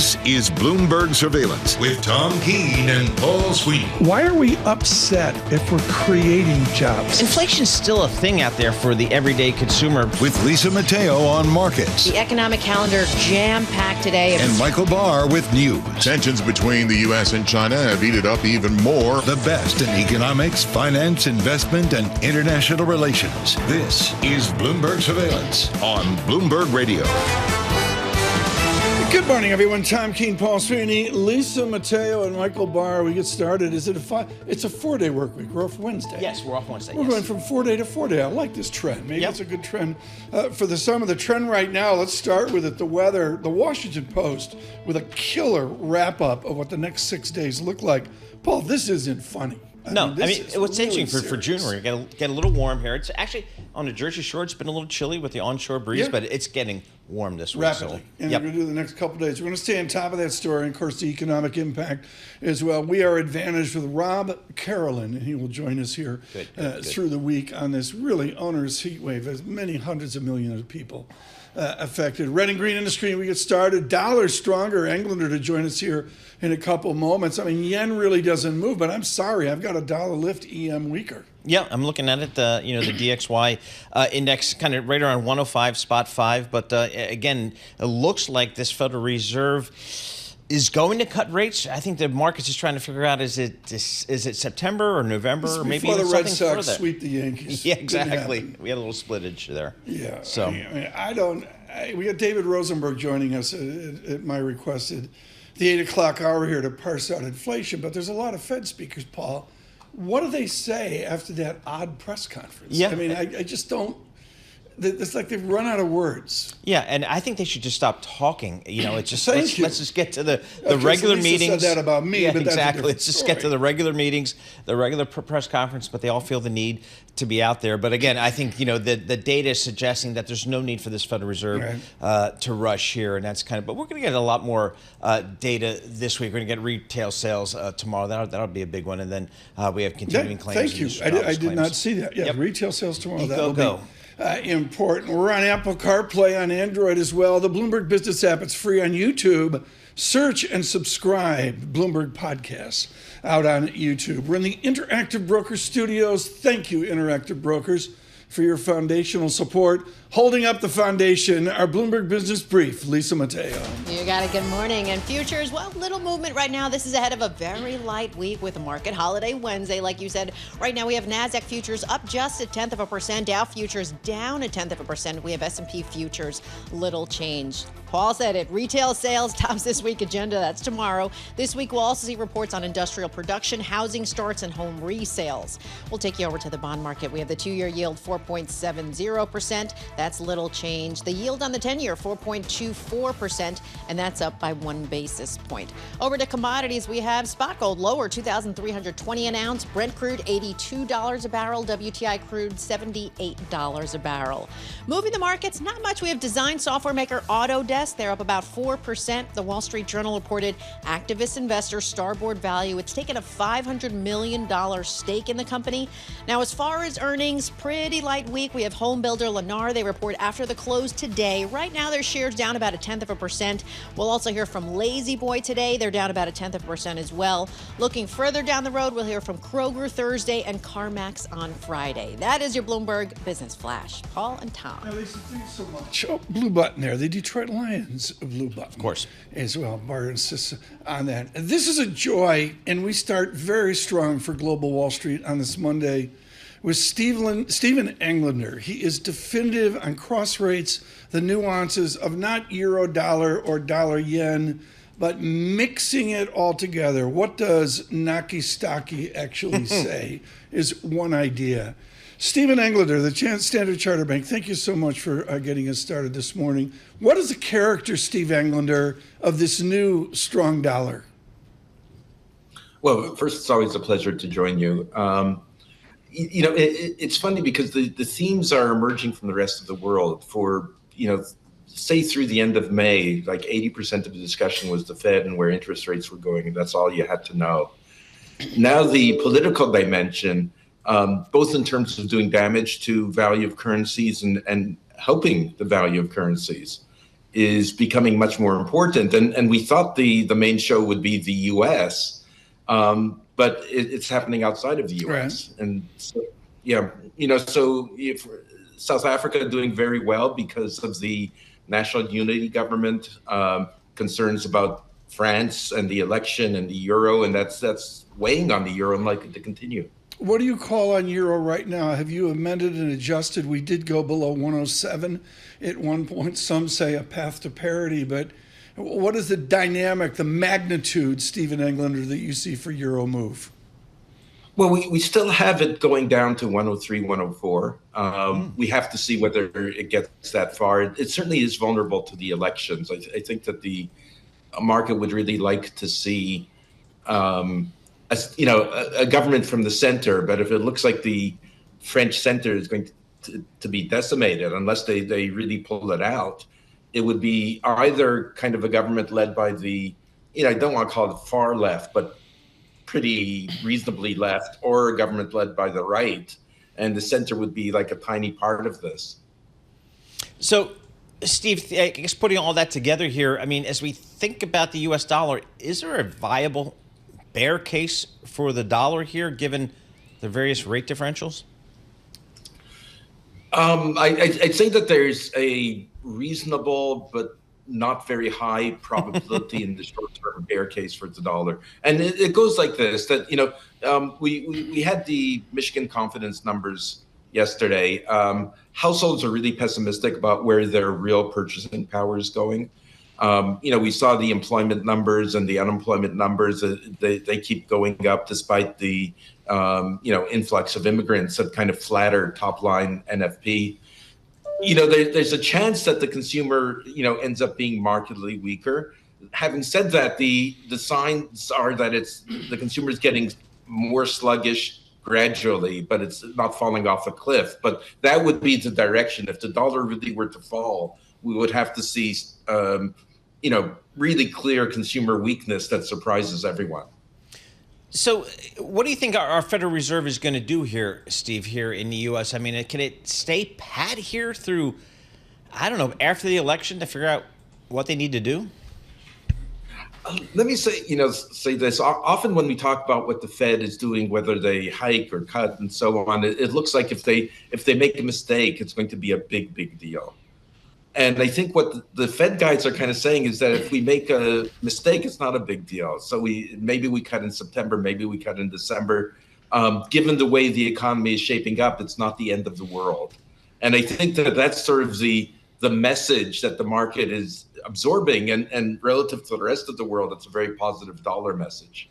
This is Bloomberg Surveillance with Tom Keene and Paul Sweeney. Why are we upset if we're creating jobs? Inflation's still a thing out there for the everyday consumer. With Lisa Mateo on markets. The economic calendar jam-packed today. And Michael Barr with news. Tensions between the U.S. and China have heated up even more. The best in economics, finance, investment, and international relations. This is Bloomberg Surveillance on Bloomberg Radio. Good morning, everyone. Tom Keene, Paul Sweeney, Lisa Mateo, and Michael Barr. We get started. It's a 4-day work week. We're off Wednesday. Yes, we're off Wednesday. We're going from 4-day to 4-day. I like this trend. Maybe it's a good trend for the summer. The trend right now, let's start with it. The weather, the Washington Post, with a killer wrap-up of what the next 6 days look like. Paul, this isn't funny. What's interesting for June, we're going to get a little warm here. It's actually on the Jersey Shore. It's been a little chilly with the onshore breeze, but it's getting warm this week. Rapidly. We're going to do the next couple of days. We're going to stay on top of that story, and of course, the economic impact as well. We are advantaged with Rob Carolyn, and he will join us here through the week on this really onerous heat wave. There's many hundreds of millions of people affected. Red and green industry, we get started. Dollar stronger. Englander to join us here in a couple moments. I mean, yen really doesn't move, but I'm sorry, I've got a dollar lift, EM weaker. Yeah, I'm looking at it. The DXY index kind of right around 105.5. But again, it looks like this Federal Reserve is going to cut rates. I think the market's just trying to figure out is it September or November or maybe before the Red something Sox further. Sweep the Yankees. Yeah, exactly. We had a little splittage there. Yeah. So we got David Rosenberg joining us at my request at the 8 o'clock hour here to parse out inflation. But there's a lot of Fed speakers, Paul. What do they say after that odd press conference? Yeah. I mean, I just don't. It's like they've run out of words. Yeah, and I think they should just stop talking. It's just let's just get to the Okay, regular so Lisa meetings. said that about me, yeah, but that's exactly. a Let's just story. get to the regular meetings, the regular press conference. But they all feel the need to be out there. But again, I think the data is suggesting that there's no need for this Federal Reserve to rush here, and that's kind of. But we're going to get a lot more data this week. We're going to get retail sales tomorrow. That'll be a big one, and then we have continuing claims. Thank you. I did not see that. Yeah, retail sales tomorrow. That'll be important. We're on Apple CarPlay on Android as well. The Bloomberg Business app, it's free on YouTube. Search and subscribe. Bloomberg Podcasts out on YouTube. We're in the Interactive Brokers studios. Thank you, Interactive Brokers, for your foundational support. Holding up the foundation, our Bloomberg Business Brief, Lisa Mateo. You got it. Good morning. And futures, well, little movement right now. This is ahead of a very light week with a market holiday Wednesday. Like you said, right now we have NASDAQ futures up just 0.1%. Dow futures down 0.1%. We have S&P futures, little change. Paul said it. Retail sales tops this week agenda. That's tomorrow. This week, we'll also see reports on industrial production, housing starts, and home resales. We'll take you over to the bond market. We have the 2-year yield 4.70%. That's little change. The yield on the 10-year 4.24%, and that's up by 1 basis point. Over to commodities, we have spot gold lower, $2,320 an ounce. Brent crude $82 a barrel. WTI crude $78 a barrel. Moving the markets, not much. We have design software maker Autodesk. They're up about 4%. The Wall Street Journal reported activist investor Starboard Value. It's taken a $500 million stake in the company. Now, as far as earnings, pretty light week. We have home builder Lennar. They report after the close today. Right now, their shares down about 0.1%. We'll also hear from Lazy Boy today. They're down about 0.1% as well. Looking further down the road, we'll hear from Kroger Thursday and CarMax on Friday. That is your Bloomberg Business Flash. Paul and Tom. Lisa, thanks so much. Oh, blue button there. The Detroit Lions blue button. Of course. As well. Barr insists on that. This is a joy, and we start very strong for Global Wall Street on this Monday with Stephen Englander. He is definitive on cross rates, the nuances of not euro dollar or dollar yen, but mixing it all together. What does Naki Staki actually say is one idea. Stephen Englander, the Standard Chartered Bank, thank you so much for getting us started this morning. What is the character, Steve Englander, of this new strong dollar? Well, first, it's always a pleasure to join you. It's funny because the themes are emerging from the rest of the world. For, say through the end of May, like 80% of the discussion was the Fed and where interest rates were going, and that's all you had to know. Now the political dimension, both in terms of doing damage to value of currencies and helping the value of currencies, is becoming much more important. And we thought the main show would be the U.S., but it's happening outside of the U.S. Right. And so, so if South Africa doing very well because of the national unity government, concerns about France and the election and the euro, and that's weighing on the euro and likely to continue. What do you call on euro right now? Have you amended and adjusted? We did go below 107 at one point. Some say a path to parity, but what is the dynamic, the magnitude, Stephen Englander, that you see for euro move? Well, we still have it going down to 103, 104. We have to see whether it gets that far. It certainly is vulnerable to the elections. I think that the market would really like to see a government from the center, but if it looks like the French center is going to be decimated unless they really pull it out, it would be either kind of a government led by the, I don't want to call it far left, but pretty reasonably left, or a government led by the right, and the center would be like a tiny part of this. So, Steve, I guess putting all that together here, I mean, as we think about the U.S. dollar, is there a viable bear case for the dollar here, given the various rate differentials? I'd say that there's a reasonable but not very high probability in the short-term bear case for the dollar. And it goes like this, that, we had the Michigan confidence numbers yesterday. Households are really pessimistic about where their real purchasing power is going. We saw the employment numbers and the unemployment numbers. They keep going up despite the, influx of immigrants that kind of flatter top line NFP. There's a chance that the consumer, ends up being markedly weaker. Having said that, the signs are that the consumer is getting more sluggish gradually, but it's not falling off a cliff. But that would be the direction. If the dollar really were to fall, we would have to see, really clear consumer weakness that surprises everyone. So what do you think our Federal Reserve is going to do here, Steve, here in the U.S.? I mean, can it stay pat here through, after the election to figure out what they need to do? Let me say this. Often when we talk about what the Fed is doing, whether they hike or cut and so on, it looks like if they make a mistake, it's going to be a big, big deal. And I think what the Fed guys are kind of saying is that if we make a mistake, it's not a big deal. So maybe we cut in September, maybe we cut in December. Given the way the economy is shaping up, it's not the end of the world. And I think that that's sort of the message that the market is absorbing. And relative to the rest of the world, it's a very positive dollar message.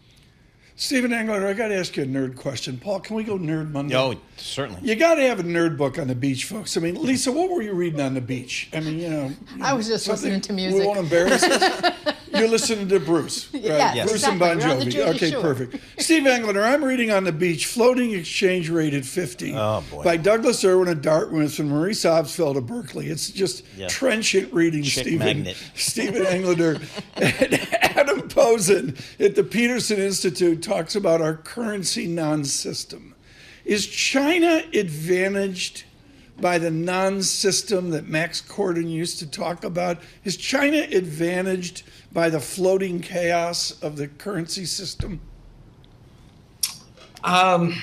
Stephen Englander, I got to ask you a nerd question. Paul, can we go Nerd Monday? Oh, certainly. You got to have a nerd book on the beach, folks. I mean, Lisa, what were you reading on the beach? I mean, I was just listening to music. We won't embarrass us. You're listening to Bruce, right? Yes, Bruce exactly. and Bon Jovi. Okay, shore. Perfect. Steve Englander, I'm reading on the beach, Floating Exchange Rate at 50 by Douglas Irwin of Dartmouth and Maurice Obstfeld of Berkeley. It's just trenchant reading, Stephen Englander. And Adam Posen at the Peterson Institute talks about our currency non-system. Is China advantaged by the non-system that Max Corden used to talk about? Is China advantaged by the floating chaos of the currency system? Look,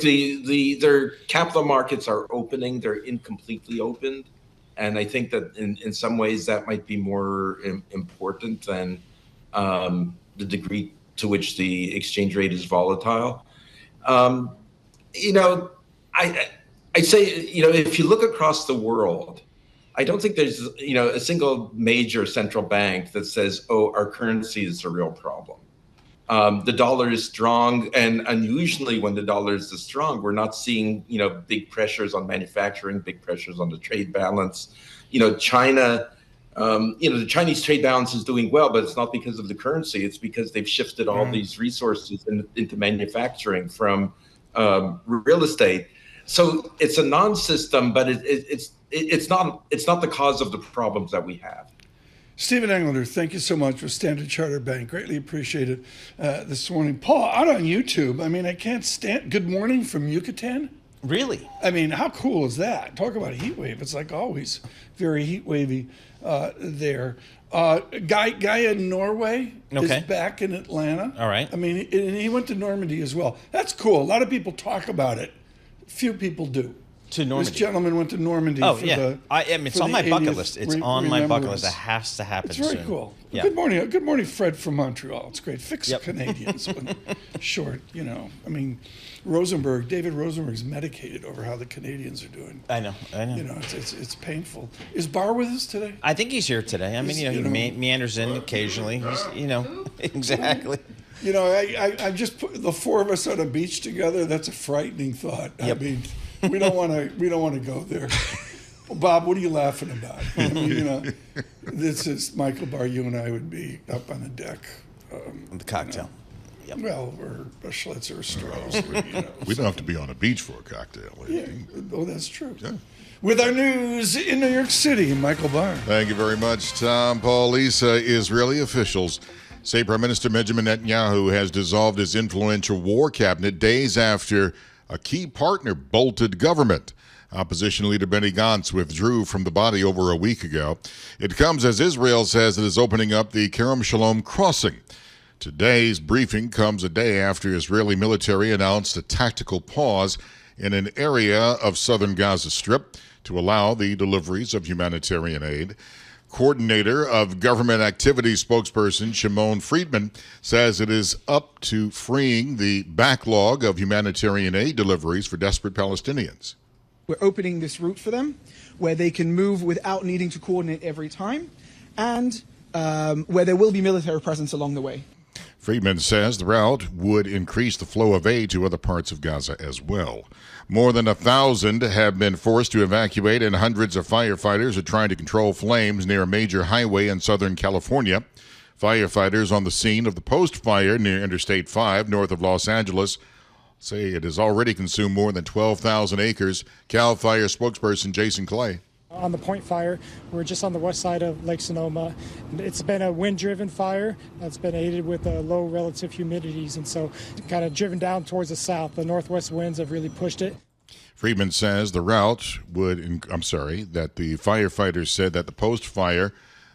their capital markets are opening. They're incompletely opened. And I think that in some ways that might be more important than the degree to which the exchange rate is volatile. I say, if you look across the world, I don't think there's, a single major central bank that says, oh, our currency is a real problem. The dollar is strong, and unusually when the dollar is this strong, we're not seeing, big pressures on manufacturing, big pressures on the trade balance. China, the Chinese trade balance is doing well, but it's not because of the currency. It's because they've shifted all these resources into manufacturing from real estate. So it's a non-system, but it's not the cause of the problems that we have. Stephen Englander, thank you so much with Standard Chartered Bank. Greatly appreciated this morning. Paul, out on YouTube, I mean, I can't stand Good Morning from Yucatan. Really? I mean, how cool is that? Talk about a heat wave. It's like always very heat wavy there. Guy in Norway is back in Atlanta. All right. I mean, and he went to Normandy as well. That's cool. A lot of people talk about it. Few people do. To Normandy. This gentleman went to Normandy. Oh, for yeah. the, it's on my bucket list. It's on my bucket list. It has to happen soon. It's very cool. Yeah. Good morning, Fred from Montreal. It's great. Fix Canadians when short, I mean, David Rosenberg's medicated over how the Canadians are doing. I know. It's painful. Is Barr with us today? I think he's here today. I mean, he meanders in occasionally. Exactly. I just put the four of us on a beach together. That's a frightening thought. Yep. I mean, we don't want to go there. Well, Bob, what are you laughing about? I mean, this is Michael Barr. You and I would be up on the deck. The cocktail. Yep. Well, or a Schlitz or a Strauss. We don't have to be on a beach for a cocktail. Yeah. Oh, that's true. Yeah. With our news in New York City, Michael Barr. Thank you very much, Tom. Paul, Lisa. Israeli officials say Prime Minister Benjamin Netanyahu has dissolved his influential war cabinet days after a key partner bolted government. Opposition leader Benny Gantz withdrew from the body over a week ago. It comes as Israel says it is opening up the Kerem Shalom crossing. Today's briefing comes a day after Israeli military announced a tactical pause in an area of southern Gaza Strip to allow the deliveries of humanitarian aid. Coordinator of Government Activities spokesperson Shimon Friedman says it is up to freeing the backlog of humanitarian aid deliveries for desperate Palestinians. We're opening this route for them where they can move without needing to coordinate every time, and where there will be military presence along the way. Friedman says the route would increase the flow of aid to other parts of Gaza as well. More than 1,000 have been forced to evacuate, and hundreds of firefighters are trying to control flames near a major highway in Southern California. Firefighters on the scene of the Post fire near Interstate 5 north of Los Angeles say it has already consumed more than 12,000 acres. CAL FIRE spokesperson Jason Clay. On the Point fire, we're just on the west side of Lake Sonoma. It's been a wind-driven fire that's been aided with low relative humidities, and so kind of driven down towards the south. The northwest winds have really pushed it. Friedman says the route that the firefighters said that the Post fire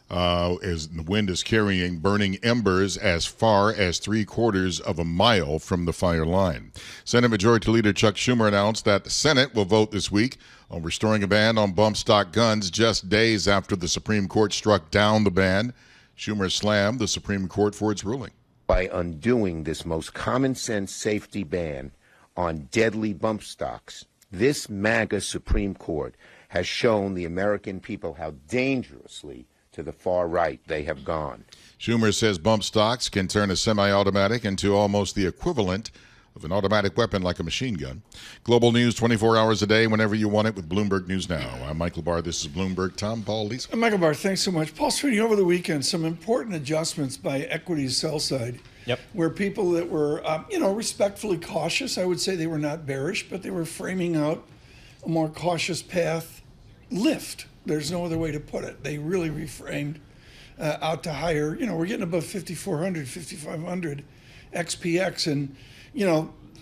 the wind is carrying burning embers as far as 3/4 of a mile from the fire line. Senate Majority Leader Chuck Schumer announced that the Senate will vote this week on restoring a ban on bump stock guns just days after the Supreme Court struck down the ban. Schumer slammed the Supreme Court for its ruling. By undoing this most common sense safety ban on deadly bump stocks, this MAGA Supreme Court has shown the American people how dangerously to the far right they have gone. Schumer says bump stocks can turn a semi-automatic into almost the equivalent of an automatic weapon like a machine gun. Global news 24 hours a day, whenever you want it, with Bloomberg News Now. I'm Michael Barr. This is Bloomberg. Tom, Paul, Lisa. Michael Barr, thanks so much. Paul Sweeney, over the weekend, some important adjustments by equities sell side. Yep. Where people that were, respectfully cautious, I would say they were not bearish, but they were framing out a more cautious path lift. There's no other way to put it. They really reframed out to higher. We're getting above 5,400, 5,500 XPX, and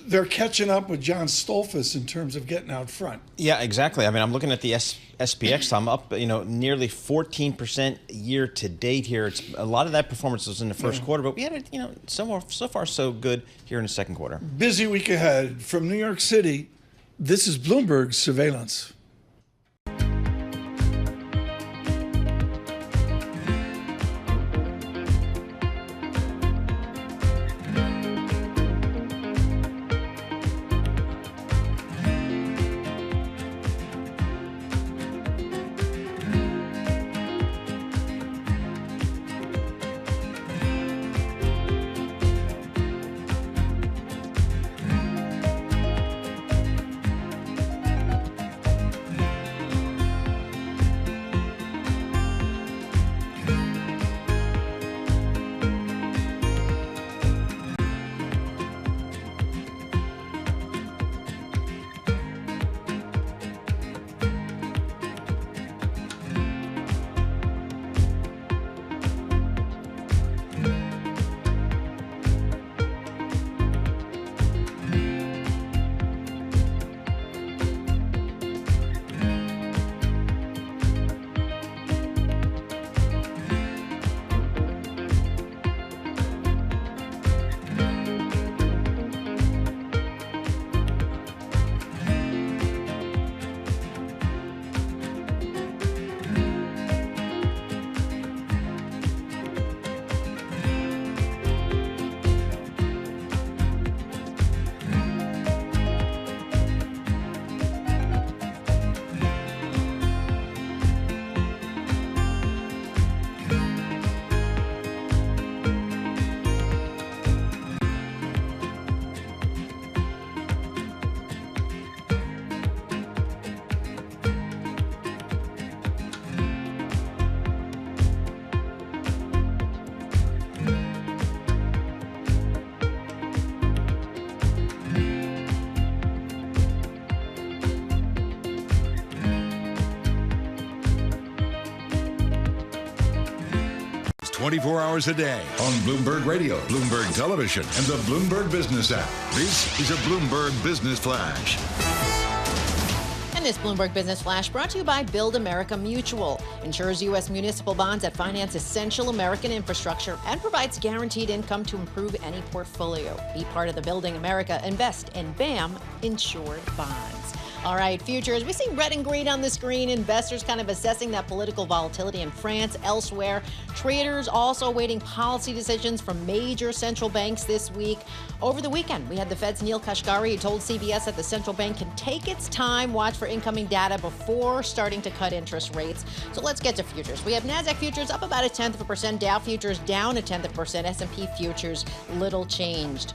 they're catching up with John Stolfus in terms of getting out front. Yeah, exactly. I mean, I'm looking at the SPX. I'm up, nearly 14% year to date here. It's a lot of that performance was in the first quarter, but we had it, so far so good here in the second quarter. Busy week ahead from New York City. This is Bloomberg Surveillance. 24 hours a day on Bloomberg Radio, Bloomberg Television, and the Bloomberg Business app. This is a Bloomberg Business Flash. And this Bloomberg Business Flash brought to you by Build America Mutual. Insures U.S. municipal bonds that finance essential American infrastructure and provides guaranteed income to improve any portfolio. Be part of the Building America. Invest in BAM insured bonds. All right, futures. We see red and green on the screen. Investors kind of assessing that political volatility in France, elsewhere. Traders also awaiting policy decisions from major central banks this week. Over the weekend, we had the Fed's Neil Kashkari, who told CBS that the central bank can take its time, watch for incoming data before starting to cut interest rates. So let's get to futures. We have NASDAQ futures up about 0.1%, Dow futures down 0.1%, S&P futures little changed.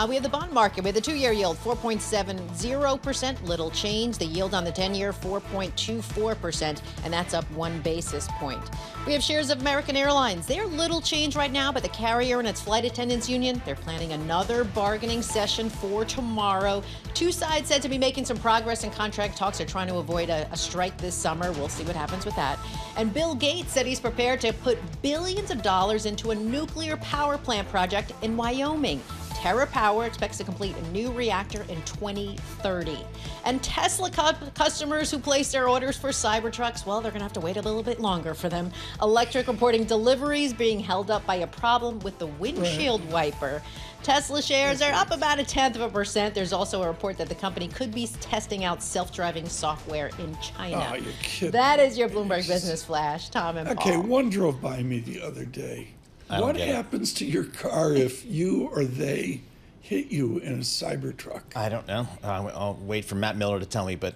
We have the bond market with the 2-year yield 4.70%, little change. The yield on the 10-year 4.24%, and that's up 1 basis point. We have shares of American Airlines. They're little change right now, but the carrier and its flight attendants union, they're planning another bargaining session for tomorrow. Two sides said to be making some progress in contract talks. They're trying to avoid a strike this summer. We'll see what happens with that. And Bill Gates said he's prepared to put billions of dollars into a nuclear power plant project in Wyoming. TerraPower expects to complete a new reactor in 2030. And Tesla customers who placed their orders for Cybertrucks, well, they're going to have to wait a little bit longer for them. Electric reporting deliveries being held up by a problem with the windshield wiper. Tesla shares are up about 0.1%. There's also a report that the company could be testing out self-driving software in China. Oh, you're kidding. That is your Bloomberg Business Flash. Tom and Paul. Okay, one drove by me the other day. What happens to your car if you or they hit you in a Cybertruck? I don't know. I'll wait for Matt Miller to tell me, but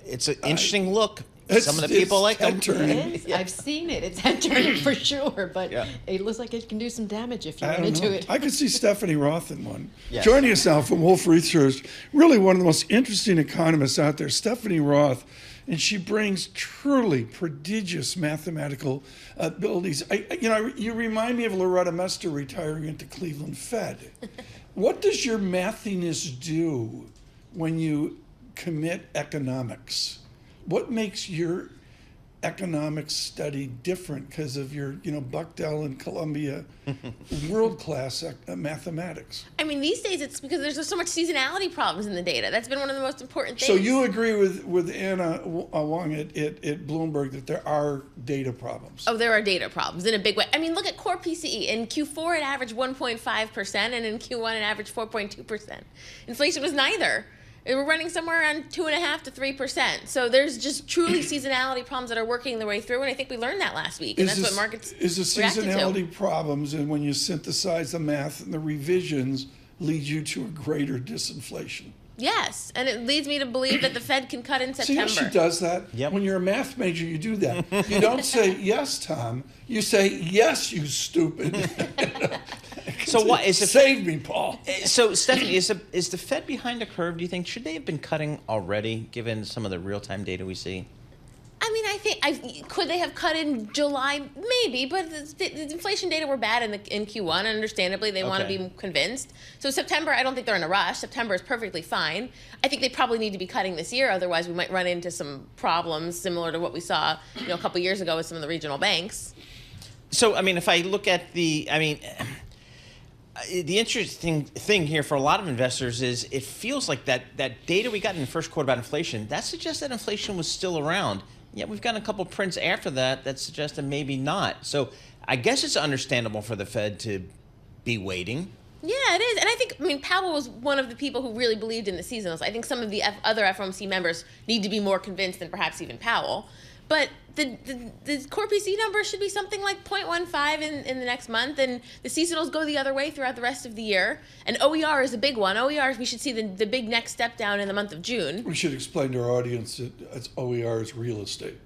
it's an interesting look. Some of the people like them. It is. I've seen it. It's head turning for sure, but it looks like it can do some damage if you run into it. I could see Stephanie Roth in one. Yes. Joining us now from Wolfe Research, really one of the most interesting economists out there, Stephanie Roth, and she brings truly prodigious mathematical abilities. You remind me of Loretta Mester retiring into Cleveland Fed. What does your mathiness do when you commit economics? What makes your economics study different because of your, Buckdell and Columbia world-class mathematics? I mean, these days it's because there's so much seasonality problems in the data. That's been one of the most important things. So you agree with Anna Wong at Bloomberg that there are data problems? Oh, there are data problems in a big way. I mean, look at core PCE. In Q4, it averaged 1.5%, and in Q1, it averaged 4.2%. Inflation was neither. We're running somewhere around 2.5% to 3%. So there's just truly seasonality problems that are working their way through, and I think we learned that last week, and that's what markets is the reacted to. seasonality problems, and when you synthesize the math and the revisions, lead you to a greater disinflation? Yes, and it leads me to believe that the Fed can cut in September. See how she does that? Yep. When you're a math major, you do that. You don't say, yes, Tom. You say, yes, you stupid. So what is Save me, Paul. So Stephanie, is the Fed behind the curve? Do you think should they have been cutting already, given some of the real-time data we see? I mean, could they have cut in July? Maybe, but the inflation data were bad in Q1, and understandably they want to be convinced. So September, I don't think they're in a rush. September is perfectly fine. I think they probably need to be cutting this year, otherwise we might run into some problems similar to what we saw, a couple years ago with some of the regional banks. So, I mean, if I look at the interesting thing here for a lot of investors is it feels like that data we got in the first quarter about inflation, that suggests that inflation was still around. Yet we've got a couple prints after that suggest that maybe not. So I guess it's understandable for the Fed to be waiting. Yeah, it is. And I think, Powell was one of the people who really believed in the seasonals. I think some of the other FOMC members need to be more convinced than perhaps even Powell. But the core PCE number should be something like 0.15 in the next month, and the seasonals go the other way throughout the rest of the year. And OER is a big one. OER, we should see the big next step down in the month of June. We should explain to our audience that OER is real estate.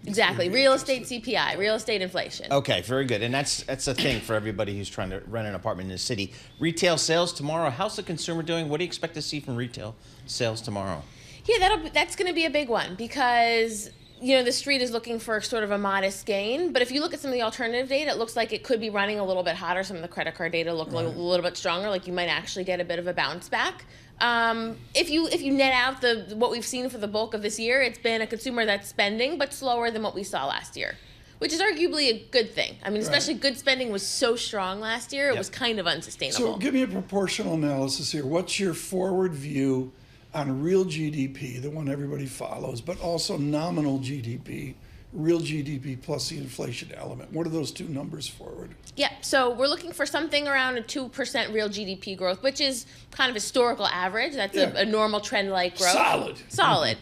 Exactly. Real estate CPI, real estate inflation. Okay, very good. And that's a thing for everybody who's trying to rent an apartment in the city. Retail sales tomorrow. How's the consumer doing? What do you expect to see from retail sales tomorrow? Yeah, that's going to be a big one because the street is looking for sort of a modest gain. But if you look at some of the alternative data, it looks like it could be running a little bit hotter. Some of the credit card data look a little bit stronger, like you might actually get a bit of a bounce back. If you net out what we've seen for the bulk of this year, it's been a consumer that's spending, but slower than what we saw last year. which is arguably a good thing. I mean, especially good spending was so strong last year, it was kind of unsustainable. So give me a proportional analysis here. What's your forward view on real GDP, the one everybody follows, but also nominal GDP, real GDP plus the inflation element? What are those two numbers forward? Yeah, so we're looking for something around a 2% real GDP growth, which is kind of historical average. That's a normal trend-like growth. Solid.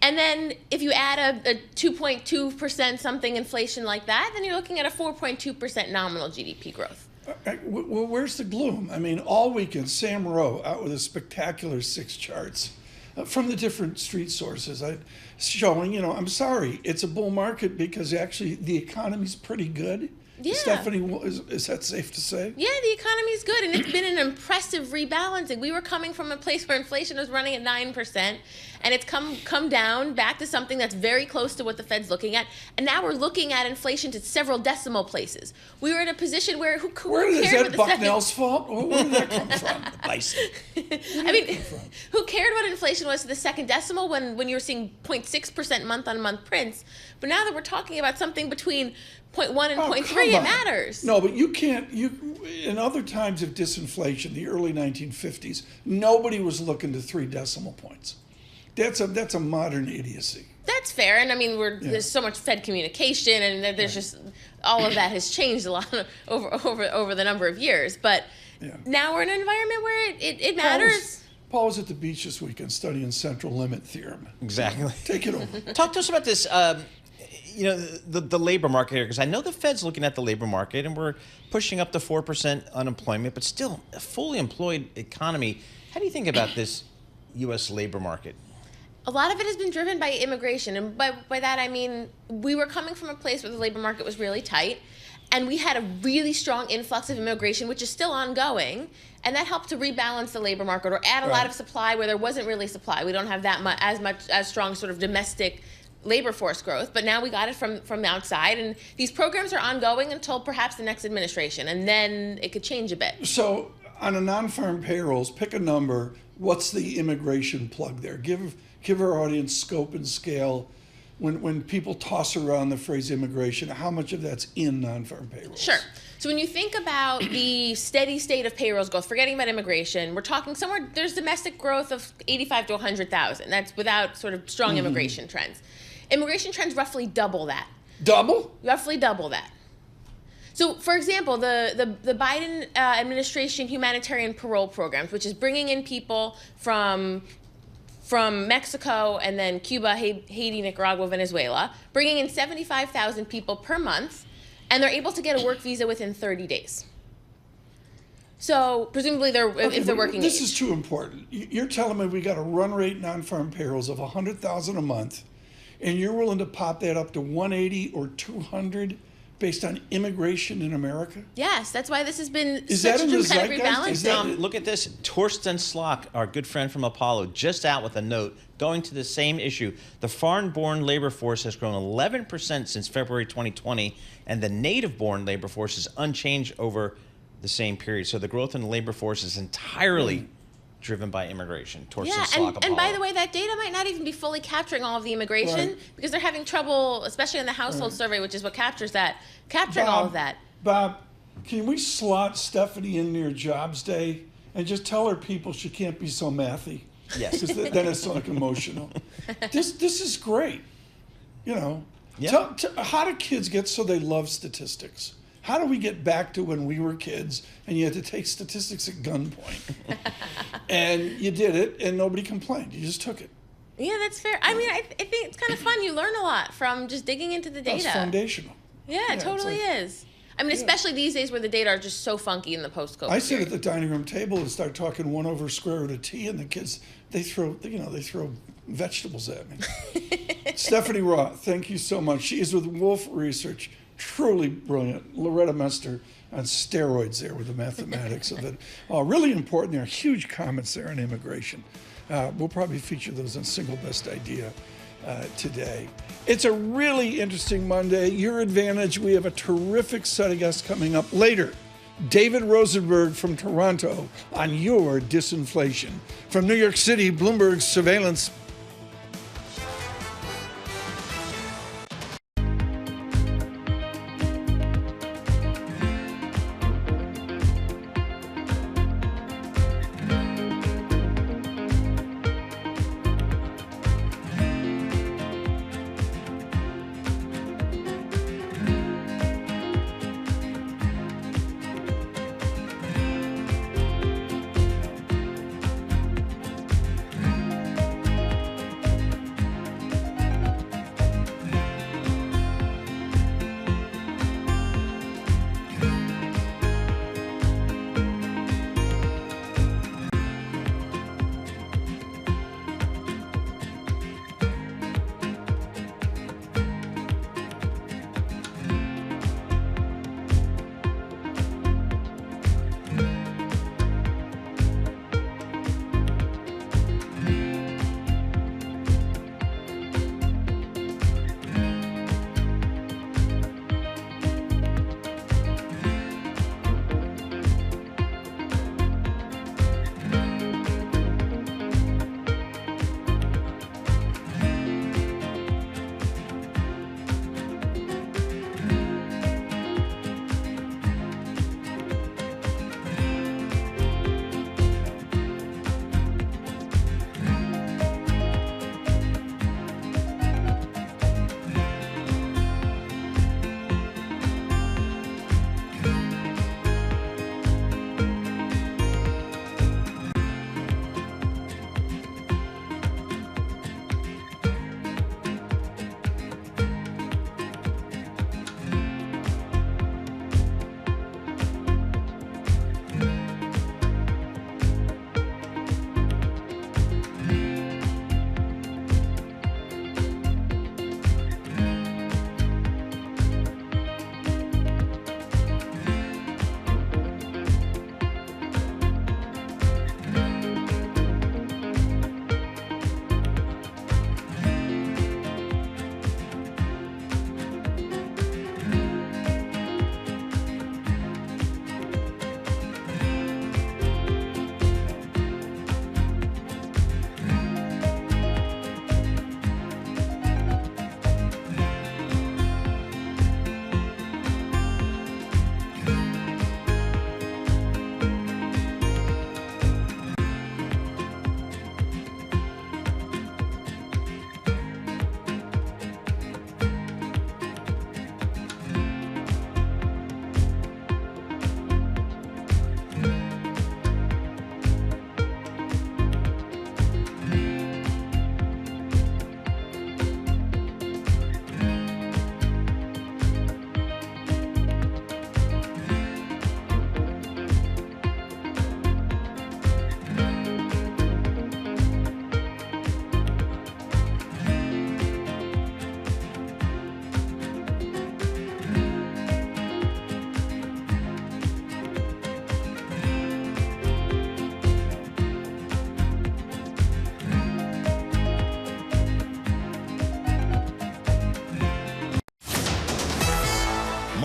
And then if you add a 2.2% something inflation like that, then you're looking at a 4.2% nominal GDP growth. Well, where's the gloom? I mean, all weekend, Sam Rowe out with a spectacular 6 charts from the different street sources showing, I'm sorry, it's a bull market because actually the economy's pretty good. Yeah. Stephanie, is that safe to say? Yeah, the economy's good, and it's been an impressive rebalancing. We were coming from a place where inflation was running at 9%, and it's come down back to something that's very close to what the Fed's looking at. And now we're looking at inflation to several decimal places. We were in a position where who cared? Is that Bucknell's fault? Where did that come from? Bison. I mean, who cared what inflation was to the second decimal when you were seeing 0.6% month-on-month prints? But now that we're talking about something between 0.1 and 0.3, it matters. No, but you can't. In other times of disinflation, the early 1950s, nobody was looking to 3 decimal points. That's a modern idiocy. That's fair, and I mean there's so much Fed communication, and there's just all of that has changed a lot over the number of years. But now we're in an environment where it matters. Paul was at the beach this weekend studying central limit theorem. Exactly. Take it over. Talk to us about this. The labor market here, because I know the Fed's looking at the labor market, and we're pushing up to 4% unemployment, but still a fully employed economy. How do you think about this U.S. labor market? A lot of it has been driven by immigration, and by that I mean we were coming from a place where the labor market was really tight, and we had a really strong influx of immigration, which is still ongoing, and that helped to rebalance the labor market or add a lot of supply where there wasn't really supply. We don't have that much as strong sort of domestic labor force growth, but now we got it from the outside, and these programs are ongoing until perhaps the next administration, and then it could change a bit. So on a non-farm payrolls, pick a number. What's the immigration plug there? Give our audience scope and scale. When people toss around the phrase immigration, how much of that's in non-farm payrolls? Sure. So when you think about the steady state of payrolls growth, forgetting about immigration, we're talking somewhere, there's domestic growth of 85 to 100,000. That's without sort of strong immigration trends. Immigration trends roughly double that. Double? Roughly double that. So, for example, the Biden administration humanitarian parole programs, which is bringing in people from Mexico and then Cuba, Haiti, Nicaragua, Venezuela, bringing in 75,000 people per month, and they're able to get a work visa within 30 days. So presumably if they're working. This is too important. You're telling me we got a run rate non-farm payrolls of 100,000 a month, and you're willing to pop that up to 180 or 200 based on immigration in America? Yes, that's why this has been such a true kind of rebalancing. Look at this. Torsten Slok, our good friend from Apollo, just out with a note going to the same issue. The foreign-born labor force has grown 11% since February 2020, and the native-born labor force is unchanged over the same period. So the growth in the labor force is entirely driven by immigration. Torsten Slok, and by the way, that data might not even be fully capturing all of the immigration because they're having trouble, especially in the household survey, which is what captures that, all of that. Bob, can we slot Stephanie in near Jobs Day and just tell her people she can't be so mathy? Yes. Because then it's like emotional. This is great. How do kids get so they love statistics? How do we get back to when we were kids and you had to take statistics at gunpoint? And you did it and nobody complained. You just took it. Yeah, that's fair. I mean, I think it's kind of fun. You learn a lot from just digging into the data. That's foundational. Yeah, it totally is. I mean, especially these days where the data are just so funky in the post-COVID I sit at the dining room table and start talking 1 over square root of t, and the kids, they throw vegetables at me. Stephanie Roth, thank you so much. She is with Wolfe Research. Truly brilliant. Loretta Mester on steroids there with the mathematics of it. Really important. There are huge comments there on immigration. We'll probably feature those on Single Best Idea today. It's a really interesting Monday. Your advantage. We have a terrific set of guests coming up later. David Rosenberg from Toronto on your disinflation. From New York City, Bloomberg surveillance.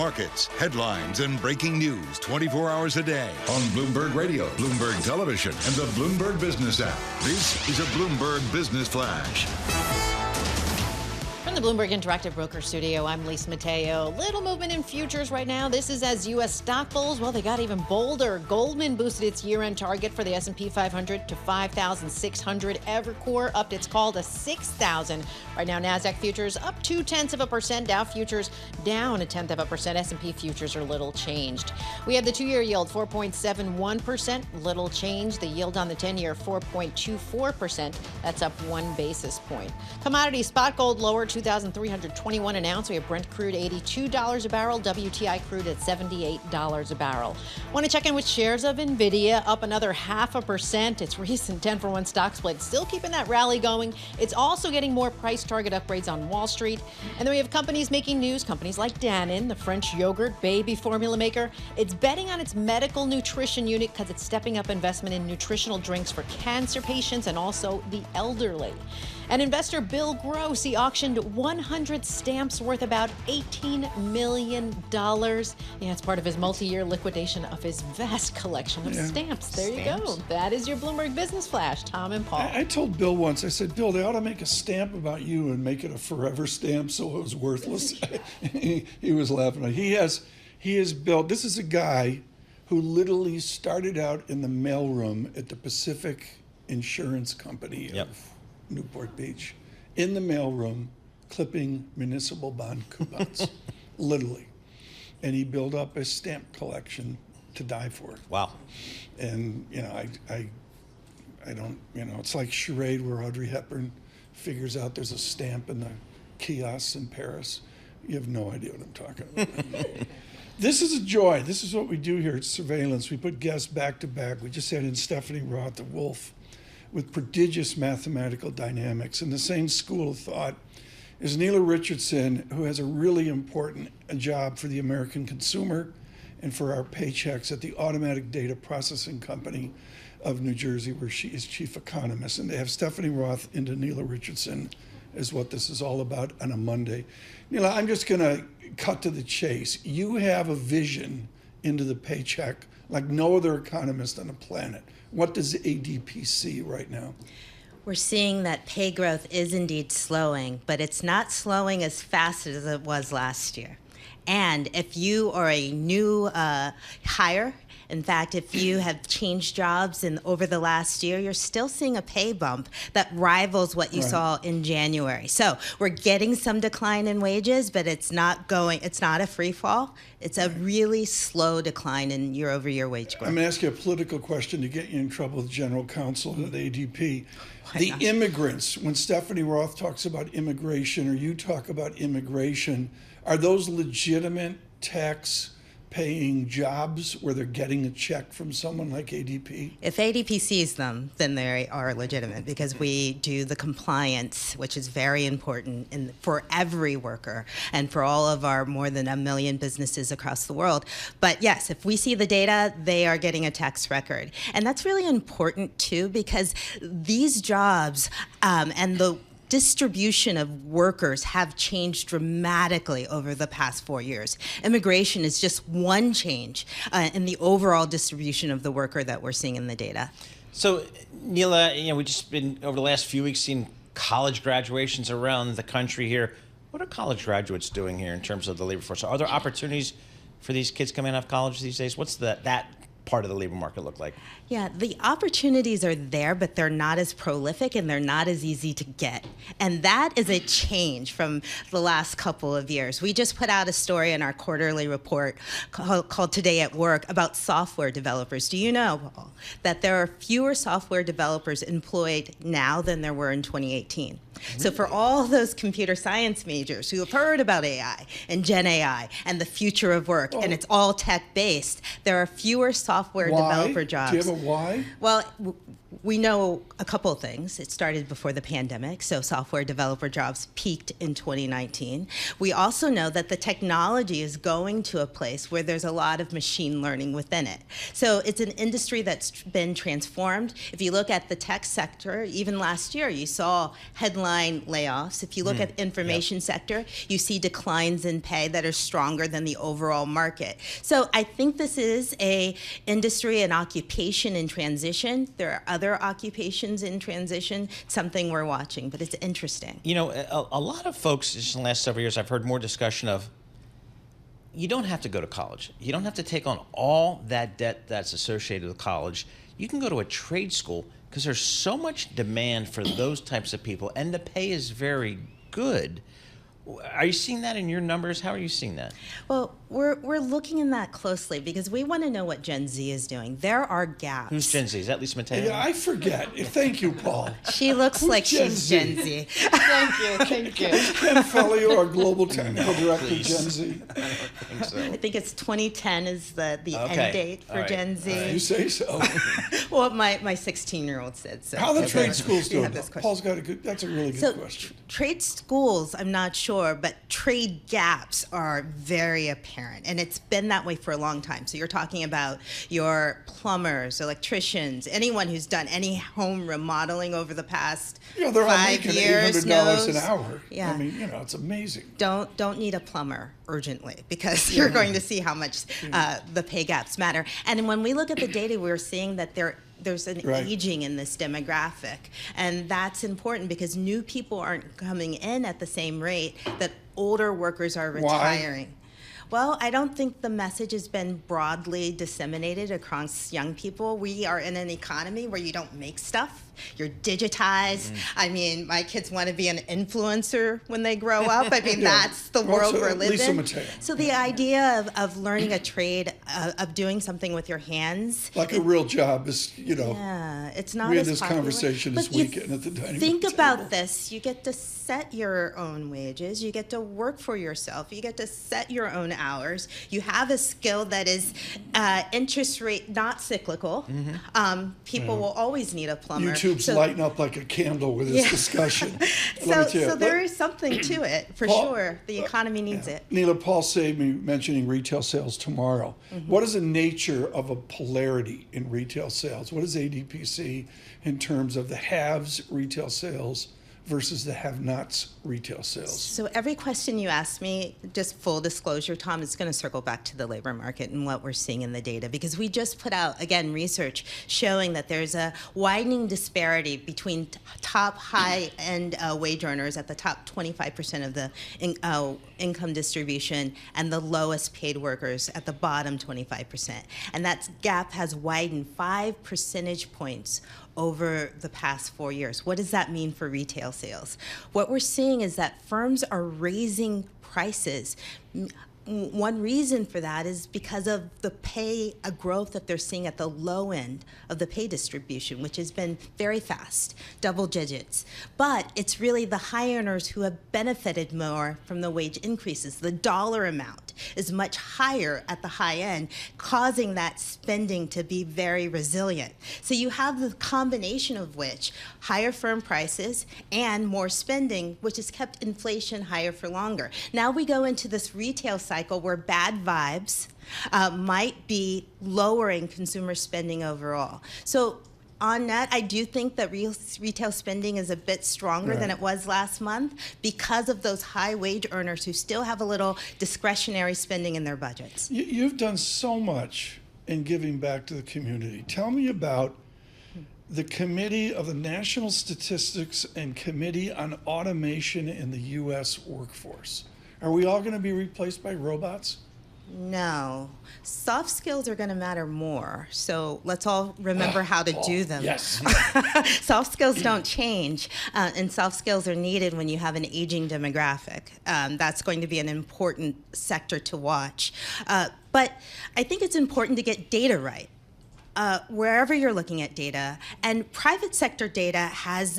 markets, headlines, and breaking news 24 hours a day on Bloomberg Radio, Bloomberg Television, and the Bloomberg Business app. This is a Bloomberg Business Flash. From the Bloomberg Interactive Broker Studio, I'm Lisa Mateo. Little movement in futures right now. This is as U.S. stock bulls, well, they got even bolder. Goldman boosted its year-end target for the S&P 500 to 5,600. Evercore upped its call to 6,000. Right now, NASDAQ futures up 0.2%. Dow futures down 0.1%. S&P futures are little changed. We have the 2-year yield, 4.71%, little change. The yield on the 10-year, 4.24%. That's up 1 basis point. Commodity spot gold lower, 2,321 an ounce. We have Brent crude $82 a barrel, WTI crude at $78 a barrel. Want to check in with shares of NVIDIA, up another 0.5%. Its recent 10-for-1 stock split still keeping that rally going. It's also getting more price target upgrades on Wall Street. And then we have companies making news, companies like Danone, the French yogurt baby formula maker. It's betting on its medical nutrition unit because it's stepping up investment in nutritional drinks for cancer patients and also the elderly. And investor Bill Gross, he auctioned 100 stamps worth about $18 million. Yeah, it's part of his multi-year liquidation of his vast collection of stamps. There you go. That is your Bloomberg Business Flash, Tom and Paul. I told Bill once, I said, Bill, they ought to make a stamp about you and make it a forever stamp so it was worthless. He was laughing. He has built, this is a guy who literally started out in the mailroom at the Pacific Insurance Company of Newport Beach, in the mailroom, clipping municipal bond coupons, literally. And he built up a stamp collection to die for. Wow. And, you know, I don't, you know, it's like charade where Audrey Hepburn figures out there's a stamp in the kiosks in Paris. You have no idea what I'm talking about. This is a joy. This is what we do here at Surveillance. We put guests back to back. We just had in Stephanie Roth of Wolfe, with prodigious mathematical dynamics. In the same school of thought is Neela Richardson, who has a really important job for the American consumer and for our paychecks at the Automatic Data Processing Company of New Jersey, where she is chief economist. And they have Stephanie Roth into Neela Richardson is what this is all about on a Monday. Neela, I'm just going to cut to the chase. You have a vision into the paycheck like no other economist on the planet. What does ADP see right now? We're seeing that pay growth is indeed slowing, but it's not slowing as fast as it was last year. And if you are a new hire, in fact, if you have changed jobs over the last year, you're still seeing a pay bump that rivals what you saw in January. So we're getting some decline in wages, but it's not a free fall. It's a really slow decline in year-over-year wage growth. I'm going to ask you a political question to get you in trouble with general counsel at ADP. The immigrants, when Stephanie Roth talks about immigration or you talk about immigration, are those legitimate tax-paying jobs where they're getting a check from someone like ADP? If ADP sees them, then they are legitimate because we do the compliance, which is very important for every worker and for all of our more than 1 million businesses across the world. But yes, if we see the data, they are getting a tax record. And that's really important too because these jobs and the distribution of workers have changed dramatically over the past 4 years. Immigration is just one change in the overall distribution of the worker that we're seeing in the data. So, Neela, we just been over the last few weeks seeing college graduations around the country here. What are college graduates doing here in terms of the labor force? Are there opportunities for these kids coming out of college these days? What's that part of the labor market look like? Yeah, the opportunities are there, but they're not as prolific and they're not as easy to get. And that is a change from the last couple of years. We just put out a story in our quarterly report called Today at Work about software developers. Do you know, Paul, that there are fewer software developers employed now than there were in 2018? Really? So for all those computer science majors who have heard about AI and Gen AI and the future of work, and it's all tech-based, there are fewer software developer jobs. Do you have a why? Well, we know a couple of things. It started before the pandemic, so software developer jobs peaked in 2019. We also know that the technology is going to a place where there's a lot of machine learning within it. So it's an industry that's been transformed. If you look at the tech sector, even last year, you saw headline layoffs. If you look at the information sector, you see declines in pay that are stronger than the overall market. So I think this is a industry and occupation in transition. There are other occupations in transition, something we're watching, but it's interesting. You know, a lot of folks just in the last several years, I've heard more discussion of, you don't have to go to college. You don't have to take on all that debt that's associated with college. You can go to a trade school because there's so much demand for those types of people, and the pay is very good. Are you seeing that in your numbers? How are you seeing that? Well, we're looking in that closely because we want to know what Gen Z is doing. There are gaps. Who's Gen Z? Is that Lisa Mateo? Yeah, I forget. Thank you, Paul. She looks like she's Gen Z. Thank you. Ken Fellio, our global technical director, please. Gen Z. I don't think so. I think it's 2010 is the end date for Gen Z. You say so. Well, my 16-year-old said so. How are the trade schools doing? This question. Paul's got a good. That's a really good question. Trade schools, I'm not sure, but trade gaps are very apparent, and it's been that way for a long time. So you're talking about your plumbers, electricians, anyone who's done any home remodeling over the past Yeah, they're all 5 making years $800 an hour. Yeah. I mean, it's amazing. Don't need a plumber urgently because you're going to see how much the pay gaps matter. And when we look at the data, we're seeing that there's an aging in this demographic, and that's important because new people aren't coming in at the same rate that older workers are retiring. Why? Well, I don't think the message has been broadly disseminated across young people. We are in an economy where you don't make stuff. You're digitized. I mean, my kids want to be an influencer when they grow up. I mean, that's the world we're living Lisa in. Mateo. So the idea of learning a trade, of doing something with your hands. Like a real job is, Yeah, it's not we as had this popular. conversation this But you weekend at the dining room think table. about this. You get to set your own wages. You get to work for yourself. You get to set your own hours. You have a skill that is interest rate not cyclical. People will always need a plumber. YouTube's lighting up like a candle with this discussion. So there is something to it, for sure. The economy needs it. Neela, Paul saved me mentioning retail sales tomorrow. What is the nature of a polarity in retail sales? What does ADP see in terms of the haves retail sales versus the have-nots retail sales? So every question you ask me, just full disclosure, Tom, is going to circle back to the labor market and what we're seeing in the data, because we just put out, again, research showing that there's a widening disparity between top high-end wage earners at the top 25% of the income distribution and the lowest paid workers at the bottom 25%. And that gap has widened 5 percentage points over the past 4 years. What does that mean for retail sales? What we're seeing is that firms are raising prices. One reason for that is because of the pay growth that they're seeing at the low end of the pay distribution, which has been very fast, double digits. But it's really the high earners who have benefited more from the wage increases. The dollar amount is much higher at the high end, causing that spending to be very resilient. So you have the combination of which higher firm prices and more spending, which has kept inflation higher for longer. Now we go into this retail cycle where bad vibes might be lowering consumer spending overall. So on net, I do think that retail spending is a bit stronger than it was last month because of those high wage earners who still have a little discretionary spending in their budgets. You've done so much in giving back to the community. Tell me about the Committee of the National Statistics and Committee on Automation in the U.S. Workforce. Are we all going to be replaced by robots? No. Soft skills are going to matter more. So let's all remember how to do them. Yes. Soft skills don't change, and soft skills are needed when you have an aging demographic. That's going to be an important sector to watch. But I think it's important to get data right. wherever you're looking at data, and private sector data has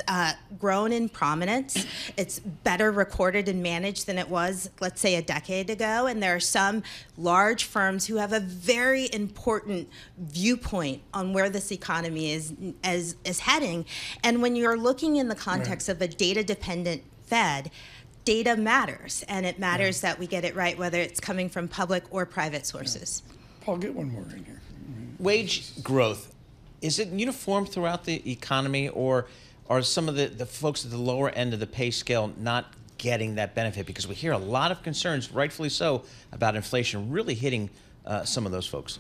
grown in prominence. It's better recorded and managed than it was, let's say, a decade ago. And there are some large firms who have a very important viewpoint on where this economy is heading. And when you're looking in the context of a data-dependent Fed, data matters, and it matters that we get it right, whether it's coming from public or private sources. Paul, get one more in here. Wage growth, is it uniform throughout the economy, or are some of the folks at the lower end of the pay scale not getting that benefit? Because we hear a lot of concerns, rightfully so, about inflation really hitting some of those folks.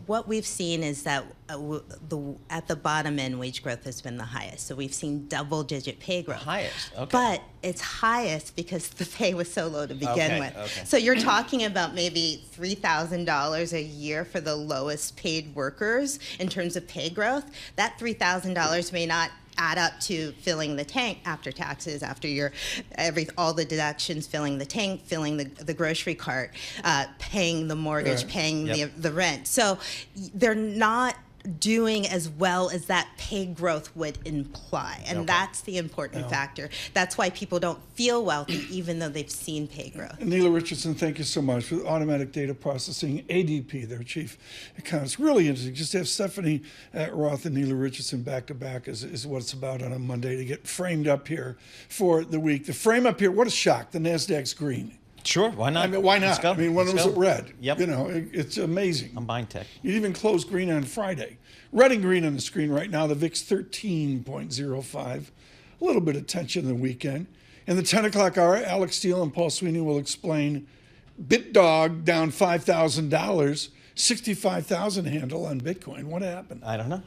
What we've seen is that at the bottom end, wage growth has been the highest. So we've seen double-digit pay growth. Highest, okay. But it's highest because the pay was so low to begin with. Okay. So you're talking about maybe $3,000 a year for the lowest paid workers in terms of pay growth. That $3,000 may not add up to filling the tank after taxes, after all the deductions, filling the tank, filling the grocery cart, paying the mortgage, paying the rent. So they're not doing as well as that pay growth would imply. And that's the important factor. That's why people don't feel wealthy even though they've seen pay growth. Neela Richardson, thank you so much for automatic data processing, ADP, their chief economist. Really interesting. Just to have Stephanie Roth and Neela Richardson back to back is what it's about on a Monday to get framed up here for the week. The frame up here, what a shock. The NASDAQ's green. Sure, why not? I mean, why not? Let's go. I mean, one of them's red. Yep. You know, it's amazing. I'm buying tech. You even closed green on Friday. Red and green on the screen right now. The VIX 13.05. A little bit of tension in the weekend. In the 10 o'clock hour, Alex Steele and Paul Sweeney will explain BitDog down $5,000, 65,000 handle on Bitcoin. What happened? I don't know.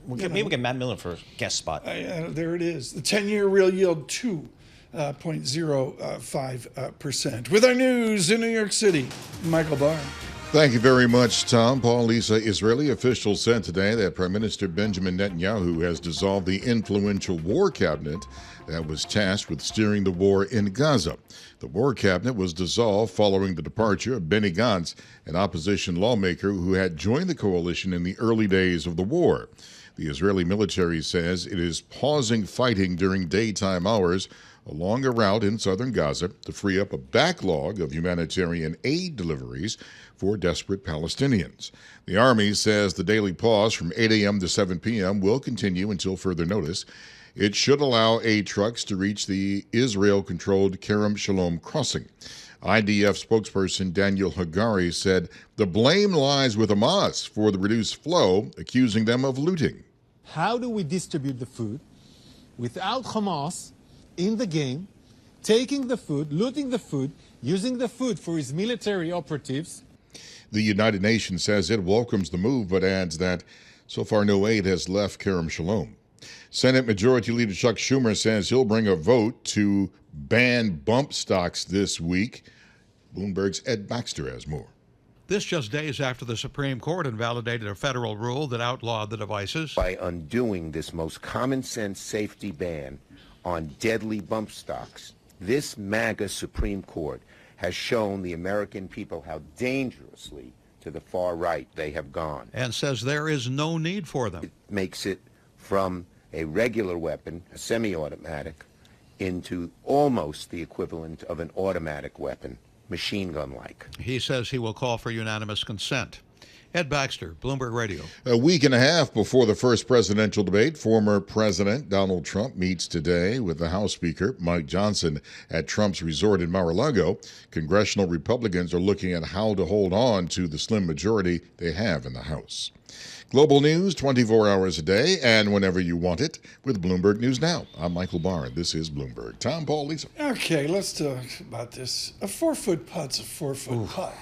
Maybe we'll get Matt Miller for a guest spot. There it is. The 10-year real yield, 2.05%. With our news in New York City, Michael Barr. Thank you very much, Tom. Paul, Lisa, Israeli officials said today that Prime Minister Benjamin Netanyahu has dissolved the influential war cabinet that was tasked with steering the war in Gaza. The war cabinet was dissolved following the departure of Benny Gantz, an opposition lawmaker who had joined the coalition in the early days of the war. The Israeli military says it is pausing fighting during daytime hours along a route in southern Gaza to free up a backlog of humanitarian aid deliveries for desperate Palestinians. The Army says the daily pause from 8 a.m. to 7 p.m. will continue until further notice. It should allow aid trucks to reach the Israel-controlled Kerem Shalom crossing. IDF spokesperson Daniel Hagari said the blame lies with Hamas for the reduced flow, accusing them of looting. How do we distribute the food without Hamas in the game, taking the food, looting the food, using the food for his military operatives? The United Nations says it welcomes the move, but adds that so far no aid has left Kerem Shalom. Senate Majority Leader Chuck Schumer says he'll bring a vote to ban bump stocks this week. Bloomberg's Ed Baxter has more. This just days after the Supreme Court invalidated a federal rule that outlawed the devices. By undoing this most common sense safety ban on deadly bump stocks, this MAGA Supreme Court has shown the American people how dangerously to the far right they have gone. And says there is no need for them. It makes it from a regular weapon, a semi-automatic, into almost the equivalent of an automatic weapon, machine gun-like. He says he will call for unanimous consent. Ed Baxter, Bloomberg Radio. A week and a half before the first presidential debate, former President Donald Trump meets today with the House Speaker, Mike Johnson, at Trump's resort in Mar-a-Lago. Congressional Republicans are looking at how to hold on to the slim majority they have in the House. Global news 24 hours a day and whenever you want it with Bloomberg News Now. I'm Michael Barr. This is Bloomberg. Tom, Paul, Lisa. Okay, let's talk about this. A 4-foot putt's a 4-foot putt.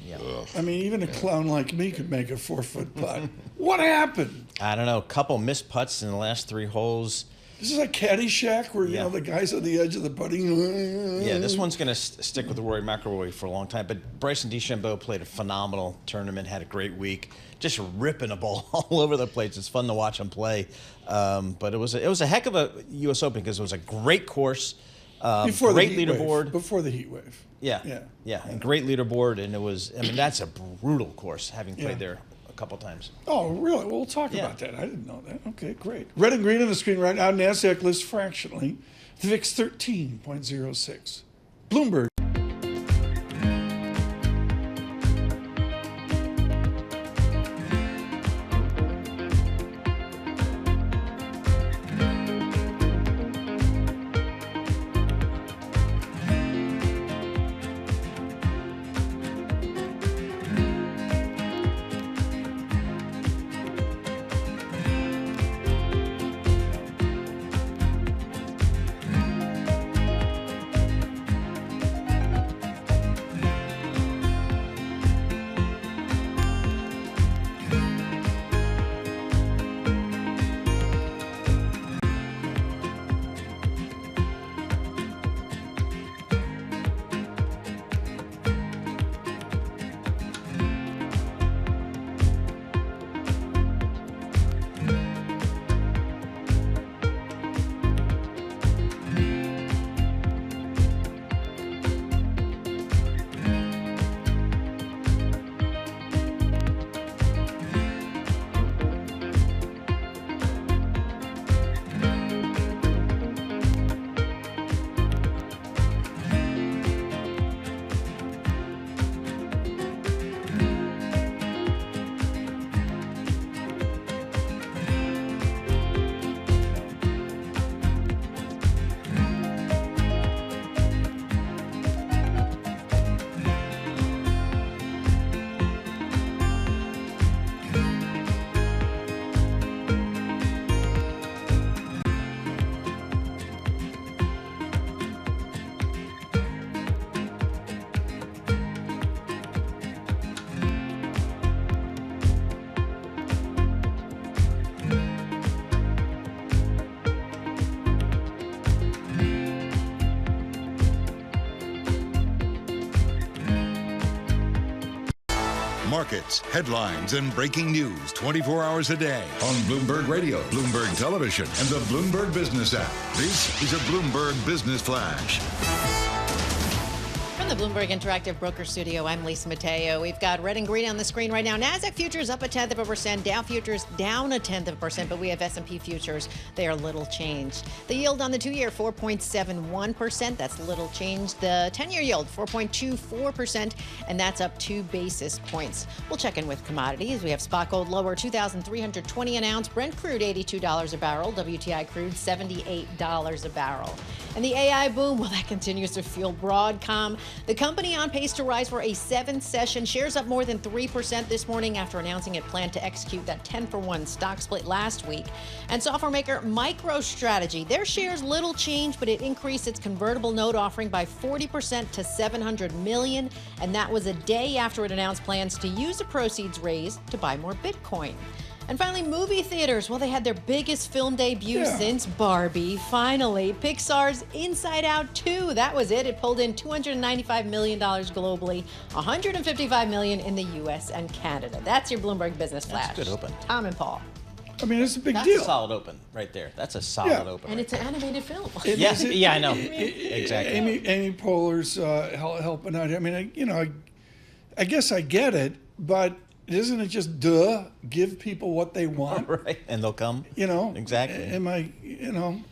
Yeah. I mean, even a clown like me could make a 4-foot putt. What happened? I don't know. A couple missed putts in the last 3 holes. This is like Caddyshack where, you know, the guy's on the edge of the putting. Yeah, this one's going to stick with Rory McIlroy for a long time. But Bryson DeChambeau played a phenomenal tournament, had a great week, just ripping a ball all over the place. It's fun to watch him play. But it was a heck of a U.S. Open because it was a great course, great leaderboard. Before the heat wave. Yeah, and great leaderboard. And it was, I mean, that's a brutal course, having played there a couple times. Oh, really? Well, we'll talk about that. I didn't know that. Okay, great. Red and green on the screen right now. NASDAQ lifts fractionally. The VIX 13.06. Bloomberg. Markets, headlines, and breaking news 24 hours a day on Bloomberg Radio, Bloomberg Television, and the Bloomberg Business app. This is a Bloomberg Business Flash. From the Bloomberg Interactive Broker Studio, I'm Lisa Mateo. We've got red and green on the screen right now. NASDAQ futures up 0.1%, Dow futures down 0.1%, but we have S&P futures. They are little changed. The yield on the 2-year, 4.71%. That's little changed. The 10-year yield, 4.24%, and that's up 2 basis points. We'll check in with commodities. We have spot gold lower, $2,320 an ounce. Brent crude, $82 a barrel. WTI crude, $78 a barrel. And the AI boom, well, that continues to fuel Broadcom. The company on pace to rise for a 7th session. Shares up more than 3% this morning after announcing it planned to execute that 10-for-1 stock split last week. And software maker MicroStrategy, their shares little change, but it increased its convertible note offering by 40% to $700 million. And that was a day after it announced plans to use the proceeds raised to buy more Bitcoin. And finally, movie theaters. Well, they had their biggest film debut since Barbie. Finally, Pixar's Inside Out 2. That was it. It pulled in $295 million globally, $155 million in the U.S. and Canada. That's your Bloomberg Business Flash. That's a good open. Tom and Paul. I mean, it's a big That's deal. a solid open right there. That's a solid open. And it's an animated film. Yeah, I know. Exactly. Amy Poehler's helping out. I mean, I guess I get it, but isn't it just give people what they want? Right, and they'll come. Exactly.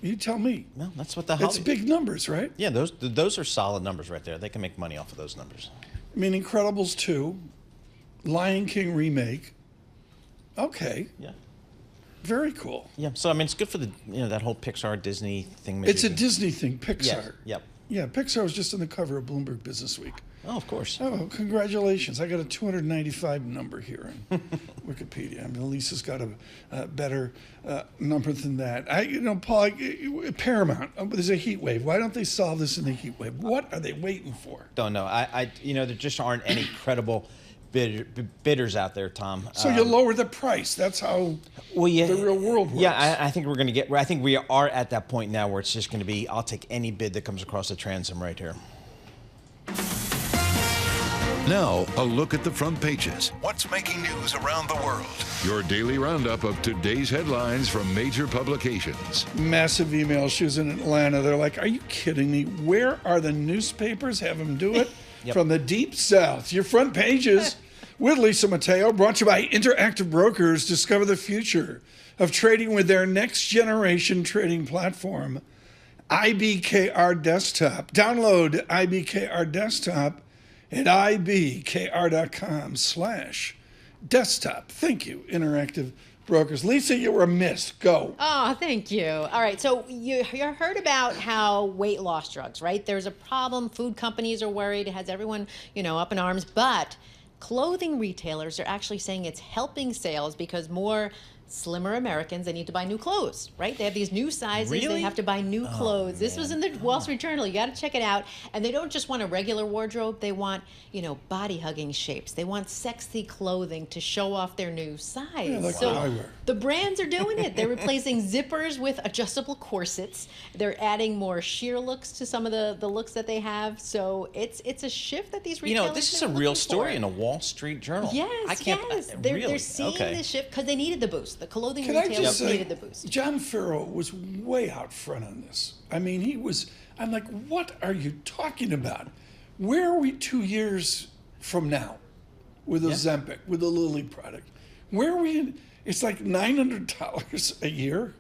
You tell me. No, that's what the It's big numbers, right? Yeah, those are solid numbers right there. They can make money off of those numbers. I mean, Incredibles 2, Lion King remake. Okay. Yeah. Very cool. Yeah. So I mean, it's good for the that whole Pixar Disney thing. It's a Disney thing, Pixar. Yes. Yep. Yeah, Pixar was just on the cover of Bloomberg Business Week. Oh, of course. Oh, congratulations. I got a 295 number here in Wikipedia. I mean, Lisa's got a better number than that. Paul, Paramount, there's a heat wave. Why don't they solve this in the heat wave? What are they waiting for? Don't know. There just aren't any credible bidders out there, Tom. So you lower the price. That's how the real world works. Yeah, I think I think we are at that point now where it's just going to be, I'll take any bid that comes across the transom right here. Now, a look at the front pages. What's making news around the world? Your daily roundup of today's headlines from major publications. Massive email. She was in Atlanta. They're like, are you kidding me? Where are the newspapers? Have them do it. Yep. From the deep south. Your front pages. with Lisa Mateo, brought to you by Interactive Brokers. Discover the future of trading with their next generation trading platform, IBKR Desktop. Download IBKR Desktop at ibkr.com/desktop. Thank you, Interactive Brokers. Lisa, you were a miss. Go. Oh, thank you. All right. So you heard about how weight loss drugs, right? There's a problem. Food companies are worried. It has everyone, up in arms. But clothing retailers are actually saying it's helping sales because more slimmer Americans, they need to buy new clothes, right? They have these new sizes. Really? They have to buy new clothes. This was in the Wall Street Journal. You got to check it out. And they don't just want a regular wardrobe. They want, body-hugging shapes. They want sexy clothing to show off their new size. Yeah, like so what I wear. the brands are doing it. They're replacing zippers with adjustable corsets. They're adding more sheer looks to some of the looks that they have. So it's a shift that these retailers this is a are real looking story for. in a Wall Street Journal. Yes, yes. They're seeing this shift because they needed the boost. The clothing Can I retailers just say, needed the boost. John Farrow was way out front on this. I mean, I'm like, what are you talking about? Where are we 2 years from now with Ozempic, with the Lilly product? Where are we in? It's like $900 a year.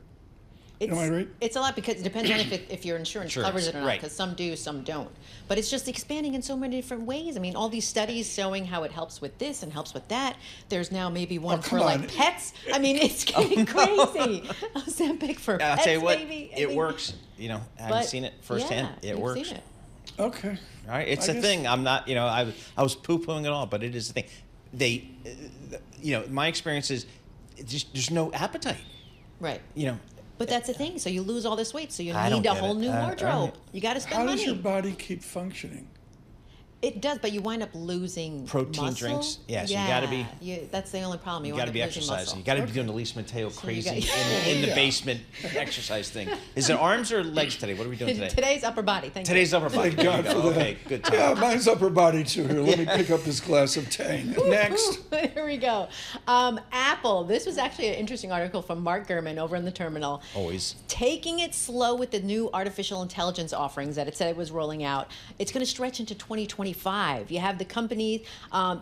Am I right? It's a lot because it depends on if your insurance covers it or not, right. because some do, some don't. But it's just expanding in so many different ways. I mean, all these studies showing how it helps with this and helps with that. There's now maybe one for like pets. I mean, it's getting crazy. Ozempic for pets, I'll tell you what, maybe. it works. I haven't seen it firsthand. Yeah, it you've works. seen it. Okay. All right, it's a thing. I'm not, I was poo-pooing it all, but it is a thing. My experience is there's no appetite. Right. You know, But that's the thing. So you lose all this weight. So you I don't need a get whole it. new wardrobe. You got to spend How money. does your body keep functioning? It does, but you wind up losing protein muscle. drinks. Yes, you got to be. That's the only problem. You wind got to up be losing exercising. muscle. You got to be doing the Lisa Mateo So you crazy got- in the basement exercise thing. Is it arms or legs today? What are we doing today? Today's upper body. Thank Today's you. upper body. Thank God There you for go. that. Okay, good time. Yeah, mine's upper body too. Here, let me pick up this glass of Tang. Next. Here we go. Apple. This was actually an interesting article from Mark Gurman over in the terminal. Always. Taking it slow with the new artificial intelligence offerings that it said it was rolling out. It's going to stretch into 2025. You have the companies.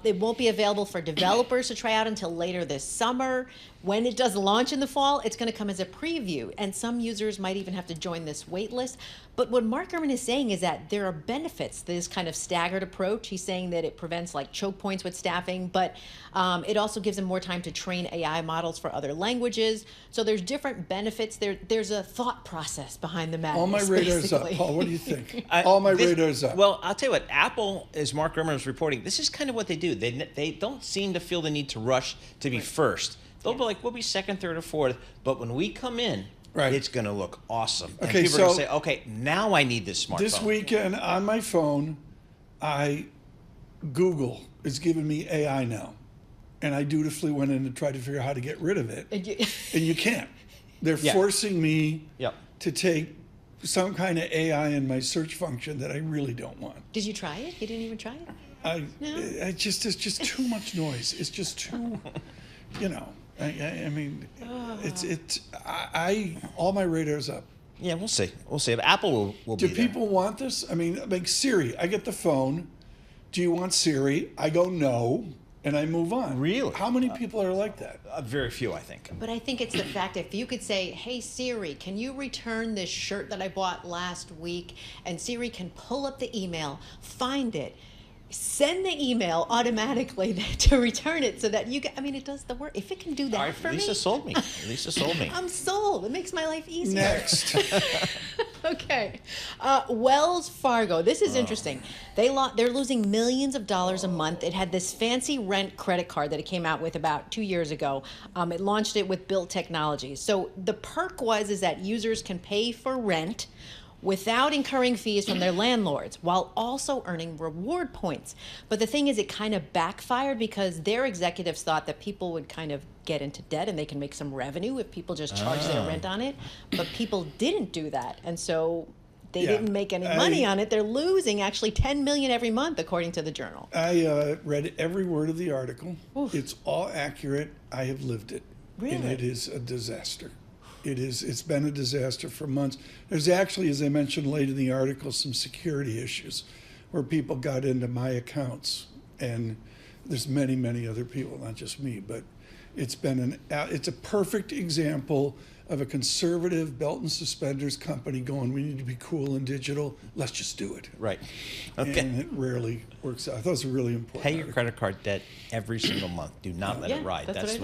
It won't be available for developers to try out until later this summer. When it does launch in the fall, it's going to come as a preview, and some users might even have to join this wait list. But what Mark Gurman is saying is that there are benefits to this kind of staggered approach. He's saying that it prevents like choke points with staffing, but it also gives them more time to train AI models for other languages. So there's different benefits. There's a thought process behind the madness. All my radars basically. up. Paul, what do you think? All my radars up. Well, I'll tell you what, Apple, as Mark Gurman was reporting, this is kind of what they do. They don't seem to feel the need to rush to be first. They'll be like, we'll be second, third, or fourth, but when we come in, it's going to look awesome. And Okay, people are going to say, okay, now I need this smartphone. This weekend on my phone, Google is giving me AI now. And I dutifully went in to try to figure out how to get rid of it. And you can't. They're forcing me to take some kind of AI in my search function that I really don't want. Did you try it? You didn't even try it? It's just too much noise. It's just too, I mean, all my radars up. Yeah, we'll see. We'll see. But Apple will be Do people want this? I mean, like Siri, I get the phone. Do you want Siri? I go no, and I move on. Really? How many people are like that? Very few, I think. But I think it's the fact if you could say, hey, Siri, can you return this shirt that I bought last week? And Siri can pull up the email, find it, send the email automatically to return it so that you can, I mean, it does the work. If it can do that for Lisa me. sold me. Lisa sold me. I'm sold. It makes my life easier. Next. Okay. Wells Fargo. This is interesting. They're losing millions of dollars a month. It had this fancy rent credit card that it came out with about 2 years ago. It launched it with Built Technologies. So the perk is that users can pay for rent without incurring fees from their landlords, while also earning reward points. But the thing is, it kind of backfired because their executives thought that people would kind of get into debt and they can make some revenue if people just charge their rent on it. But people didn't do that. And so they didn't make any money on it. They're losing actually $10 million every month, according to the Journal. I read every word of the article. Oof. It's all accurate. I have lived it. Really? And it is a disaster. It's been a disaster for months. There's actually, as I mentioned late in the article, some security issues where people got into my accounts and there's many, many other people, not just me, but it's been it's a perfect example of a conservative belt and suspenders company going, we need to be cool and digital, let's just do it. Right. Okay. And it rarely works out. I thought it was a really important Pay your credit card debt every single month. Do not let it ride. That's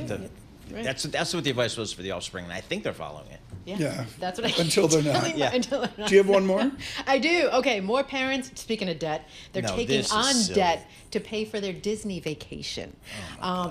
what the advice was for the offspring, and I think they're following it. Yeah. That's what I Until they're not. telling you, until they're not. Do you have one more? I do. Okay, more parents, speaking of debt, they're taking on debt to pay for their Disney vacation.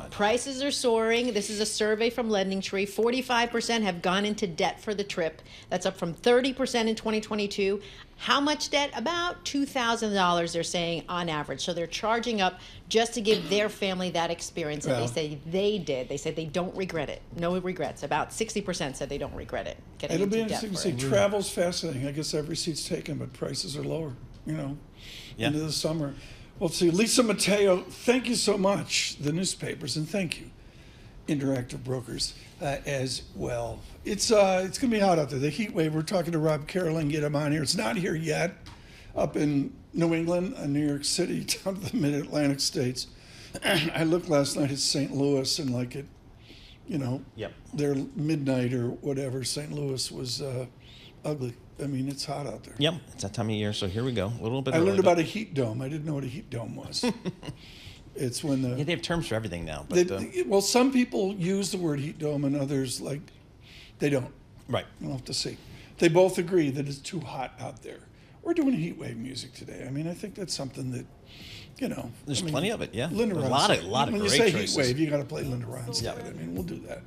Prices are soaring. This is a survey from LendingTree. 45% have gone into debt for the trip. That's up from 30% in 2022. How much debt? About $2,000, they're saying, on average. So they're charging up just to give their family that experience that they say they did. They said they don't regret it. No regrets. About 60% said they don't regret it. It'll be interesting to see. Travel's fascinating. I guess every seat's taken, but prices are lower, into the summer. Well, see, Lisa Mateo, thank you so much, the newspapers, and thank you, Interactive Brokers, as well. It's going to be hot out there. The heat wave, we're talking to Rob Carolan, get him on here. It's not here yet, up in New England, New York City, down to the mid-Atlantic states. I looked last night at St. Louis, and like it, their midnight or whatever, St. Louis was ugly. I mean, it's hot out there. Yep, it's that time of year, so here we go. A little bit I learned about a heat dome. I didn't know what a heat dome was. It's when they have terms for everything now. But well, some people use the word heat dome, and others they don't. Right. We'll have to see. They both agree that it's too hot out there. We're doing heat wave music today. I mean, I think that's something that, there's plenty of it. Yeah. Linda a Ronstadt. lot of when great you say choices. heat wave, you got to play Linda Ronstadt. Yeah. I mean, we'll do that.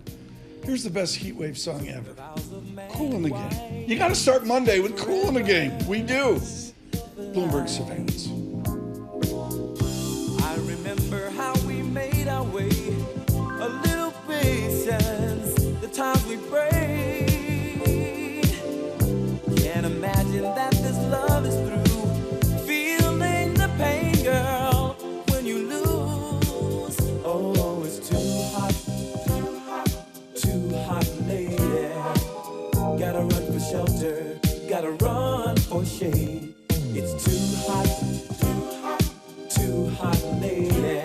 Here's the best heat wave song ever. Cool in the Game. You got to start Monday with Cool in the Game. We do. Bloomberg Surveillance. I remember how we made our way, a little patience, the times we prayed. Can't imagine that this love is through, feeling the pain, girl, when you lose. Oh, it's too hot, lady. Gotta run for shelter, gotta run for shade. It's too hot, lady.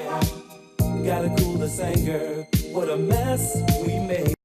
Gotta cool this anger. What a mess we made.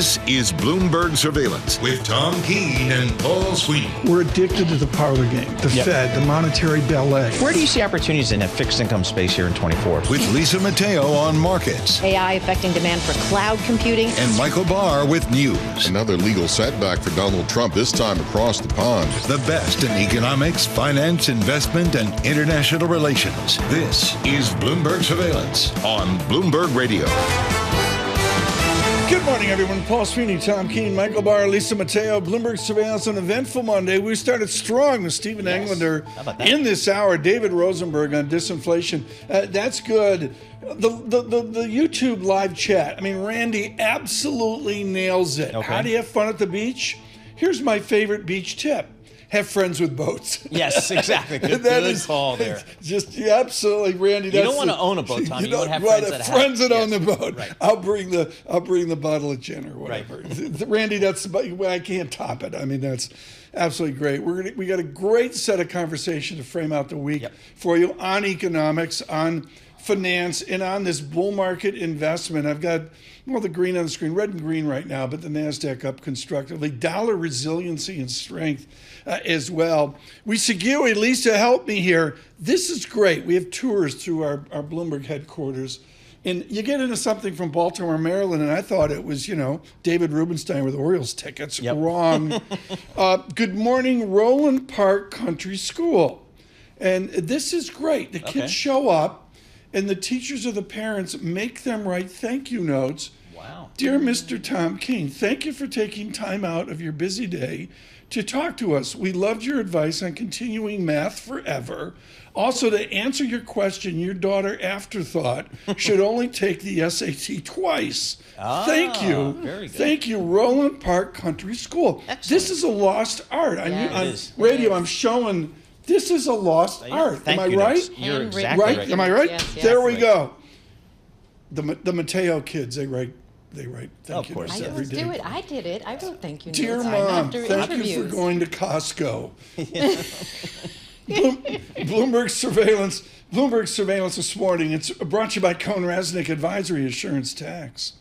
This is Bloomberg Surveillance with Tom Keene and Paul Sweeney. We're addicted to the parlor game, the Fed, the monetary ballet. Where do you see opportunities in a fixed income space here in 24? With Lisa Mateo on markets. AI affecting demand for cloud computing. And Michael Barr with news. Another legal setback for Donald Trump, this time across the pond. The best in economics, finance, investment, and international relations. This is Bloomberg Surveillance on Bloomberg Radio. Good morning, everyone. Paul Sweeney, Tom Keene, Michael Barr, Lisa Mateo, Bloomberg Surveillance on eventful Monday. We started strong with Stephen Englander in this hour. David Rosenberg on disinflation. That's good. The YouTube live chat. I mean, Randy absolutely nails it. Okay. How do you have fun at the beach? Here's my favorite beach tip. Have friends with boats. Yes, exactly. Good call there. Just absolutely, Randy. You don't want to own a boat, Tom. You want to have friends that own the boat. Right. I'll bring the bottle of gin or whatever. Right. Randy, I can't top it. I mean, that's absolutely great. We got a great set of conversation to frame out the week for you on economics, on finance, and on this bull market investment. I've got the green on the screen, red and green right now, but the NASDAQ up constructively. Dollar resiliency and strength as well. We Segui, Lisa, help me here. This is great. We have tours through our Bloomberg headquarters. And you get into something from Baltimore, Maryland, and I thought it was, David Rubenstein with Orioles tickets. Yep. Wrong. Good morning, Roland Park Country School. And this is great. The kids show up, and the teachers or the parents make them write thank you notes. Wow. Dear Mr. Tom Keene, thank you for taking time out of your busy day to talk to us. We loved your advice on continuing math forever. Also, to answer your question, your daughter Afterthought should only take the SAT twice. Thank you. Very good. Thank you, Roland Park Country School. Excellent. This is a lost art. On radio, I'm showing this is a lost art. Am I right? You're exactly right. Am I right? Yes, there we go. The Mateo kids, they wrait thank you notes every day. I did it. I wrote thank you notes. Dear Mom, thank you for going to Costco. Bloomberg Surveillance this morning. It's brought to you by Cohn Resnick Advisory Assurance Tax.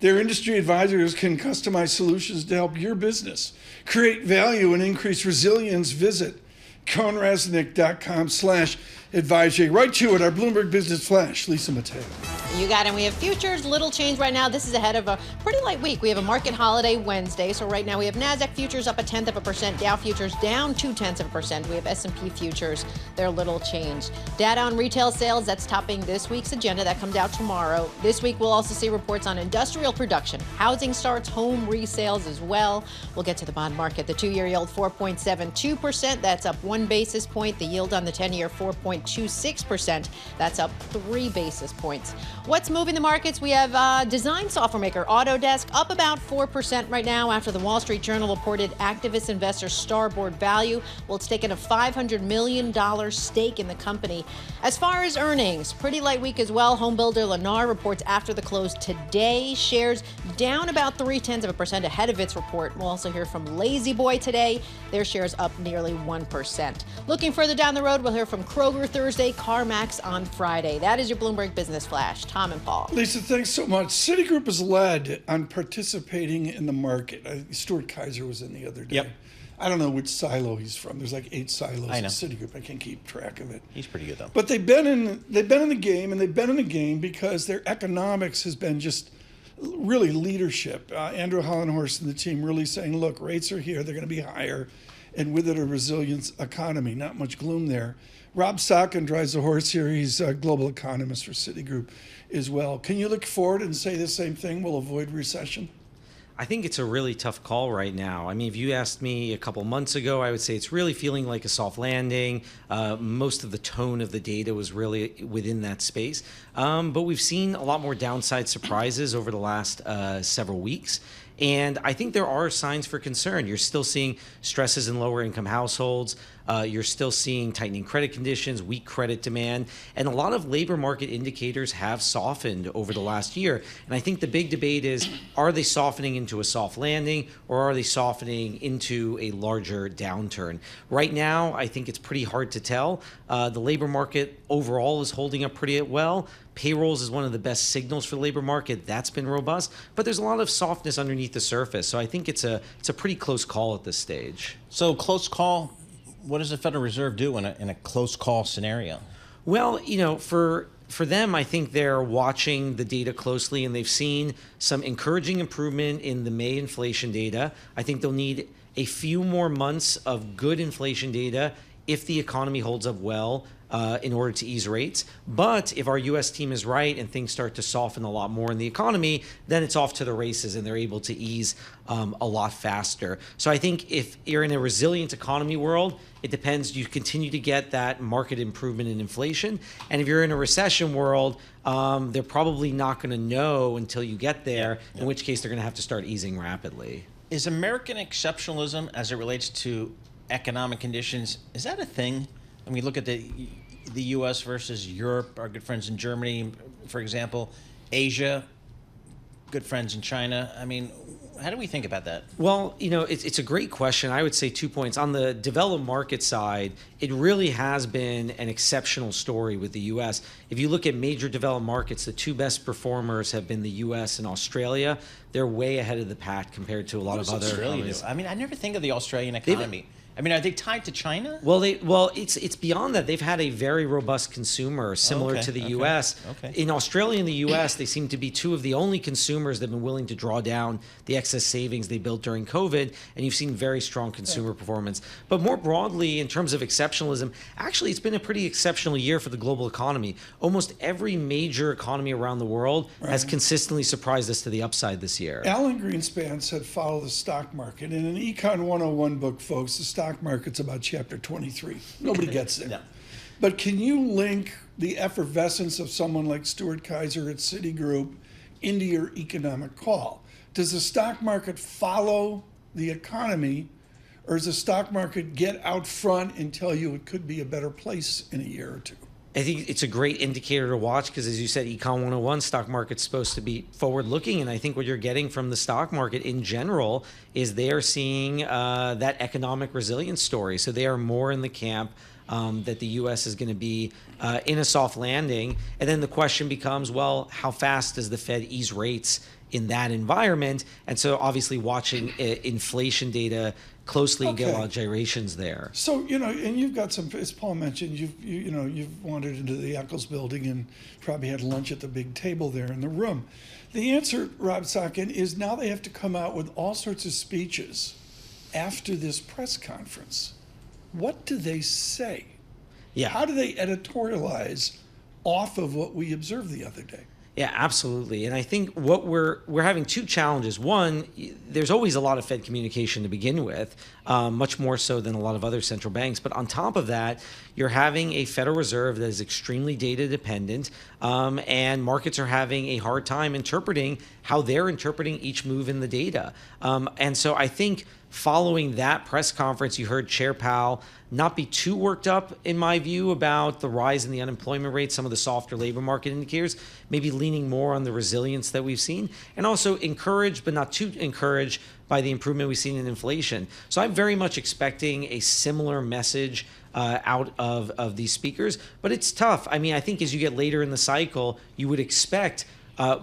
Their industry advisors can customize solutions to help your business create value and increase resilience. Visit cohnresnick.com/advisory. Right to it, our Bloomberg Business Flash, Lisa Mateo. You got it. We have futures, little change right now. This is ahead of a pretty light week. We have a market holiday Wednesday. So right now we have NASDAQ futures up 0.1%, Dow futures down 0.2%. We have S&P futures, they're little changed. Data on retail sales, that's topping this week's agenda. That comes out tomorrow. This week we'll also see reports on industrial production, housing starts, home resales as well. We'll get to the bond market. The 2-year yield 4.72%. That's up 1 basis point. The yield on the 10-year 4.26%. That's up 3 basis points. What's moving the markets? We have design software maker Autodesk up about 4% right now after the Wall Street Journal reported activist investor Starboard Value. Well, it's taken a $500 million stake in the company. As far as earnings, pretty light week as well. Home builder Lennar reports after the close today. Shares down about 0.3% ahead of its report. We'll also hear from Lazy Boy today. Their shares up nearly 1%. Looking further down the road, we'll hear from Kroger Thursday, CarMax on Friday. That is your Bloomberg Business Flash. Tom and Paul. Lisa, thanks so much. Citigroup is led on participating in the market. Stuart Kaiser was in the other day. Yep. I don't know which silo he's from. There's like 8 silos in Citigroup. I can't keep track of it. He's pretty good though. But they've been in the game, and they've been in the game because their economics has been just really leadership. Andrew Hollenhorst and the team really saying, look, rates are here. They're going to be higher. And with it, a resilient economy. Not much gloom there. Rob Sockin drives the horse here. He's a global economist for Citigroup as well. Can you look forward and say the same thing? We'll avoid recession? I think it's a really tough call right now. I mean, if you asked me a couple months ago, I would say it's really feeling like a soft landing. Most of the tone of the data was really within that space. But we've seen a lot more downside surprises over the last several weeks. And I think there are signs for concern. You're still seeing stresses in lower income households. You're still seeing tightening credit conditions, weak credit demand, and a lot of labor market indicators have softened over the last year. And I think the big debate is, are they softening into a soft landing, or are they softening into a larger downturn? Right now, I think it's pretty hard to tell. The labor market overall is holding up pretty well, Payrolls is one of the best signals for the labor market. That's been robust, but there's a lot of softness underneath the surface. So I think it's a pretty close call at this stage. So close call. What does the Federal Reserve do in a close call scenario? Well, for them, I think they're watching the data closely, and they've seen some encouraging improvement in the May inflation data. I think they'll need a few more months of good inflation data if the economy holds up well in order to ease rates. But if our U.S. team is right and things start to soften a lot more in the economy, then it's off to the races and they're able to ease a lot faster. So I think if you're in a resilient economy world, it depends. You continue to get that market improvement in inflation. And if you're in a recession world, they're probably not going to know until you get there, in which case they're going to have to start easing rapidly. Is American exceptionalism as it relates to economic conditions, is that a thing? I mean, look at the U.S. versus Europe, our good friends in Germany, for example, Asia, good friends in China. I mean, how do we think about that? Well, it's a great question. I would say 2 points. On the developed market side, it really has been an exceptional story with the U.S. If you look at major developed markets, the two best performers have been the U.S. and Australia. They're way ahead of the pack compared to a lot of other economies. I mean, I never think of the Australian economy. I mean, are they tied to China? Well, it's beyond that. They've had a very robust consumer, similar to the U.S. In Australia and the U.S., they seem to be two of the only consumers that have been willing to draw down the excess savings they built during COVID, and you've seen very strong consumer performance. But more broadly, in terms of exceptionalism, actually, it's been a pretty exceptional year for the global economy. Almost every major economy around the world has consistently surprised us to the upside this year. Alan Greenspan said, follow the stock market. In an Econ 101 book, folks, the stock market's about chapter 23. Nobody gets there. But can you link the effervescence of someone like Stuart Kaiser at Citigroup into your economic call? Does the stock market follow the economy, or does the stock market get out front and tell you it could be a better place in a year or two? I think it's a great indicator to watch because, as you said, Econ 101, stock market's supposed to be forward-looking. And I think what you're getting from the stock market in general is they are seeing that economic resilience story. So they are more in the camp that the U.S. is going to be in a soft landing. And then the question becomes, well, how fast does the Fed ease rates in that environment? And so obviously watching inflation data closely and get a lot of gyrations there. So, and you've got some, as Paul mentioned, you've wandered into the Eccles building and probably had lunch at the big table there in the room. The answer, Rob Sotkin, is now they have to come out with all sorts of speeches after this press conference. What do they say? Yeah. How do they editorialize off of what we observed the other day? Yeah, absolutely. And I think what we're having two challenges. One, there's always a lot of Fed communication to begin with, much more so than a lot of other central banks. But on top of that, you're having a Federal Reserve that is extremely data dependent, and markets are having a hard time interpreting how they're interpreting each move in the data. And so I think following that press conference, you heard Chair Powell not be too worked up, in my view, about the rise in the unemployment rate, some of the softer labor market indicators, maybe leaning more on the resilience that we've seen, and also encouraged, but not too encouraged, by the improvement we've seen in inflation. So I'm very much expecting a similar message out of these speakers, but it's tough. I mean, I think as you get later in the cycle, you would expect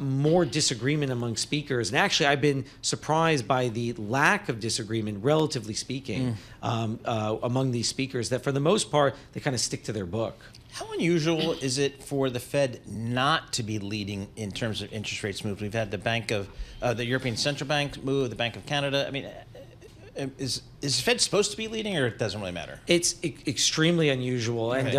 more disagreement among speakers. And actually, I've been surprised by the lack of disagreement, relatively speaking, among these speakers, that for the most part, they kind of stick to their book. How unusual is it for the Fed not to be leading in terms of interest rates moves? We've had the European Central Bank move, the Bank of Canada. I mean, is the Fed supposed to be leading, or it doesn't really matter? It's extremely unusual. And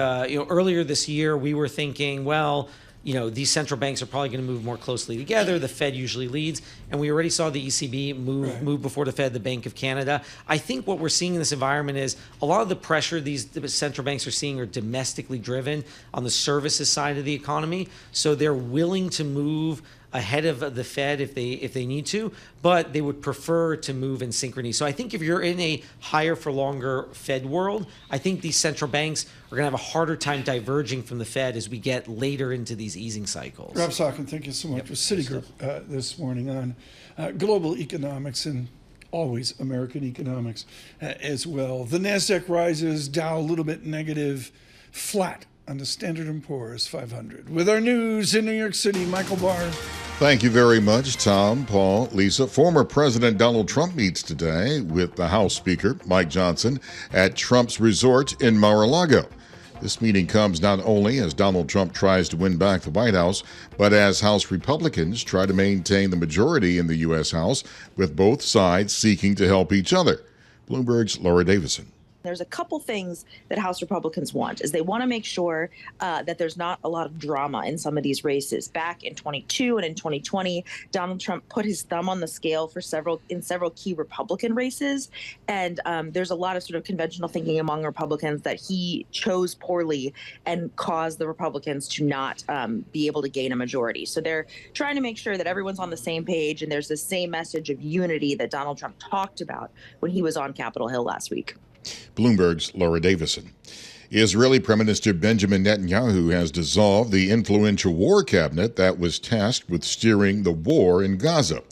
earlier this year, we were thinking, well, these central banks are probably going to move more closely together. The Fed usually leads. And we already saw the ECB move before the Fed, the Bank of Canada. I think what we're seeing in this environment is a lot of the pressure these central banks are seeing are domestically driven on the services side of the economy. So they're willing to move ahead of the Fed if they need to, but they would prefer to move in synchrony. So I think if you're in a higher for longer Fed world, I think these central banks are going to have a harder time diverging from the Fed as we get later into these easing cycles. Rob Sotkin, thank you so much for Citigroup this morning on global economics and always American economics as well. The NASDAQ rises, Dow a little bit negative, flat on the Standard & Poor's 500. With our news in New York City, Michael Barr. Thank you very much, Tom, Paul, Lisa. Former President Donald Trump meets today with the House Speaker, Mike Johnson, at Trump's resort in Mar-a-Lago. This meeting comes not only as Donald Trump tries to win back the White House, but as House Republicans try to maintain the majority in the U.S. House, with both sides seeking to help each other. Bloomberg's Laura Davison. There's a couple things that House Republicans want is they want to make sure that there's not a lot of drama in some of these races. Back in 22 and in 2020, Donald Trump put his thumb on the scale for several key Republican races. And there's a lot of sort of conventional thinking among Republicans that he chose poorly and caused the Republicans to not be able to gain a majority. So they're trying to make sure that everyone's on the same page and there's the same message of unity that Donald Trump talked about when he was on Capitol Hill last week. Bloomberg's Laura Davison. Israeli Prime Minister Benjamin Netanyahu has dissolved the influential war cabinet that was tasked with steering the war in Gaza.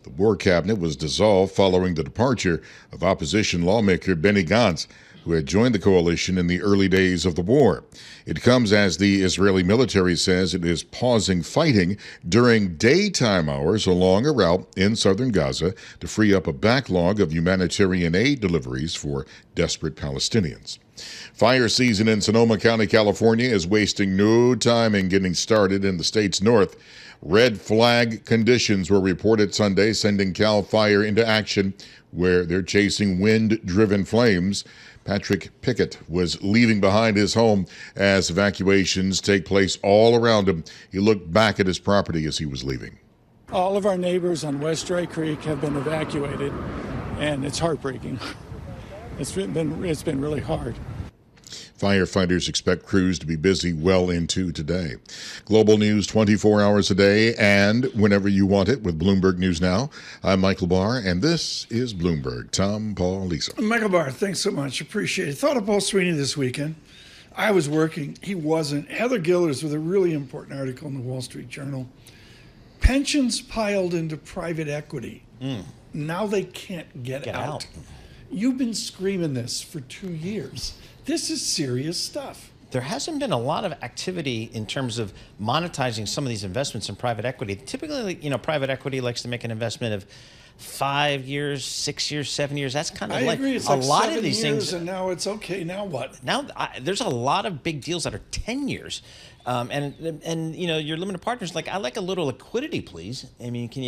The war cabinet was dissolved following the departure of opposition lawmaker Benny Gantz, who had joined the coalition in the early days of the war. It comes as the Israeli military says it is pausing fighting during daytime hours along a route in southern Gaza to free up a backlog of humanitarian aid deliveries for desperate Palestinians. Fire season in Sonoma County, California is wasting no time in getting started in the state's north. Red flag conditions were reported Sunday, sending CAL FIRE into action where they're chasing wind-driven flames. Patrick Pickett was leaving behind his home as evacuations take place all around him. He looked back at his property as he was leaving. All of our neighbors on West Dry Creek have been evacuated, and it's heartbreaking. It's been really hard. Firefighters expect crews to be busy well into today. Global news 24 hours a day and whenever you want it with Bloomberg News Now. I'm Michael Barr, and this is Bloomberg. Tom, Paul, Lisa. Michael Barr, thanks so much. Appreciate it. Thought of Paul Sweeney this weekend. I was working. He wasn't. Heather Gillers with a really important article in the Wall Street Journal. Pensions piled into private equity. Now they can't get out. You've been screaming this for 2 years. This is serious stuff. There hasn't been a lot of activity in terms of monetizing some of these investments in private equity. Typically, private equity likes to make an investment of 5 years, 6 years, 7 years. That's kind of I agree. It's a like lot 7 of these years, things. And now it's okay. Now what? Now there's a lot of big deals that are 10 years. And your limited partners, I like a little liquidity, please. I mean, can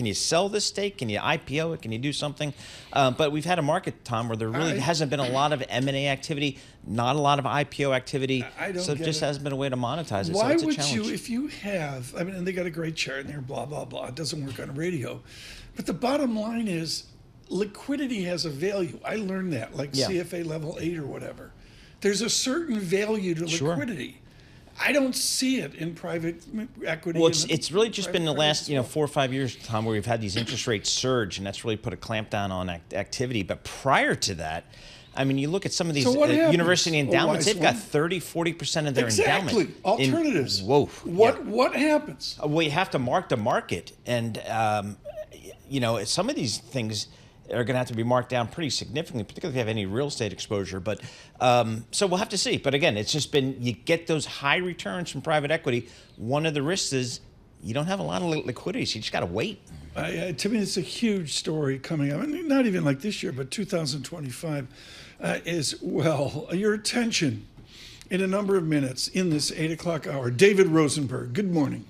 you sell this stake? Can you IPO it? Can you do something? But we've had a market, Tom, where there really hasn't been a lot of M&A activity, not a lot of IPO activity. So it just hasn't been a way to monetize it. Why so it's a would challenge. you, if you have, and they got a great chart in there, blah, blah, blah. It doesn't work on radio. But the bottom line is liquidity has a value. I learned that, CFA level 8 or whatever. There's a certain value to liquidity. I don't see it in private equity. Well, it's really just been the last 4 or 5 years, Tom, where we've had these interest rates surge, and that's really put a clamp down on activity. But prior to that, you look at some of these university endowments, they've got 30, 40% of their endowment. Exactly. Alternatives. Whoa. What happens? Well, you have to mark to market. And, some of these things are going to have to be marked down pretty significantly, particularly if you have any real estate exposure. But so we'll have to see. But again, it's just been, you get those high returns from private equity. One of the risks is you don't have a lot of liquidity, so you just got to wait. To me, it's a huge story coming up. Not even like this year, but 2025 is, your attention in a number of minutes in this 8 o'clock hour. David Rosenberg, good morning.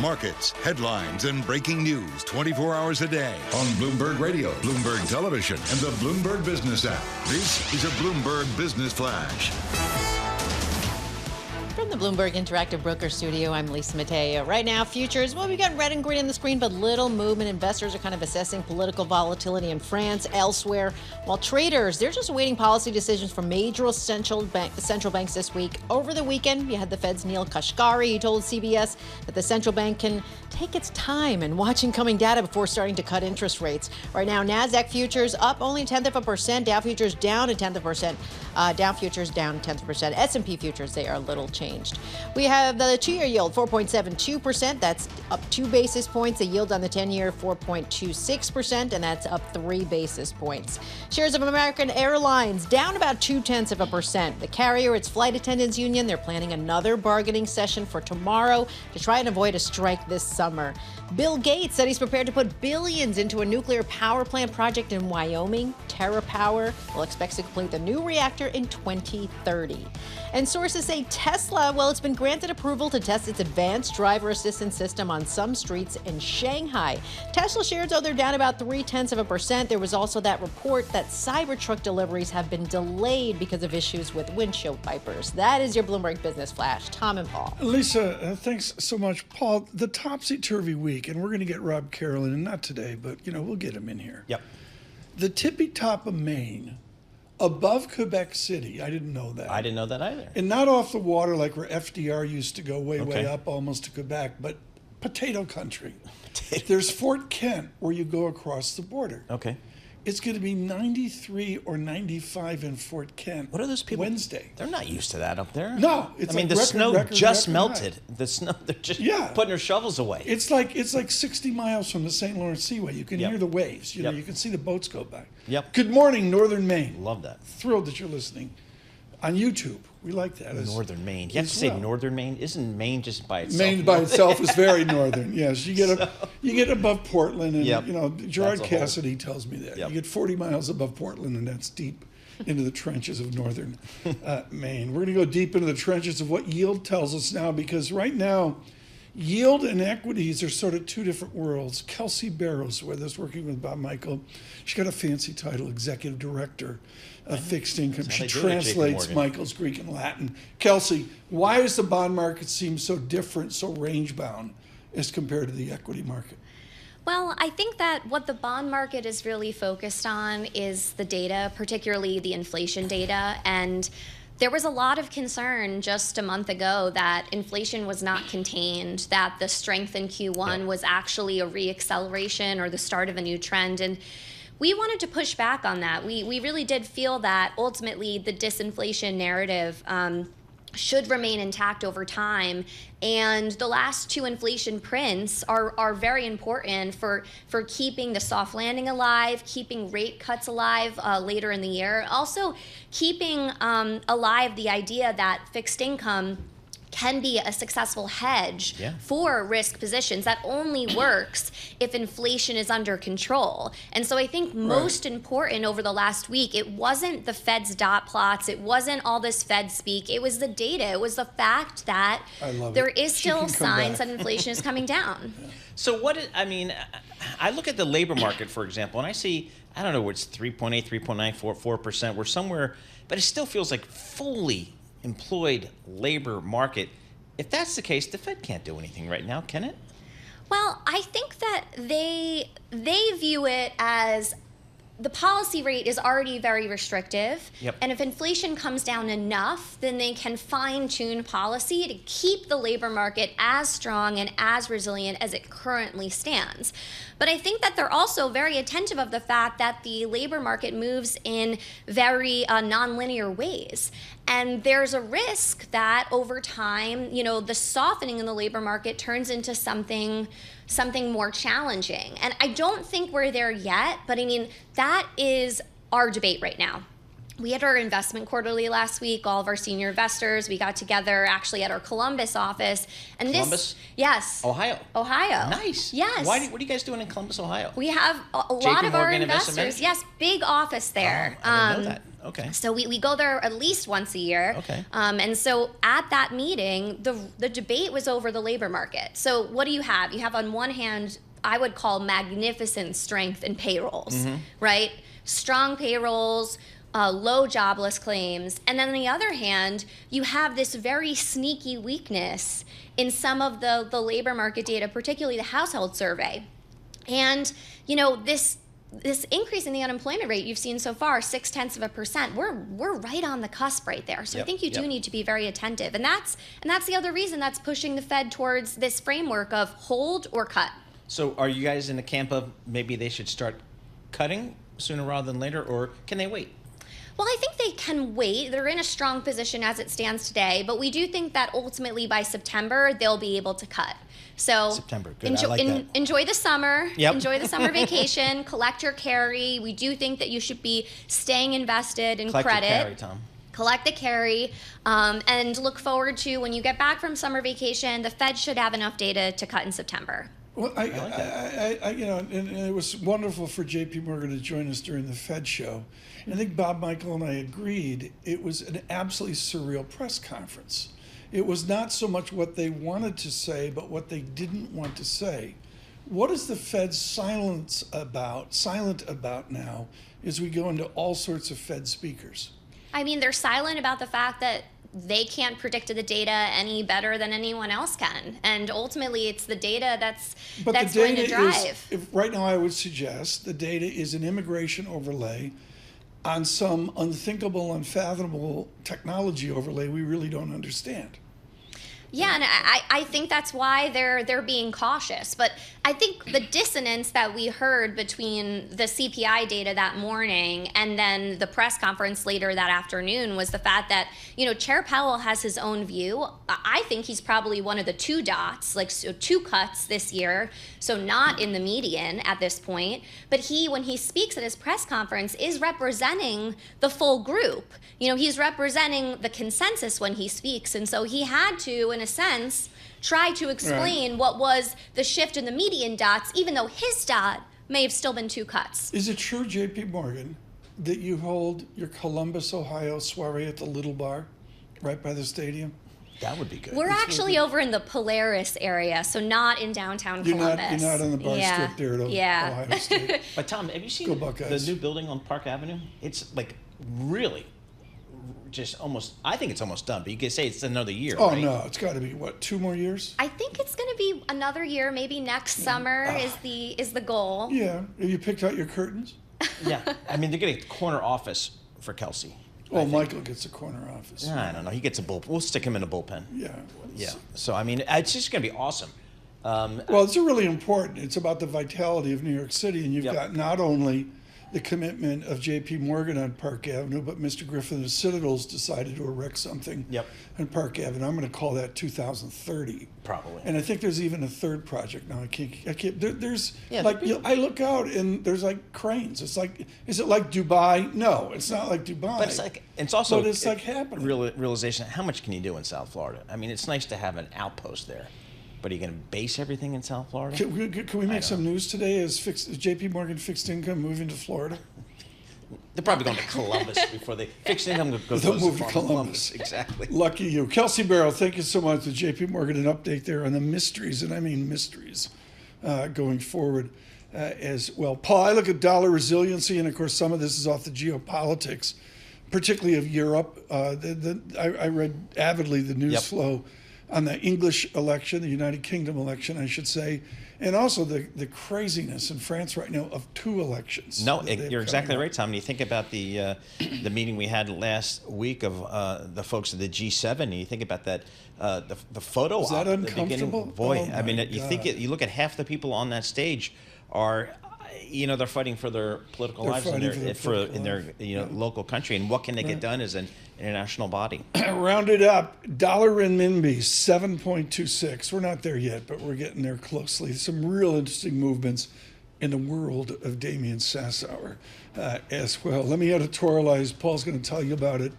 Markets, headlines, and breaking news 24 hours a day on Bloomberg Radio, Bloomberg Television, and the Bloomberg Business app. This is a Bloomberg Business Flash. From the Bloomberg Interactive Broker Studio, I'm Lisa Mateo. Right now, futures, well, we got red and green on the screen, but little movement. Investors are kind of assessing political volatility in France, elsewhere, while traders, they're just awaiting policy decisions from major central banks this week. Over the weekend, you had the Fed's Neil Kashkari. He told CBS that the central bank can take its time and watch incoming data before starting to cut interest rates. Right now, NASDAQ futures up only 0.1%, Dow futures down 0.1%, Dow futures down 0.1%, S&P futures, they are little changed. We have the 2-year yield, 4.72%. That's up 2 basis points. The yield on the 10-year, 4.26%, and that's up 3 basis points. Shares of American Airlines down about 0.2%. The carrier, its flight attendants union, they're planning another bargaining session for tomorrow to try and avoid a strike this summer. Bill Gates said he's prepared to put billions into a nuclear power plant project in Wyoming. TerraPower will expect to complete the new reactor in 2030. And sources say Tesla, well, it's been granted approval to test its advanced driver assistance system on some streets in Shanghai. Tesla shares, they're down about 0.3%. There was also that report that Cybertruck deliveries have been delayed because of issues with windshield wipers. That is your Bloomberg Business Flash. Tom and Paul. Lisa, thanks so much. Paul, the topsy-turvy week, and we're going to get Rob Carolyn, and not today, but, we'll get him in here. Yep. The tippy top of Maine, above Quebec City. I didn't know that. I didn't know that either. And not off the water like where FDR used to go way up almost to Quebec, but potato country. There's Fort Kent where you go across the border. Okay. It's going to be 93 or 95 in Fort Kent. What are those people? Wednesday. They're not used to that up there. No, it's the snow just melted. High. The snow, they're just putting their shovels away. It's like 60 miles from the St. Lawrence Seaway. You can hear the waves. You know, you can see the boats go by. Yep. Good morning, Northern Maine. Love that. Thrilled that you're listening on YouTube. We like that. Northern Maine. You have to say Northern Maine. Isn't Maine just by itself? Maine by itself is very northern. Yes, you get above Portland, and Gerard Cassidy tells me that you get 40 miles above Portland, and that's deep into the trenches of northern Maine. We're going to go deep into the trenches of what yield tells us now, because right now, yield and equities are sort of two different worlds. Kelsey Barrows with us, working with Bob Michael. She's got a fancy title, Executive Director of Fixed Income. She translates Michael's Greek and Latin. Kelsey, why does the bond market seem so different, so range-bound as compared to the equity market? Well, I think that what the bond market is really focused on is the data, particularly the inflation data. And there was a lot of concern just a month ago that inflation was not contained, that the strength in Q1 was actually a reacceleration or the start of a new trend. And we wanted to push back on that. We really did feel that ultimately the disinflation narrative should remain intact over time. And the last two inflation prints are very important for keeping the soft landing alive, keeping rate cuts alive later in the year. Also keeping alive the idea that fixed income can be a successful hedge for risk positions that only works if inflation is under control. And so I think most important over the last week, it wasn't the Fed's dot plots, it wasn't all this Fed speak, it was the data, it was the fact that there is still signs that inflation is coming down. So I look at the labor market, for example, and I see, I don't know, it's 3.8, 3.9, 4%, we're somewhere, but it still feels like fully employed labor market. If that's the case, the Fed can't do anything right now, can it? Well, I think that they view it as the policy rate is already very restrictive. And if inflation comes down enough, then they can fine-tune policy to keep the labor market as strong and as resilient as it currently stands. But I think that they're also very attentive of the fact that the labor market moves in very nonlinear ways. And there's a risk that over time, the softening in the labor market turns into something more challenging. And I don't think we're there yet, but that is our debate right now. We had our investment quarterly last week, all of our senior investors. We got together actually at our Columbus office. And Columbus? Yes. Ohio. Nice. Yes. What are you guys doing in Columbus, Ohio? We have a lot of our investors. Yes, big office there. I didn't know that. Okay. So we go there at least once a year. Okay. And so at that meeting, the debate was over the labor market. So what do you have? You have on one hand, I would call magnificent strength in payrolls, right? Strong payrolls, low jobless claims. And then on the other hand, you have this very sneaky weakness in some of the labor market data, particularly the household survey. And, you know, this increase in the unemployment rate you've seen so far, 0.6%, we're right on the cusp right there. So I think you do need to be very attentive. And that's the other reason that's pushing the Fed towards this framework of hold or cut. So are you guys in the camp of maybe they should start cutting sooner rather than later, or can they wait? Well, I think they can wait. They're in a strong position as it stands today, but we do think that ultimately by September, they'll be able to cut. So September, good. I like that. Enjoy the summer. Yep. Enjoy the summer vacation. Collect your carry. We do think that you should be staying invested in Collect credit. your carry, Tom. Collect the carry, and look forward to when you get back from summer vacation, the Fed should have enough data to cut in September. Well, I you know, and it was wonderful for J.P. Morgan to join us during the Fed show. And I think Bob Michael and I agreed it was an absolutely surreal press conference. It was not so much what they wanted to say, but what they didn't want to say. What is the Fed silent about now as we go into all sorts of Fed speakers? I mean, they're silent about the fact that they can't predict the data any better than anyone else can. And ultimately, it's the data that's going to drive. Right now, I would suggest the data is an immigration overlay on some unthinkable, unfathomable technology overlay we really don't understand. Yeah, and I think that's why they're being cautious. But I think the dissonance that we heard between the CPI data that morning and then the press conference later that afternoon was the fact that, you know, Chair Powell has his own view. I think he's probably one of the two dots, like so 2 cuts this year, so not in the median at this point. But he, when he speaks at his press conference, is representing the full group. You know, he's representing the consensus when he speaks. And so he had to, in a sense, try to explain what was the shift in the median dots, even though his dot may have still been 2 cuts. Is it true, J.P. Morgan, that you hold your Columbus, Ohio soiree at the Little Bar right by the stadium? That would be good. We're actually over in the Polaris area, so not in downtown Columbus. You're not on the bar strip there at Ohio State. But Tom, have you seen the new building on Park Avenue? It's like really just almost, I think it's almost done, but you could say it's another year, Oh, right? no, it's got to be, 2 more years? I think it's going to be another year, maybe next summer is the goal. Yeah. Have you picked out your curtains? Yeah. I mean, they're getting a corner office for Kelsey. Well, Michael gets a corner office. I don't know. He gets a bullpen. We'll stick him in a bullpen. Yeah. Yeah. So, I mean, it's just going to be awesome. Well, it's really important. It's about the vitality of New York City, and you've got not only the commitment of J.P. Morgan on Park Avenue, but Mr. Griffin of Citadel's decided to erect something on Park Avenue. I'm going to call that 2030. Probably. And I think there's even a third project now. I can't. There's I look out and there's like cranes. It's like, is it like Dubai? No, it's not like Dubai. But it's like, it's also, but it's like happening. Realization, how much can you do in South Florida? I mean, it's nice to have an outpost there. But are you going to base everything in South Florida? Can we make some news today? Is J.P. Morgan fixed income moving to Florida? They're probably going to Columbus before they fixed income goes They'll move to Columbus. Exactly. Lucky you. Kelsey Barrow, thank you so much to J.P. Morgan. An update there on the mysteries, and I mean mysteries, going forward as well. Paul, I look at dollar resiliency, and of course some of this is off the geopolitics, particularly of Europe. I read avidly the news flow on the English election, the United Kingdom election, I should say, and also the craziness in France right now of 2 elections. No, you're exactly right, Tom. When you think about the meeting we had last week of the folks of the G7, and you think about that, the photo Is that op uncomfortable? Boy, Oh I mean, my you God. think you look at half the people on that stage are, you know, they're fighting for their political lives in their local country, and what can they get done as an international body? Rounded up, dollar renminbi 7.26. We're not there yet, but we're getting there closely. Some real interesting movements in the world of Damian Sassower as well. Let me editorialize. Paul's going to tell you about it.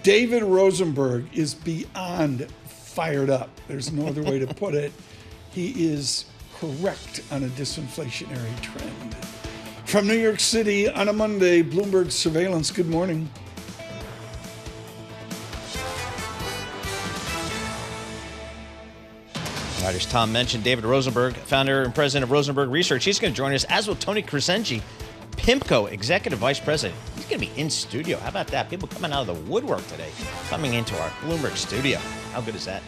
David Rosenberg is beyond fired up. There's no other way to put it. He is correct on a disinflationary trend. From New York City on a Monday, Bloomberg Surveillance. Good morning. All right, as Tom mentioned, David Rosenberg, founder and president of Rosenberg Research. He's going to join us, as will Tony Crescenzi, PIMCO executive vice president. He's going to be in studio. How about that? People coming out of the woodwork today, coming into our Bloomberg studio. How good is that?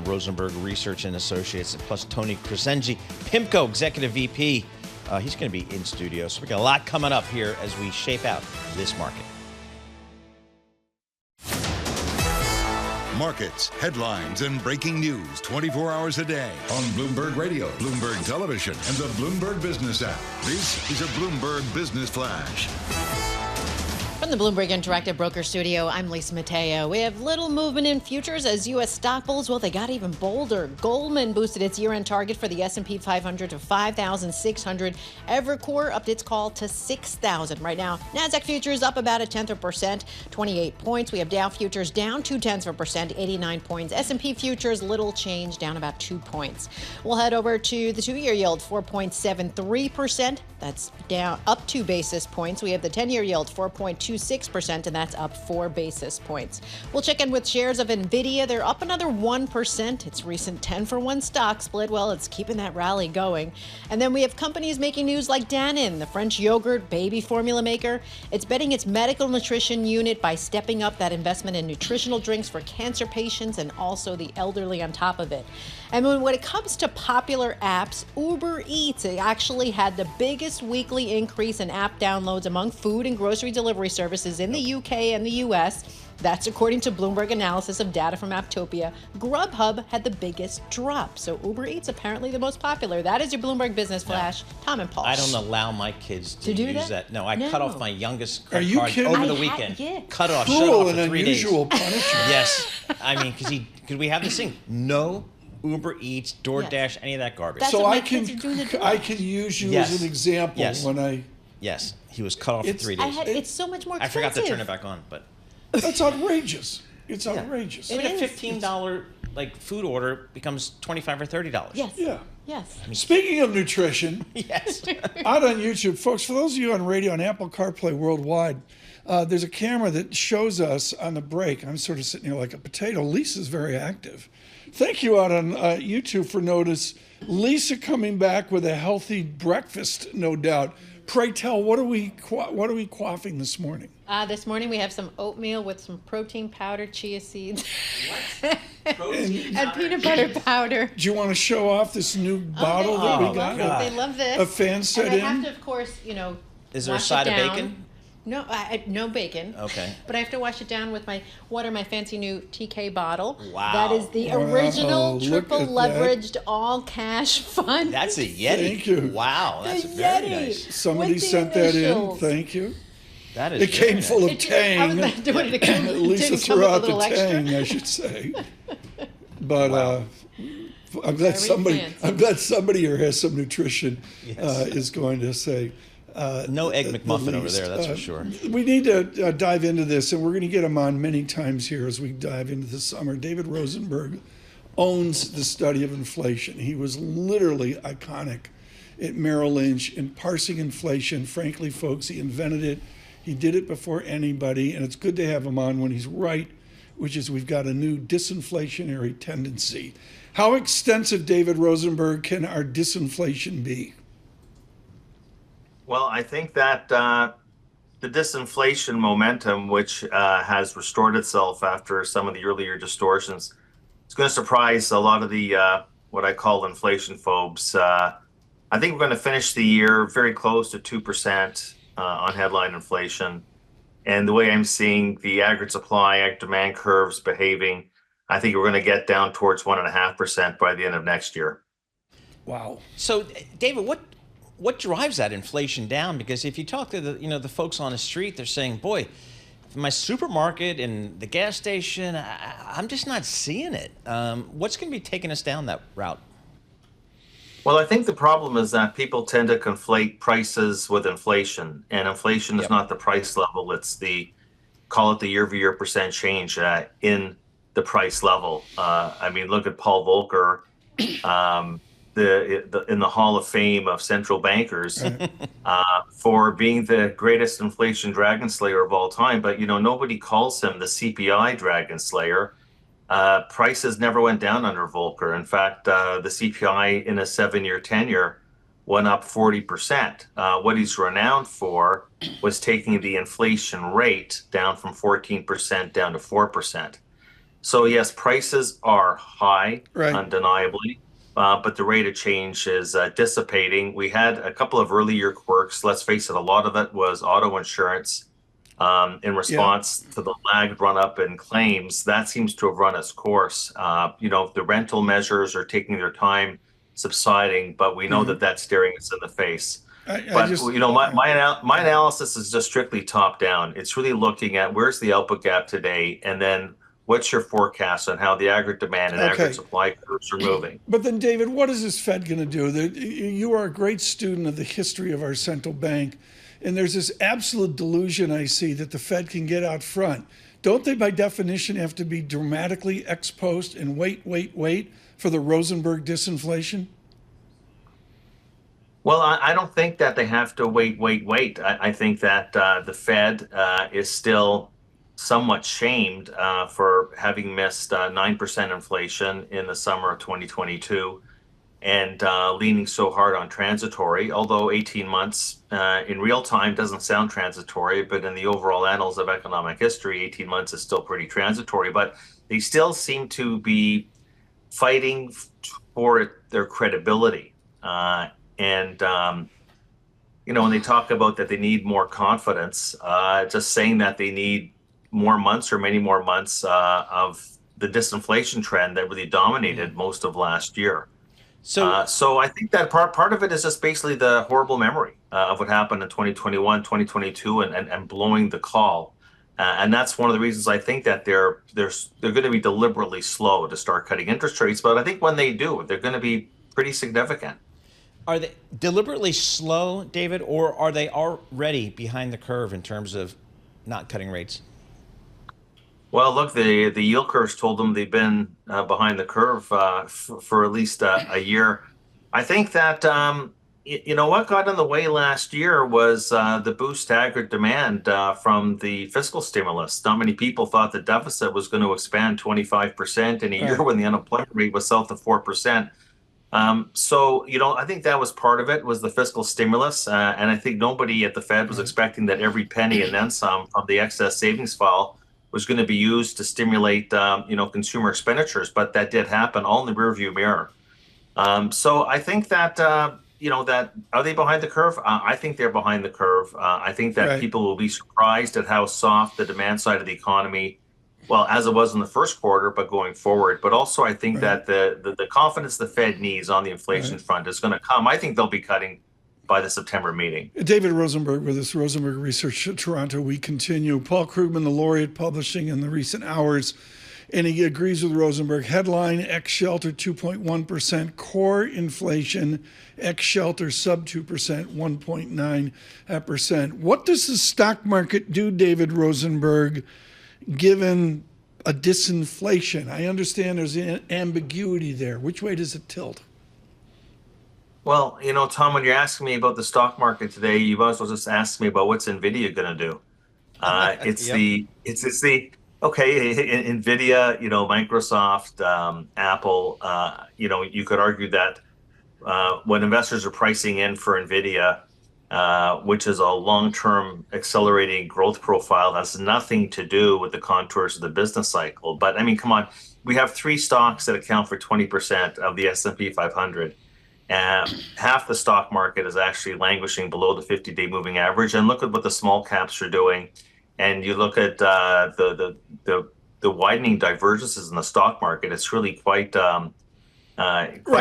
Rosenberg Research and Associates, plus Tony Crescenzi, PIMCO Executive VP. He's going to be in studio. So we got a lot coming up here as we shape out this market. Markets, headlines, and breaking news 24 hours a day on Bloomberg Radio, Bloomberg Television, and the Bloomberg Business app. This is a Bloomberg Business Flash. From the Bloomberg Interactive Broker Studio, I'm Lisa Mateo. We have little movement in futures as U.S. stock bulls. Well, they got even bolder. Goldman boosted its year-end target for the S&P 500 to 5,600. Evercore upped its call to 6,000. Right now, NASDAQ futures up about 0.1%, 28 points. We have Dow futures down 0.2%, 89 points. S&P futures little change, down about 2 points. We'll head over to the two-year yield, 4.73%. That's down up 2 basis points. We have the 10-year yield, 4.26%, and that's up 4 basis points. We'll check in with shares of NVIDIA. They're up another 1%. Its recent 10-for-1 stock split, well, it's keeping that rally going. And then we have companies making news like Danone, the French yogurt baby formula maker. It's betting its medical nutrition unit by stepping up that investment in nutritional drinks for cancer patients and also the elderly on top of it. And when it comes to popular apps, Uber Eats actually had the biggest weekly increase in app downloads among food and grocery delivery services in the UK and the US. That's according to Bloomberg analysis of data from Apptopia. Grubhub had the biggest drop, so Uber Eats apparently the most popular. That is your Bloomberg Business Flash. Tom and Paul. I don't allow my kids to do use that? that. No, I cut off my youngest Are credit you card kidding? over the weekend. Cut off, shut Cruel off and for 3 days. unusual punishment. Yes, I mean, because we have this thing, no Uber Eats, DoorDash, any of that garbage. So I can use you as an example when I. Yes, he was cut off for 3 days. It's so much more I expensive. forgot to turn it back on, but That's outrageous. It's outrageous. I mean, a $15 like food order becomes $25 or $30. Yes. Yeah. Yes. Speaking of nutrition, yes, out on YouTube, folks, for those of you on radio on Apple CarPlay worldwide, there's a camera that shows us on the break. I'm sort of sitting here like a potato. Lisa's very active. Thank you out on YouTube for notice. Lisa coming back with a healthy breakfast, no doubt. Pray tell, what are we quaffing this morning? This morning we have some oatmeal with some protein powder, chia seeds, and peanut butter powder. Do you want to show off this new bottle that we got? They love this. A fan set and I in? have to, of course, Is there a wash side it of down. bacon? No, no bacon. Okay. But I have to wash it down with my fancy new TK bottle. Wow. That is the original triple leveraged all cash fund. That's a Yeti. Thank you. Wow, that's The very Yeti. nice. Somebody with the sent that in. initials. Thank you. That is It came very full nice. of tang. I was doing it again. Lisa Didn't threw come with a out the little extra. tang, I should say. But I'm glad Very somebody. fancy. I'm glad somebody here has some nutrition. Yes. Is going to say. No Egg the McMuffin over least. there, that's for sure. We need to dive into this, and we're going to get him on many times here as we dive into the summer. David Rosenberg owns the study of inflation. He was literally iconic at Merrill Lynch in parsing inflation. Frankly, folks, he invented it. He did it before anybody, and it's good to have him on when he's right, which is we've got a new disinflationary tendency. How extensive, David Rosenberg, can our disinflation be? Well, I think that the disinflation momentum, which has restored itself after some of the earlier distortions, is going to surprise a lot of the what I call inflation phobes. I think we're going to finish the year very close to 2% on headline inflation. And the way I'm seeing the aggregate supply, aggregate demand curves behaving, I think we're going to get down towards 1.5% by the end of next year. Wow. So, David, what drives that inflation down? Because if you talk to the folks on the street, they're saying, boy, my supermarket and the gas station, I'm just not seeing it. What's going to be taking us down that route? Well, I think the problem is that people tend to conflate prices with inflation, and inflation is not the price level. It's call it the year-over-year percent change in the price level. I mean, look at Paul Volcker, in the Hall of Fame of central bankers for being the greatest inflation dragon slayer of all time. But, nobody calls him the CPI dragon slayer. Prices never went down under Volcker. In fact, the CPI in a 7-year tenure went up 40%. What he's renowned for was taking the inflation rate down from 14% down to 4%. So yes, prices are high, undeniably, but the rate of change is dissipating. We had a couple of earlier quirks. Let's face it, a lot of it was auto insurance. In response to the lagged run up in claims, that seems to have run its course. The rental measures are taking their time subsiding, but we know that that's staring us in the face. My analysis is just strictly top down. It's really looking at where's the output gap today, and then what's your forecast on how the aggregate demand and aggregate supply curves are moving. But then, David, what is this Fed going to do? You are a great student of the history of our central bank. And there's this absolute delusion I see that the Fed can get out front. Don't they, by definition, have to be dramatically ex post and wait for the Rosenberg disinflation? Well, I don't think that they have to wait. I think that the Fed is still somewhat shamed for having missed 9% inflation in the summer of 2022. And leaning so hard on transitory, although 18 months in real time doesn't sound transitory, but in the overall annals of economic history, 18 months is still pretty transitory. But they still seem to be fighting for their credibility. When they talk about that they need more confidence, just saying that they need more months or many more months of the disinflation trend that really dominated most of last year. So I think that part of it is just basically the horrible memory of what happened in 2021, 2022, and blowing the call. And that's one of the reasons I think that they're going to be deliberately slow to start cutting interest rates. But I think when they do, they're going to be pretty significant. Are they deliberately slow, David, or are they already behind the curve in terms of not cutting rates? Well, look, the yield curves told them they've been behind the curve for at least a year. I think that what got in the way last year was the boost to aggregate demand from the fiscal stimulus. Not many people thought the deficit was going to expand 25% in a year when the unemployment rate was south of 4%. So, I think that was part of it, was the fiscal stimulus. And I think nobody at the Fed was expecting that every penny and then some of the excess savings file was going to be used to stimulate, consumer expenditures. But that did happen, all in the rearview mirror. So I think that, that are they behind the curve? I think they're behind the curve. I think that people will be surprised at how soft the demand side of the economy, well, as it was in the first quarter, but going forward. But also, I think that the confidence the Fed needs on the inflation front is going to come. I think they'll be cutting by the September meeting. David Rosenberg with us, Rosenberg Research, Toronto. We continue. Paul Krugman, the laureate, publishing in the recent hours, and he agrees with Rosenberg. Headline, ex-shelter 2.1%, core inflation, ex-shelter sub 2%, 1.9%. What does the stock market do, David Rosenberg, given a disinflation? I understand there's an ambiguity there. Which way does it tilt? Well, Tom, when you're asking me about the stock market today, you might as well just ask me about what's NVIDIA going to do. It's NVIDIA, Microsoft, Apple, you could argue that when investors are pricing in for NVIDIA, which is a long-term accelerating growth profile, that's nothing to do with the contours of the business cycle. But I mean, come on, we have three stocks that account for 20% of the S&P 500. Half the stock market is actually languishing below the 50-day moving average. And look at what the small caps are doing. And you look at the widening divergences in the stock market. It's really quite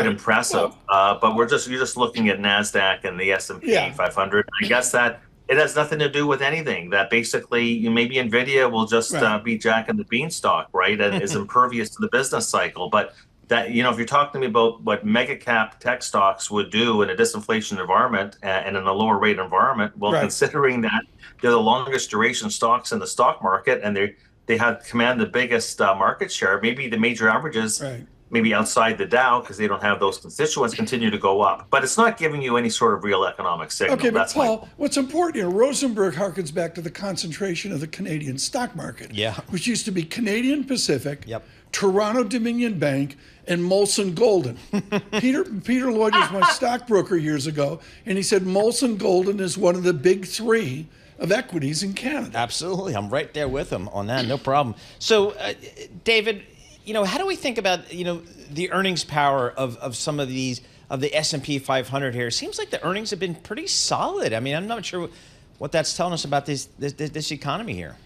impressive. But you're just looking at NASDAQ and the S&P 500. I guess that it has nothing to do with anything. That basically maybe NVIDIA will just be Jack and the Beanstalk, right? And is impervious to the business cycle. But that, if you're talking to me about what mega cap tech stocks would do in a disinflation environment and in a lower rate environment, well, considering that they're the longest duration stocks in the stock market and they have command the biggest market share, maybe the major averages, maybe outside the Dow, because they don't have those constituents, continue to go up. But it's not giving you any sort of real economic signal. Okay, but Paul, what's important here, Rosenberg harkens back to the concentration of the Canadian stock market, which used to be Canadian Pacific, Toronto Dominion Bank, and Molson Golden. Peter Lloyd was my stockbroker years ago, and he said Molson Golden is one of the big three of equities in Canada. Absolutely. I'm right there with him on that. No problem. So, David, how do we think about, the earnings power of some of these, of the S&P 500 here? It seems like the earnings have been pretty solid. I mean, I'm not sure what that's telling us about this economy here.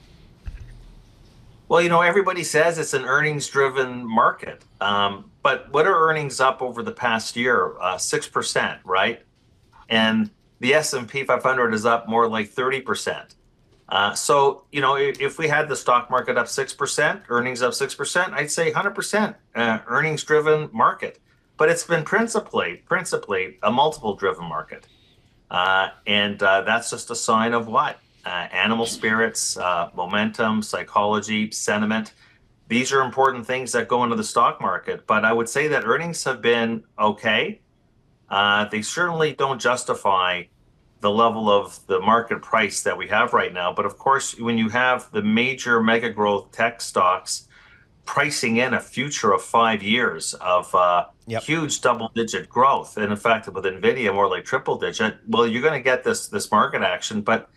Well, everybody says it's an earnings-driven market. But what are earnings up over the past year? 6%, right? And the S&P 500 is up more like 30%. So, if we had the stock market up 6%, earnings up 6%, I'd say 100% earnings-driven market. But it's been principally a multiple-driven market. And that's just a sign of what? Animal spirits, momentum, psychology, sentiment. These are important things that go into the stock market. But I would say that earnings have been okay. They certainly don't justify the level of the market price that we have right now. But of course, when you have the major mega growth tech stocks pricing in a future of 5 years of huge double-digit growth, and in fact, with NVIDIA, more like triple-digit, well, you're going to get this market action. But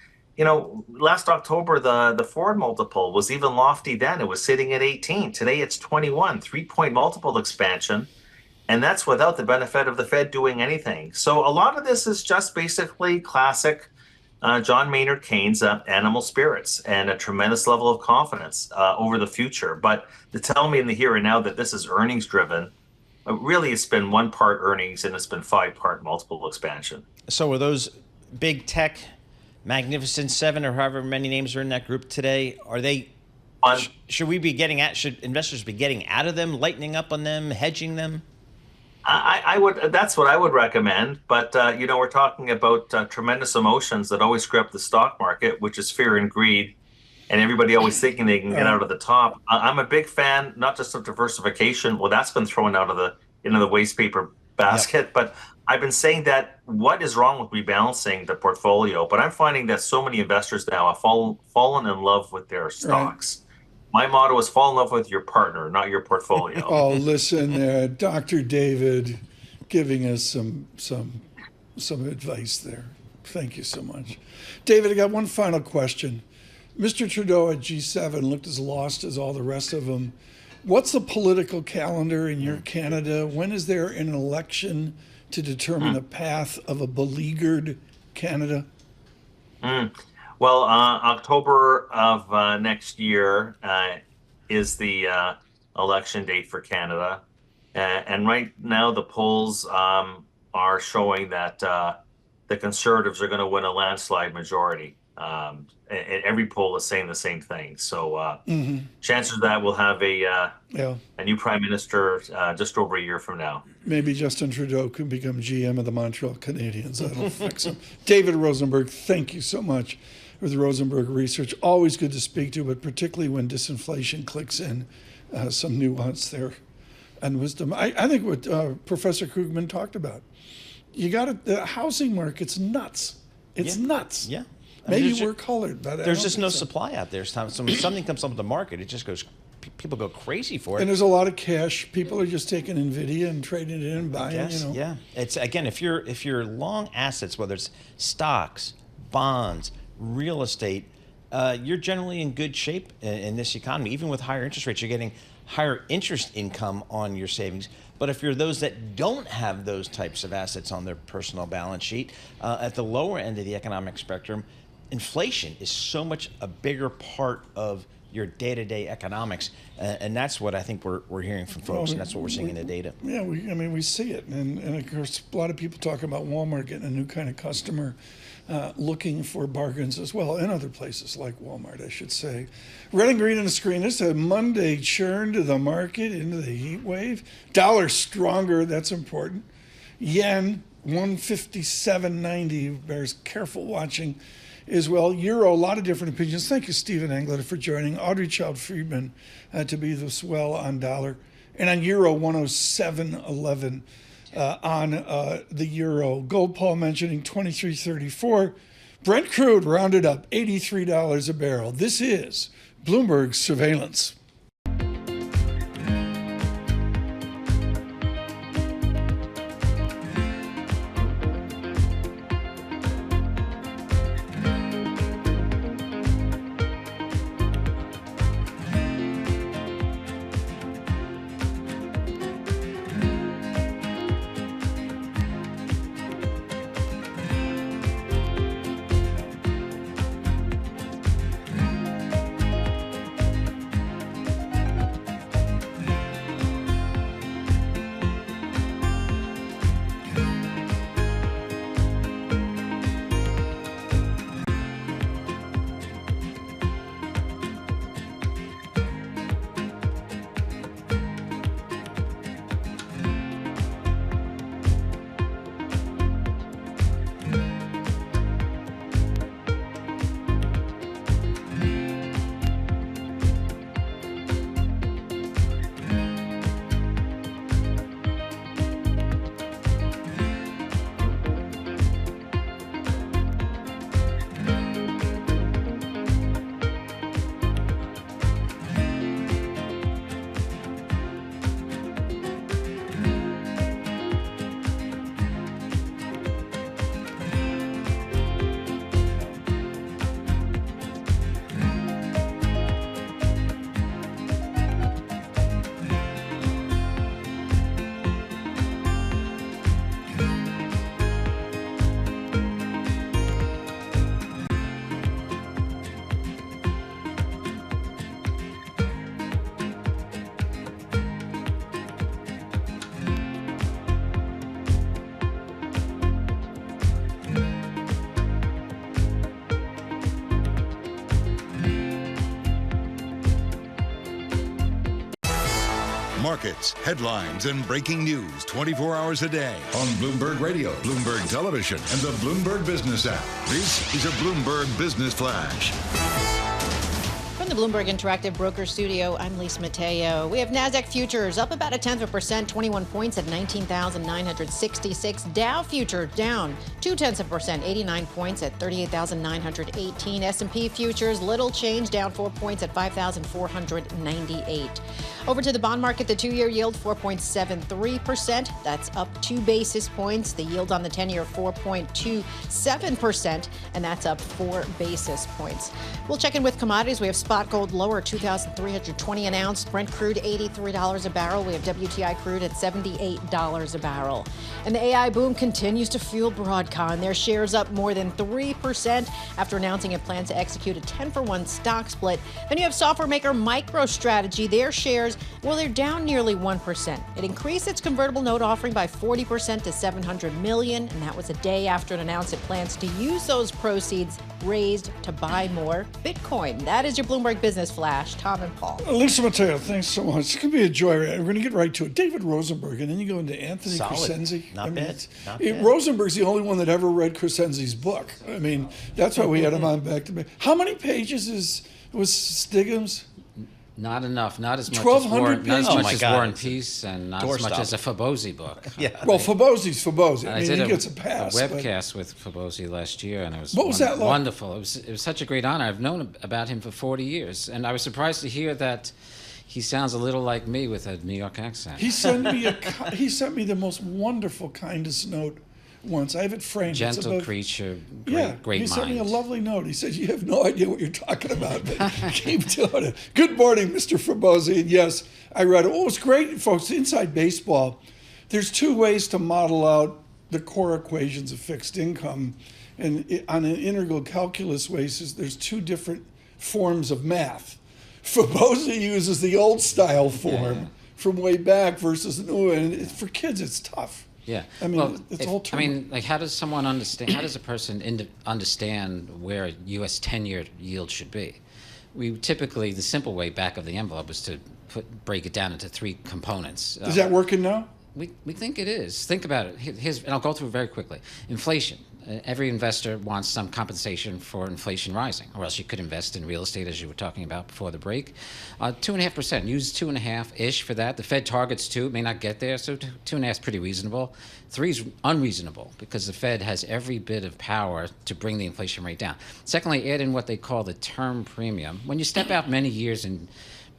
last October, the Ford multiple was even lofty then. It was sitting at 18. Today, it's 21, 3-point multiple expansion. And that's without the benefit of the Fed doing anything. So a lot of this is just basically classic John Maynard Keynes' animal spirits and a tremendous level of confidence over the future. But to tell me in the here and now that this is earnings driven, really it's been one part earnings and it's been 5-part multiple expansion. So are those big tech, Magnificent Seven, or however many names are in that group today, are they, should investors be getting out of them, lightening up on them, hedging them? I would. That's what I would recommend. But we're talking about tremendous emotions that always grip the stock market, which is fear and greed, and everybody always thinking they can get out of the top. I'm a big fan, not just of diversification. Well, that's been thrown out of the waste paper basket. But I've been saying that what is wrong with rebalancing the portfolio? But I'm finding that so many investors now have fallen in love with their stocks. My motto is fall in love with your partner, not your portfolio. Oh, listen, Dr. David giving us some advice there. Thank you so much. David, I got one final question. Mr. Trudeau at G7 looked as lost as all the rest of them. What's the political calendar in your Canada? When is there an election to determine the path of a beleaguered Canada? Well, October of next year is the election date for Canada. And right now the polls are showing that the Conservatives are going to win a landslide majority. And every poll is saying the same thing. So chances that we'll have a new prime minister just over a year from now. Maybe Justin Trudeau could become GM of the Montreal Canadiens. That'll fix him. David Rosenberg, thank you so much for the Rosenberg Research. Always good to speak to, but particularly when disinflation clicks in, some nuance there and wisdom. I think what Professor Krugman talked about, the housing market's nuts. It's nuts. Yeah. Maybe we're colored, but there's just no supply out there. So when something comes up with the market, it just goes, people go crazy for it. And there's a lot of cash. People are just taking NVIDIA and trading it in and buying, Yeah. It's, again, if you're long assets, whether it's stocks, bonds, real estate, you're generally in good shape in this economy. Even with higher interest rates, you're getting higher interest income on your savings. But if you're those that don't have those types of assets on their personal balance sheet, at the lower end of the economic spectrum, inflation is so much a bigger part of your day-to-day economics, and that's what I think we're hearing from folks, and that's what we're seeing in the data. Yeah, we see it, and of course a lot of people talk about Walmart getting a new kind of customer looking for bargains as well, and other places like Walmart, I should say. Red and green on the screen. This is a Monday churn to the market into the heat wave. Dollar stronger, that's important. Yen 157.90 bears careful watching as well. Euro, a lot of different opinions. Thank you, Stephen Engler, for joining. Audrey Child-Friedman to be this well on dollar. And on euro, 107.11 on the euro. Gold, Paul mentioning 23.34. Brent crude rounded up $83 a barrel. This is Bloomberg Surveillance. Markets, headlines, and breaking news 24 hours a day on Bloomberg Radio, Bloomberg Television, and the Bloomberg Business app. This is a Bloomberg Business Flash. From the Bloomberg Interactive Broker Studio, I'm Lisa Mateo. We have NASDAQ futures up about 0.1%, 21 points at 19,966. Dow future down 0.2%, 89 points at 38,918. S&P futures little change, down 4 points at 5,498. Over to the bond market, the 2-year yield 4.73%. That's up 2 basis points. The yield on the 10-year 4.27%, and that's up 4 basis points. We'll check in with commodities. We have spot gold lower, $2,320 an ounce. Brent crude, $83 a barrel. We have WTI crude at $78 a barrel. And the AI boom continues to fuel Broadcom. Their shares up more than 3% after announcing it plans to execute a 10-for-1 stock split. Then you have software maker MicroStrategy. Their shares, well, they're down nearly 1%. It increased its convertible note offering by 40% to $700 million, and that was a day after it announced it plans to use those proceeds raised to buy more Bitcoin. That is your Bloomberg Business Flash. Tom and Paul. Lisa Mateo, thanks so much. It's going to be a joy. We're going to get right to it. David Rosenberg, and then you go into Anthony Crescenzi. Not bad. Rosenberg's the only one that ever read Crescenzi's book. I mean, that's why we had him on back to back. How many pages was Stigham's? Not enough. Not as much 1,200 as pages? War and Peace, and not as much as a Fabozzi book. Yeah. Well, Fabozzi's Fabozzi. I mean, did he gets a pass. A webcast with Fabozzi last year, and it was what was that like? Wonderful. It was such a great honor. I've known about him for 40 years, and I was surprised to hear that he sounds a little like me with a New York accent. He sent me he sent me the most wonderful, kindest note once. I have it framed. Gentle creature, great he mind. sent me a lovely note. He said, "You have no idea what you're talking about, but keep doing it." Good morning, Mr. Fabozzi. And yes, I read it. Oh, it's great, folks. Inside baseball, there's 2 ways to model out the core equations of fixed income. And on an integral calculus basis, there's 2 different forms of math. Fabozzi uses the old style form from way back versus the new. And for kids, it's tough. Yeah, I mean, like, how does someone understand? How does a person understand where a U.S. 10-year yield should be? We typically, the simple way back of the envelope is to break it down into 3 components. Is that working now? We think it is. Think about it. And I'll go through it very quickly. Inflation. Every investor wants some compensation for inflation rising, or else you could invest in real estate, as you were talking about before the break. 2.5%. Use 2.5-ish for that. The Fed targets 2. It may not get there, so 2.5 is pretty reasonable. 3 is unreasonable because the Fed has every bit of power to bring the inflation rate down. Secondly, add in what they call the term premium. When you step out many years in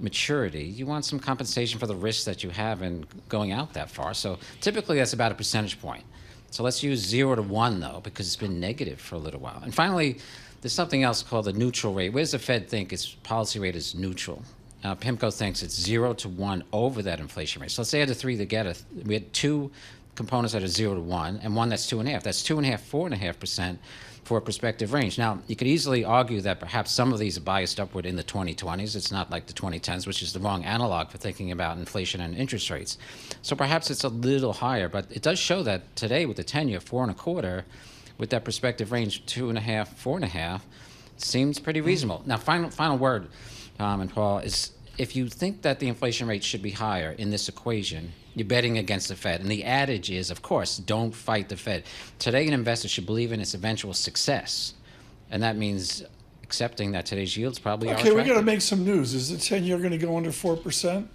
maturity, you want some compensation for the risks that you have in going out that far. So typically that's about a percentage point. So let's use 0 to 1, though, because it's been negative for a little while. And finally, there's something else called the neutral rate. Where does the Fed think its policy rate is neutral? PIMCO thinks it's 0 to 1 over that inflation rate. So let's add the 3 together. We had 2 components that are 0 to 1, and one that's 2.5. That's 2.5, 4.5% for a prospective range. Now, you could easily argue that perhaps some of these are biased upward in the 2020s. It's not like the 2010s, which is the wrong analog for thinking about inflation and interest rates. So perhaps it's a little higher, but it does show that today with the 10-year 4.25, with that prospective range 2.5, 4.5, seems pretty reasonable. Now, final word, Tom and Paul, is if you think that the inflation rate should be higher in this equation, you're betting against the Fed. And the adage is, of course, don't fight the Fed. Today, an investor should believe in its eventual success. And that means accepting that today's yields probably are attractive. Okay, we got to make some news. Is the 10-year going to go under 4%?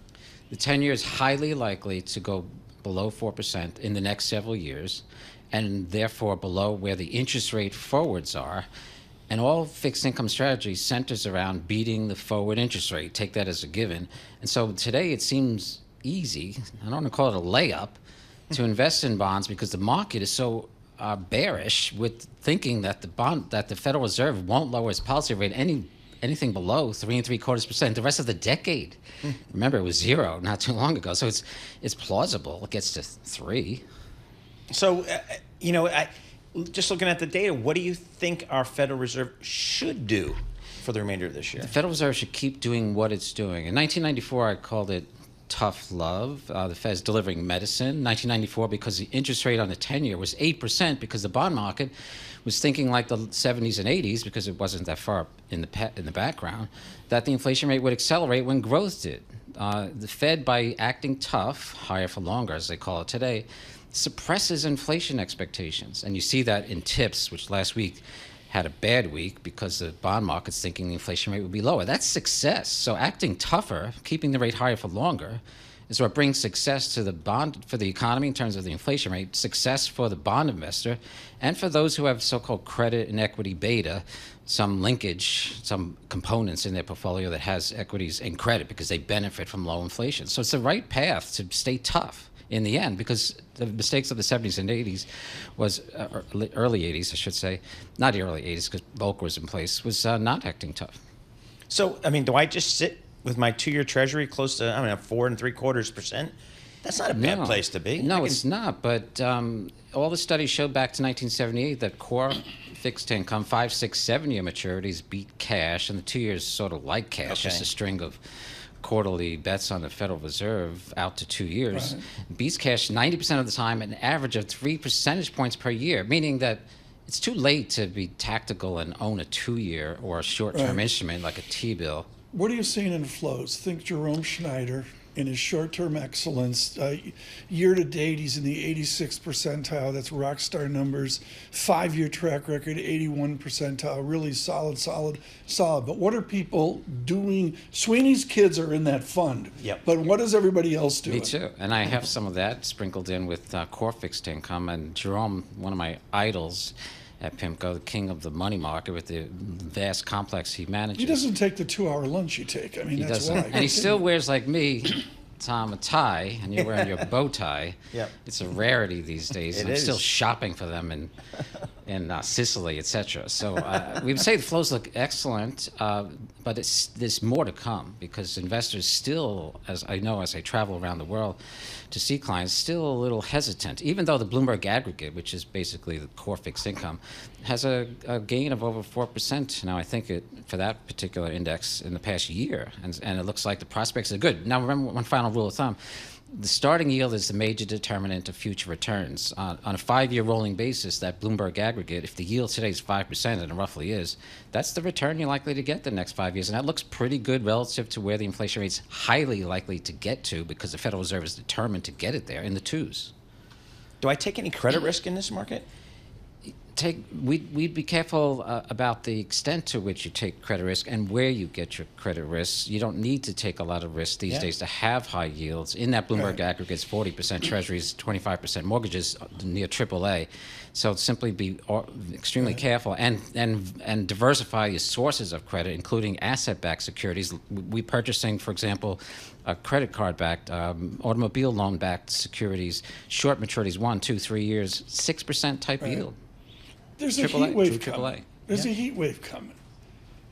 The 10-year is highly likely to go below 4% in the next several years, and therefore below where the interest rate forwards are. And all fixed income strategy centers around beating the forward interest rate. Take that as a given. And so today it seems easy, I don't want to call it a layup, to invest in bonds because the market is so bearish with thinking that the Federal Reserve won't lower its policy rate anything below 3.75% the rest of the decade. Remember, it was 0 not too long ago, so it's plausible it gets to 3. So, just looking at the data, what do you think our Federal Reserve should do for the remainder of this year? The Federal Reserve should keep doing what it's doing. In 1994, I called it tough love. The Fed's delivering medicine. 1994, because the interest rate on the 10-year was 8%, because the bond market was thinking like the 70s and 80s, because it wasn't that far in the background, that the inflation rate would accelerate when growth did. The Fed, by acting tough, higher for longer, as they call it today, suppresses inflation expectations. And you see that in TIPS, which last week had a bad week because the bond market's thinking the inflation rate would be lower. That's success. So acting tougher, keeping the rate higher for longer, is what brings success to the bond for the economy in terms of the inflation rate, success for the bond investor, and for those who have so-called credit and equity beta, some linkage, some components in their portfolio that has equities and credit because they benefit from low inflation. So it's the right path to stay tough in the end, because the mistakes of the 70s and 80s was, early 80s, I should say, not the early 80s because Volcker was in place, was not acting tough. So, I mean, do I just sit with my 2-year treasury close to, 4.75%? That's not a bad place to be. No, it's not. But all the studies showed back to 1978 that core fixed income, 5, 6, 7-year maturities beat cash, and the 2 years sort of like cash, just a string of quarterly bets on the Federal Reserve out to 2 years, beats cash 90% of the time, an average of 3 percentage points per year, meaning that it's too late to be tactical and own a 2-year or a short-term instrument like a T-bill. What are you seeing in flows? Think Jerome Schneider in his short-term excellence. Year-to-date, he's in the 86th percentile. That's rock star numbers. 5-year track record, 81 percentile. Really solid. But what are people doing? Sweeney's kids are in that fund. Yep. But what is everybody else doing? Me too. And I have some of that sprinkled in with core fixed income. And Jerome, one of my idols at PIMCO, the king of the money market with the vast complex he manages. He doesn't take the 2-hour lunch you take. I mean, He that's doesn't. why. And he still wears, like me, Tom, a tie, and you're wearing your bow tie. Yep. It's a rarity these days. It I'm is. still shopping for them in Sicily, etc. So we would say the flows look excellent, but there's more to come because investors still, as I know as I travel around the world to see clients, still a little hesitant, even though the Bloomberg aggregate, which is basically the core fixed income, has a gain of over 4% now, I think, for that particular index in the past year. And it looks like the prospects are good. Now, remember one final rule of thumb. The starting yield is the major determinant of future returns. On a 5-year rolling basis, that Bloomberg aggregate, if the yield today is 5%, and it roughly is, that's the return you're likely to get the next 5 years. And that looks pretty good relative to where the inflation rate's highly likely to get to because the Federal Reserve is determined to get it there in the 2s. Do I take any credit risk in this market? We'd be careful about the extent to which you take credit risk and where you get your credit risks. You don't need to take a lot of risk these days to have high yields. In that Bloomberg aggregate, it's 40% treasuries, 25% mortgages near AAA. So simply be extremely careful and diversify your sources of credit, including asset-backed securities. We purchasing, for example, credit card-backed, automobile loan-backed securities, short maturities, 1, 2, 3 years, 6% type yield. There's a heat wave coming. There's a heat wave coming.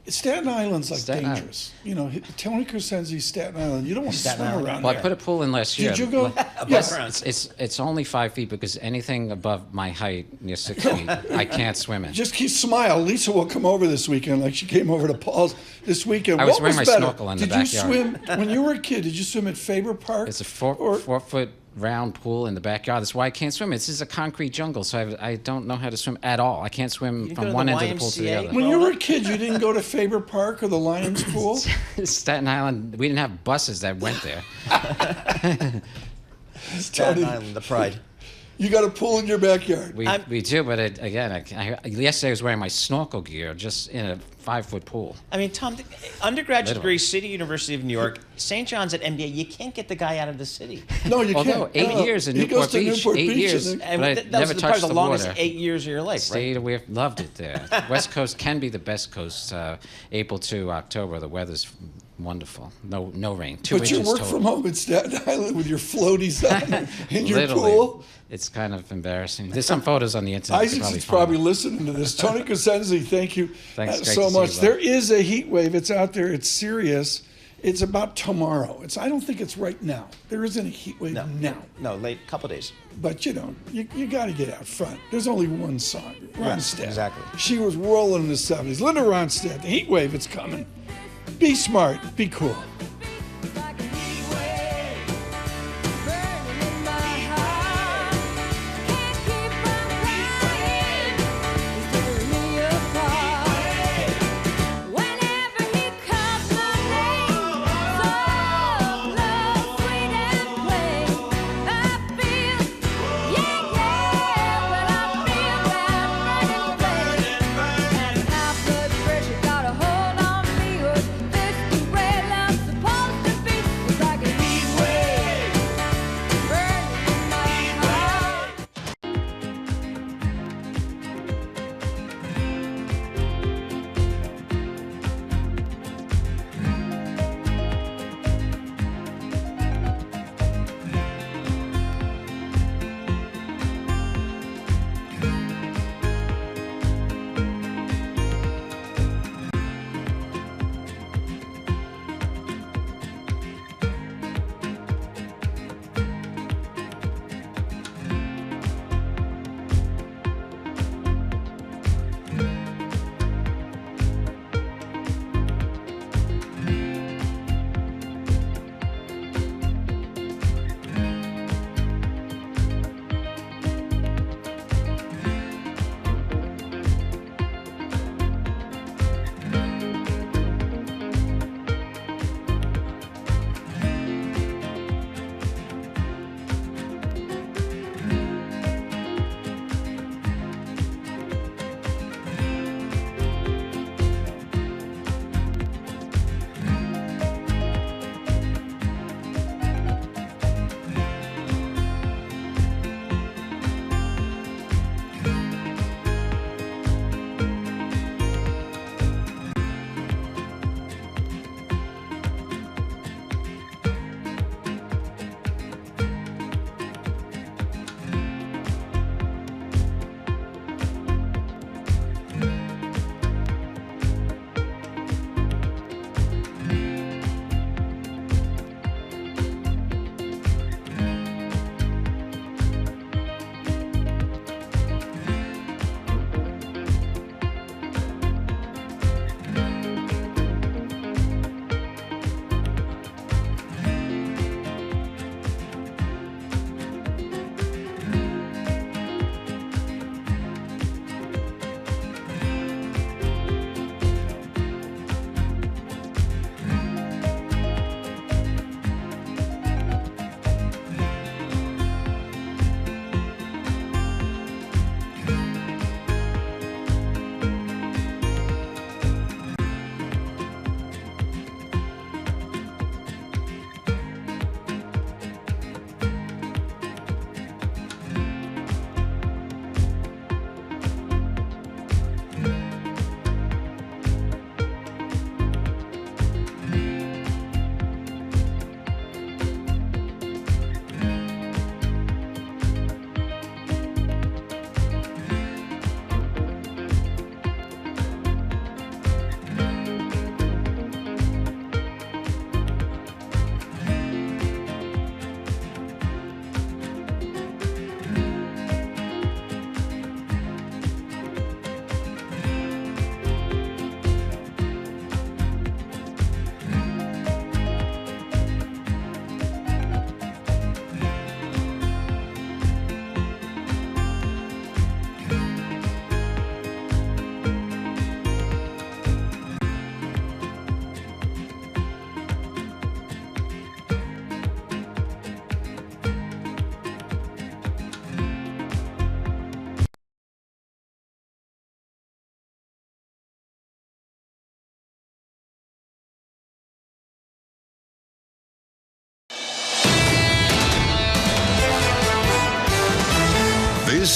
Staten Island's like dangerous. You know, Tony Crescenzi's Staten Island. You don't want to swim around there. Well, I put a pool in last year. Did you go? Yes. It's only 5 feet because anything above my height, near 6 feet, I can't swim in. Just smile. Lisa will come over this weekend like she came over to Paul's this weekend. I was wearing my snorkel in the backyard. Did you swim, when you were a kid, did you swim at Faber Park? It's a 4-foot round pool in the backyard. That's why I can't swim. This is a concrete jungle, so I don't know how to swim at all. I can't swim from one end of the pool to the other. When you were a kid, you didn't go to Faber Park or the Lions Pool? Staten Island, we didn't have buses that went there. Staten Island, the pride. You got a pool in your backyard. We do, but yesterday I was wearing my snorkel gear just in a 5-foot pool. I mean, Tom, undergraduate degree, City University of New York, St. John's at MBA, you can't get the guy out of the city. No, you can't. 8 years in Newport Beach. 8 years. And but that was never probably touched the the longest water. 8 years of your life, Stayed right? away, loved it there. West Coast can be the best coast. April to October, the weather's wonderful. No rain. 2 but inches you work total. from home in Staten Island with your floaties on in your Literally. pool? It's kind of embarrassing. There's some photos on the internet. Isaac's probably listening to this. Tony Crescenzi, thank you Thanks, so great to much. see you, There is a heat wave. It's out there. It's serious. It's about tomorrow. I don't think it's right now. There isn't a heat wave now. No, late couple days. But you got to get out front. There's only one song. Ronstadt. Exactly. She was rolling in the 70s. Linda Ronstadt, the heat wave, it's coming. Be smart. Be cool.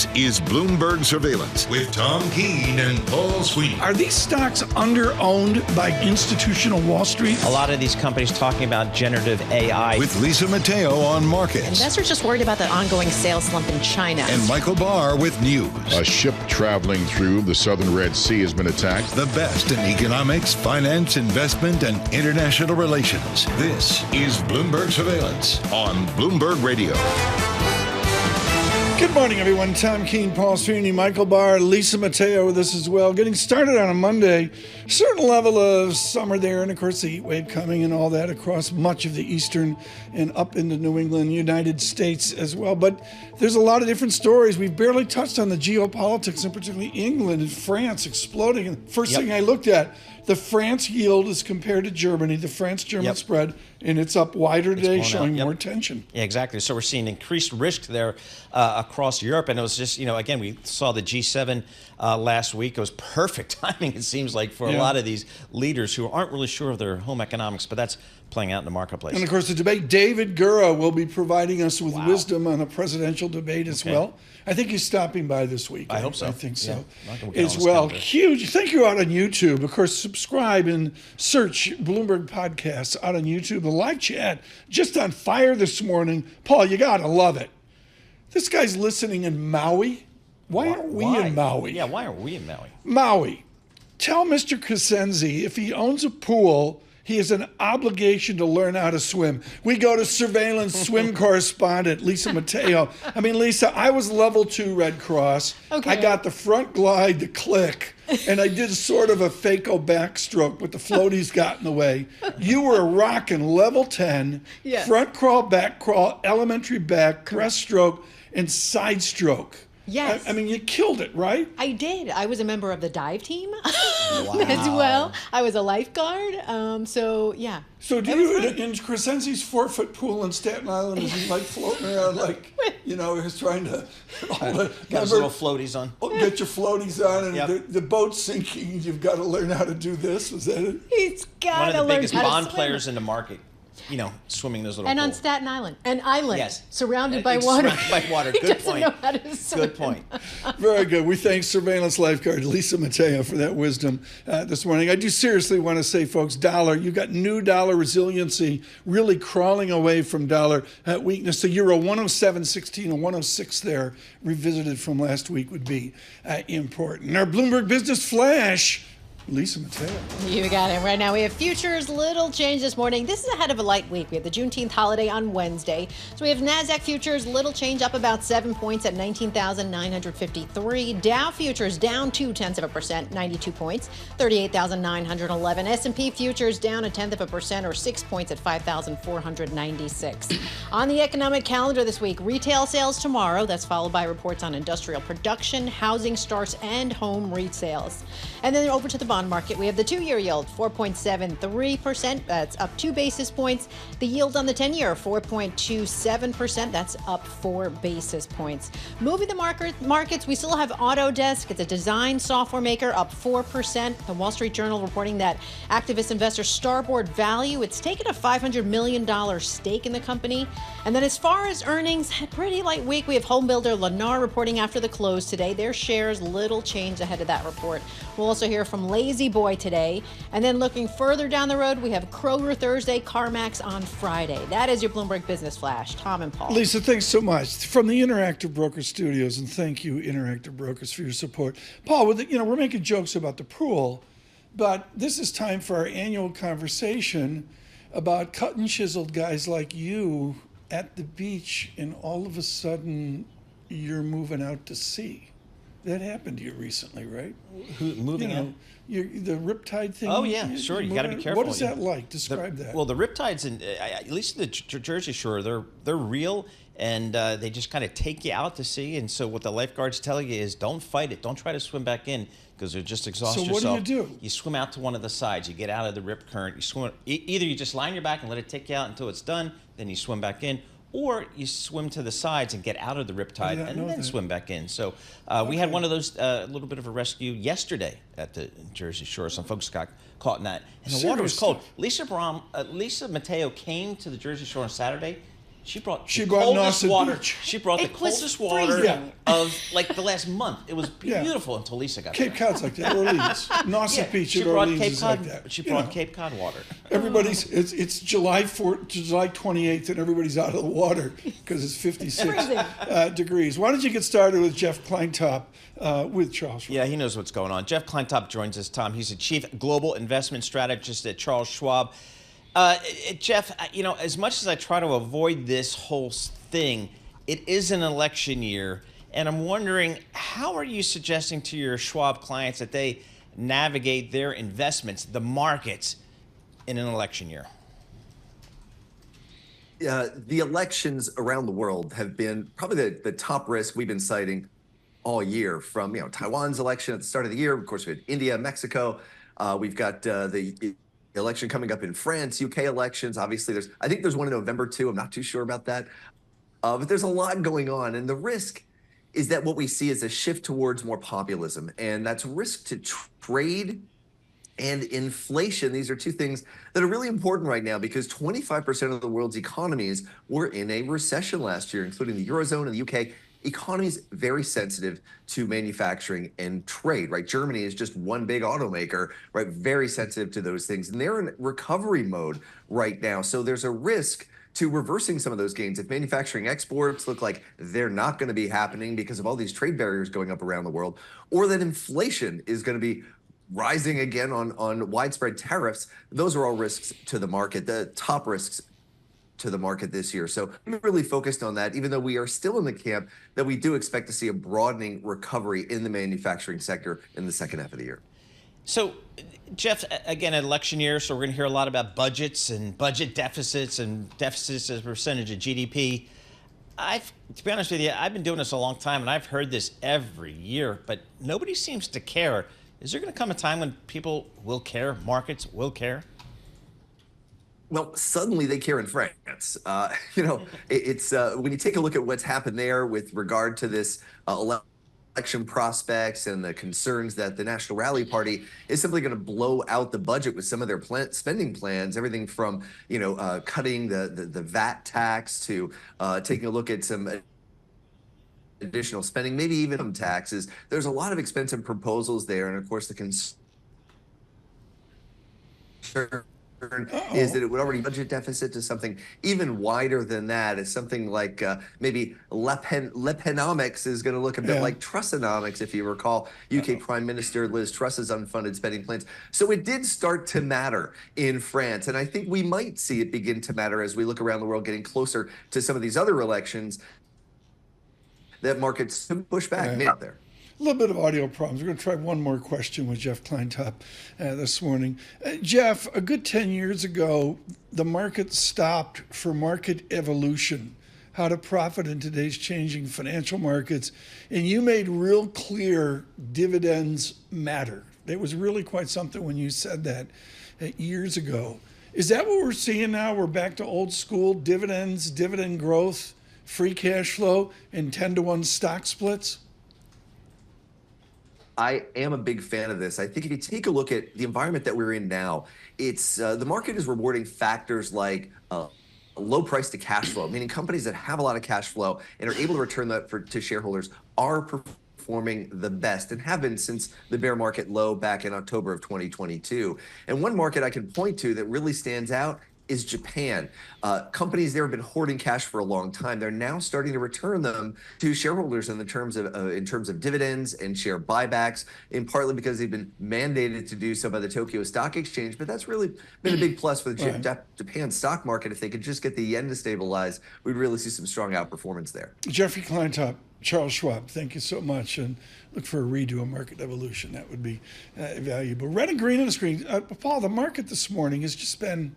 This is Bloomberg Surveillance with Tom Keene and Paul Sweeney. Are these stocks under-owned by institutional Wall Street? A lot of these companies talking about generative AI. With Lisa Mateo on markets. Investors just worried about the ongoing sales slump in China. And Michael Barr with news. A ship traveling through the southern Red Sea has been attacked. The best in economics, finance, investment, and international relations. This is Bloomberg Surveillance on Bloomberg Radio. Good morning, everyone. Tom Keene, Paul Sweeney, Michael Barr, Lisa Mateo with us as well. Getting started on a Monday. Certain level of summer there, and of course the heat wave coming and all that across much of the eastern and up into New England, United States as well. But there's a lot of different stories. We've barely touched on the geopolitics, and particularly England and France exploding. And first thing I looked at, the France yield is compared to Germany, the France-German spread, and it's up wider today, showing more tension. Yeah, exactly. So we're seeing increased risk there across Europe. And it was just, again, we saw the G7 last week. It was perfect timing, it seems like, for a lot of these leaders who aren't really sure of their home economics, but that's playing out in the marketplace. And, of course, the debate, David Gura will be providing us with wisdom on a presidential debate as well. I think he's stopping by this week. I hope so. I think so. Yeah. As well. Huge. Thank you out on YouTube. Of course, subscribe and search Bloomberg Podcasts out on YouTube. The live chat just on fire this morning. Paul, you got to love it. This guy's listening in Maui. Why aren't we in Maui? Yeah, why aren't we in Maui? Maui. Tell Mr. Cosenzi if he owns a pool, he has an obligation to learn how to swim. We go to surveillance swim correspondent, Lisa Mateo. I mean, Lisa, I was level 2 Red Cross. Okay. I got the front glide to click, and I did sort of a Fako backstroke, but the floaties got in the way. You were rocking level 10, front crawl, back crawl, elementary back, breaststroke, and side stroke. Yes. I mean, you killed it, right? I did. I was a member of the dive team as well. I was a lifeguard. So, yeah. So do you, in Crescenzi's 4-foot pool in Staten Island, is he like floating around like, he's trying to got his little floaties on. Get your floaties on, and the boat's sinking. You've got to learn how to do this. Was that it? He's got to learn how to swim. One of the biggest bond players in the market. Swimming those little And pools. on Staten Island, an island surrounded by water. water. Surrounded by water. He Good doesn't point. know how to swim. Good point. Very good. We thank surveillance lifeguard Lisa Mateo for that wisdom this morning. I do seriously want to say, folks, you've got new dollar resiliency really crawling away from dollar weakness. The euro 107.16 and 106 there, revisited from last week, would be important. Our Bloomberg Business Flash. Lisa Mateo. You got it. Right now we have futures, little change this morning. This is ahead of a light week. We have the Juneteenth holiday on Wednesday. So we have NASDAQ futures, little change, up about 7 points at 19,953. Dow futures down 0.2%, 92 points, 38,911. S&P futures down 0.1% or 6 points at 5,496. On the economic calendar this week, retail sales tomorrow. That's followed by reports on industrial production, housing starts, and home resales. And then over to the bond market, we have the 2-year yield, 4.73%. That's up 2 basis points. The yield on the 10-year, 4.27%. That's up 4 basis points. Moving the markets, we still have Autodesk. It's a design software maker, up 4%. The Wall Street Journal reporting that activist investor Starboard Value, it's taken a $500 million stake in the company. And then as far as earnings, pretty light week. We have home builder Lennar reporting after the close today. Their shares, little change ahead of that report. We'll also hear from Lazy Boy today. And then looking further down the road, we have Kroger Thursday, CarMax on Friday. That is your Bloomberg Business Flash. Tom and Paul. Lisa, thanks so much. From the Interactive Brokers Studios, and thank you, Interactive Brokers, for your support. Paul, we're making jokes about the pool, but this is time for our annual conversation about cut and chiseled guys like you at the beach, and all of a sudden you're moving out to sea. That happened to you recently, right? Moving out? The riptide thing? Oh, yeah, sure. You got to be careful. What is that like? Describe that. Well, the riptides, at least in the Jersey Shore, they're real, and they just kind of take you out to sea. And so what the lifeguards tell you is don't fight it. Don't try to swim back in because you'll just exhaust yourself. So what do you do? You swim out to one of the sides. You get out of the rip current. You swim. Either you just lie on your back and let it take you out until it's done, then you swim back in, or you swim to the sides and get out of the riptide and then swim back in. So we had one of those, a little bit of a rescue yesterday at the Jersey Shore. Some folks got caught in that. And the water was cold. Lisa Mateo came to the Jersey Shore on Saturday, She brought She the brought coldest Nauset water. Beach. She brought the It was coldest water freezing. of like the last month. It was Yeah. beautiful until Lisa got Cape there. Cod's like that. Orleans. Nauset Beach she at brought Orleans Cape is Cod. like that. She You brought know. Cape Cod water. Everybody's it's July 28th and everybody's out of the water because it's 56 degrees. Why don't you get started with Jeff Kleintop with Charles Schwab? Yeah, he knows what's going on. Jeff Kleintop joins us, Tom. He's the Chief Global Investment Strategist at Charles Schwab. Jeff, as much as I try to avoid this whole thing, it is an election year, and I'm wondering, how are you suggesting to your Schwab clients that they navigate their investments, the markets, in an election year? The elections around the world have been probably the top risk we've been citing all year, from Taiwan's election at the start of the year. Of course, we had India, Mexico. We've got the election coming up in France, UK elections. Obviously, I think there's one in November too. I'm not too sure about that. But there's a lot going on. And the risk is that what we see is a shift towards more populism. And that's risk to trade and inflation. These are two things that are really important right now because 25% of the world's economies were in a recession last year, including the Eurozone and the UK. Economies very sensitive to manufacturing and trade, right? Germany is just one big automaker, right? Very sensitive to those things. And they're in recovery mode right now. So there's a risk to reversing some of those gains. If manufacturing exports look like they're not going to be happening because of all these trade barriers going up around the world, or that inflation is going to be rising again on widespread tariffs, those are all risks to the market, the top risks to the market this year. So I'm really focused on that, even though we are still in the camp that we do expect to see a broadening recovery in the manufacturing sector in the second half of the year. So, Jeff, again, election year, so we're going to hear a lot about budgets and budget deficits and deficits as a percentage of GDP. To be honest with you, I've been doing this a long time, and I've heard this every year, but nobody seems to care. Is there going to come a time when people will care, markets will care? Well, suddenly they care in France. It's when you take a look at what's happened there with regard to this election prospects and the concerns that the National Rally Party is simply going to blow out the budget with some of their spending plans, everything from cutting the VAT tax to taking a look at some additional spending, maybe even some taxes. There's a lot of expensive proposals there, and of course the concern is that it would already budget deficit to something even wider than that. It's something like maybe Le Penomics is going to look a bit like Trussonomics, if you recall UK Prime Minister Liz Truss's unfunded spending plans. So it did start to matter in France, and I think we might see it begin to matter as we look around the world, getting closer to some of these other elections that markets push back out there. A little bit of audio problems. We're going to try one more question with Jeff Kleintop this morning. Jeff, a good 10 years ago, the market stopped for market evolution, how to profit in today's changing financial markets. And you made real clear dividends matter. It was really quite something when you said that years ago. Is that what we're seeing now? We're back to old school dividends, dividend growth, free cash flow, and 10-to-1 stock splits? I am a big fan of this. I think if you take a look at the environment that we're in now, it's the market is rewarding factors like low price to cash flow, meaning companies that have a lot of cash flow and are able to return that to shareholders are performing the best and have been since the bear market low back in October of 2022. And one market I can point to that really stands out is Japan. Companies there have been hoarding cash for a long time. They're now starting to return them to shareholders in terms of dividends and share buybacks, in partly because they've been mandated to do so by the Tokyo Stock Exchange. But that's really been a big plus for the Japan stock market. If they could just get the yen to stabilize, we'd really see some strong outperformance there. Jeffrey Kleintop, Charles Schwab, thank you so much. And look for a redo of market evolution. That would be valuable. Red and green on the screen. Paul, the market this morning has just been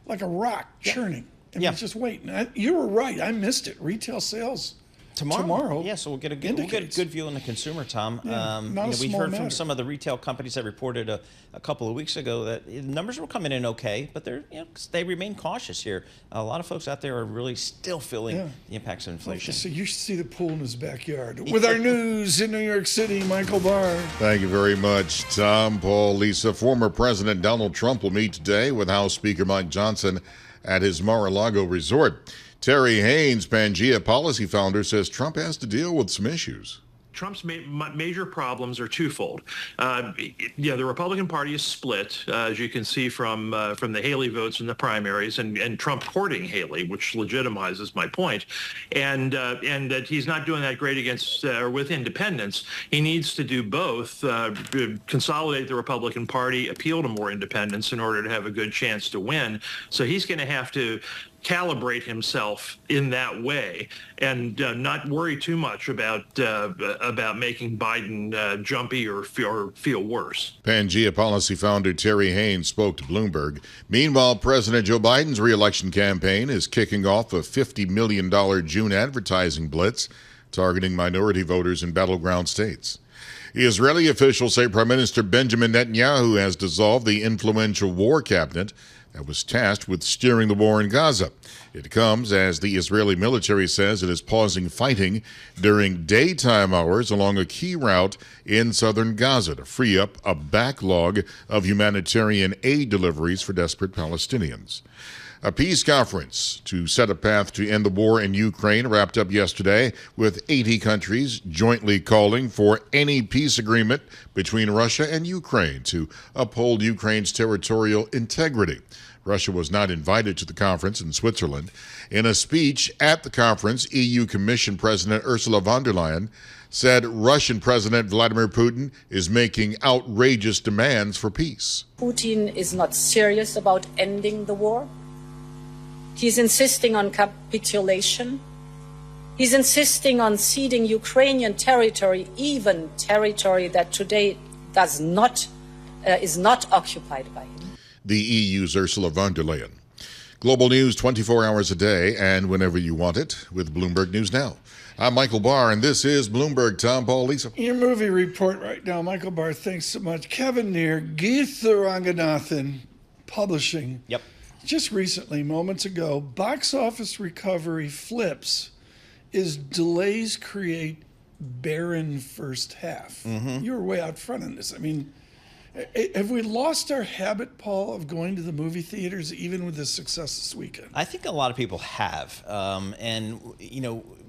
like a rock churning. And it's just waiting. You were right. I missed it. Retail sales tomorrow. Yeah, so we'll get a good view on the consumer, Tom. Yeah, we've heard from some of the retail companies that reported a couple of weeks ago that the numbers were coming in okay, but they remain cautious here. A lot of folks out there are really still feeling the impacts of inflation. So you should see the pool in his backyard. With our news in New York City, Michael Barr. Thank you very much, Tom, Paul, Lisa. Former President Donald Trump will meet today with House Speaker Mike Johnson at his Mar-a-Lago resort. Terry Haynes, Pangea policy founder, says Trump has to deal with some issues. Trump's major problems are twofold. The Republican Party is split, as you can see from the Haley votes in the primaries, and Trump courting Haley, which legitimizes my point, and that he's not doing that great against or with independents. He needs to do both: consolidate the Republican Party, appeal to more independents in order to have a good chance to win. So he's going to have to calibrate himself in that way and not worry too much about making Biden jumpy or feel worse. Pangea policy founder Terry Haynes spoke to Bloomberg. Meanwhile, President Joe Biden's re-election campaign is kicking off a $50 million June advertising blitz targeting minority voters in battleground states. Israeli officials say Prime Minister Benjamin Netanyahu has dissolved the influential war cabinet that was tasked with steering the war in Gaza. It comes as the Israeli military says it is pausing fighting during daytime hours along a key route in southern Gaza to free up a backlog of humanitarian aid deliveries for desperate Palestinians. A peace conference to set a path to end the war in Ukraine wrapped up yesterday with 80 countries jointly calling for any peace agreement between Russia and Ukraine to uphold Ukraine's territorial integrity. Russia was not invited to the conference in Switzerland. In a speech at the conference, EU Commission President Ursula von der Leyen said Russian President Vladimir Putin is making outrageous demands for peace. Putin is not serious about ending the war. He's insisting on capitulation. He's insisting on ceding Ukrainian territory, even territory that today is not occupied by him. The EU's Ursula von der Leyen. Global news 24 hours a day and whenever you want it with Bloomberg News Now. I'm Michael Barr, and this is Bloomberg. Tom, Paul, Lisa. Your movie report right now, Michael Barr, thanks so much. Kevin Neer, Geetha Ranganathan Publishing. Yep. Just recently, moments ago, box office recovery flips is delays create barren first half. Mm-hmm. You were way out front on this. I mean, have we lost our habit, Paul, of going to the movie theaters even with the success this weekend? I think a lot of people have. And,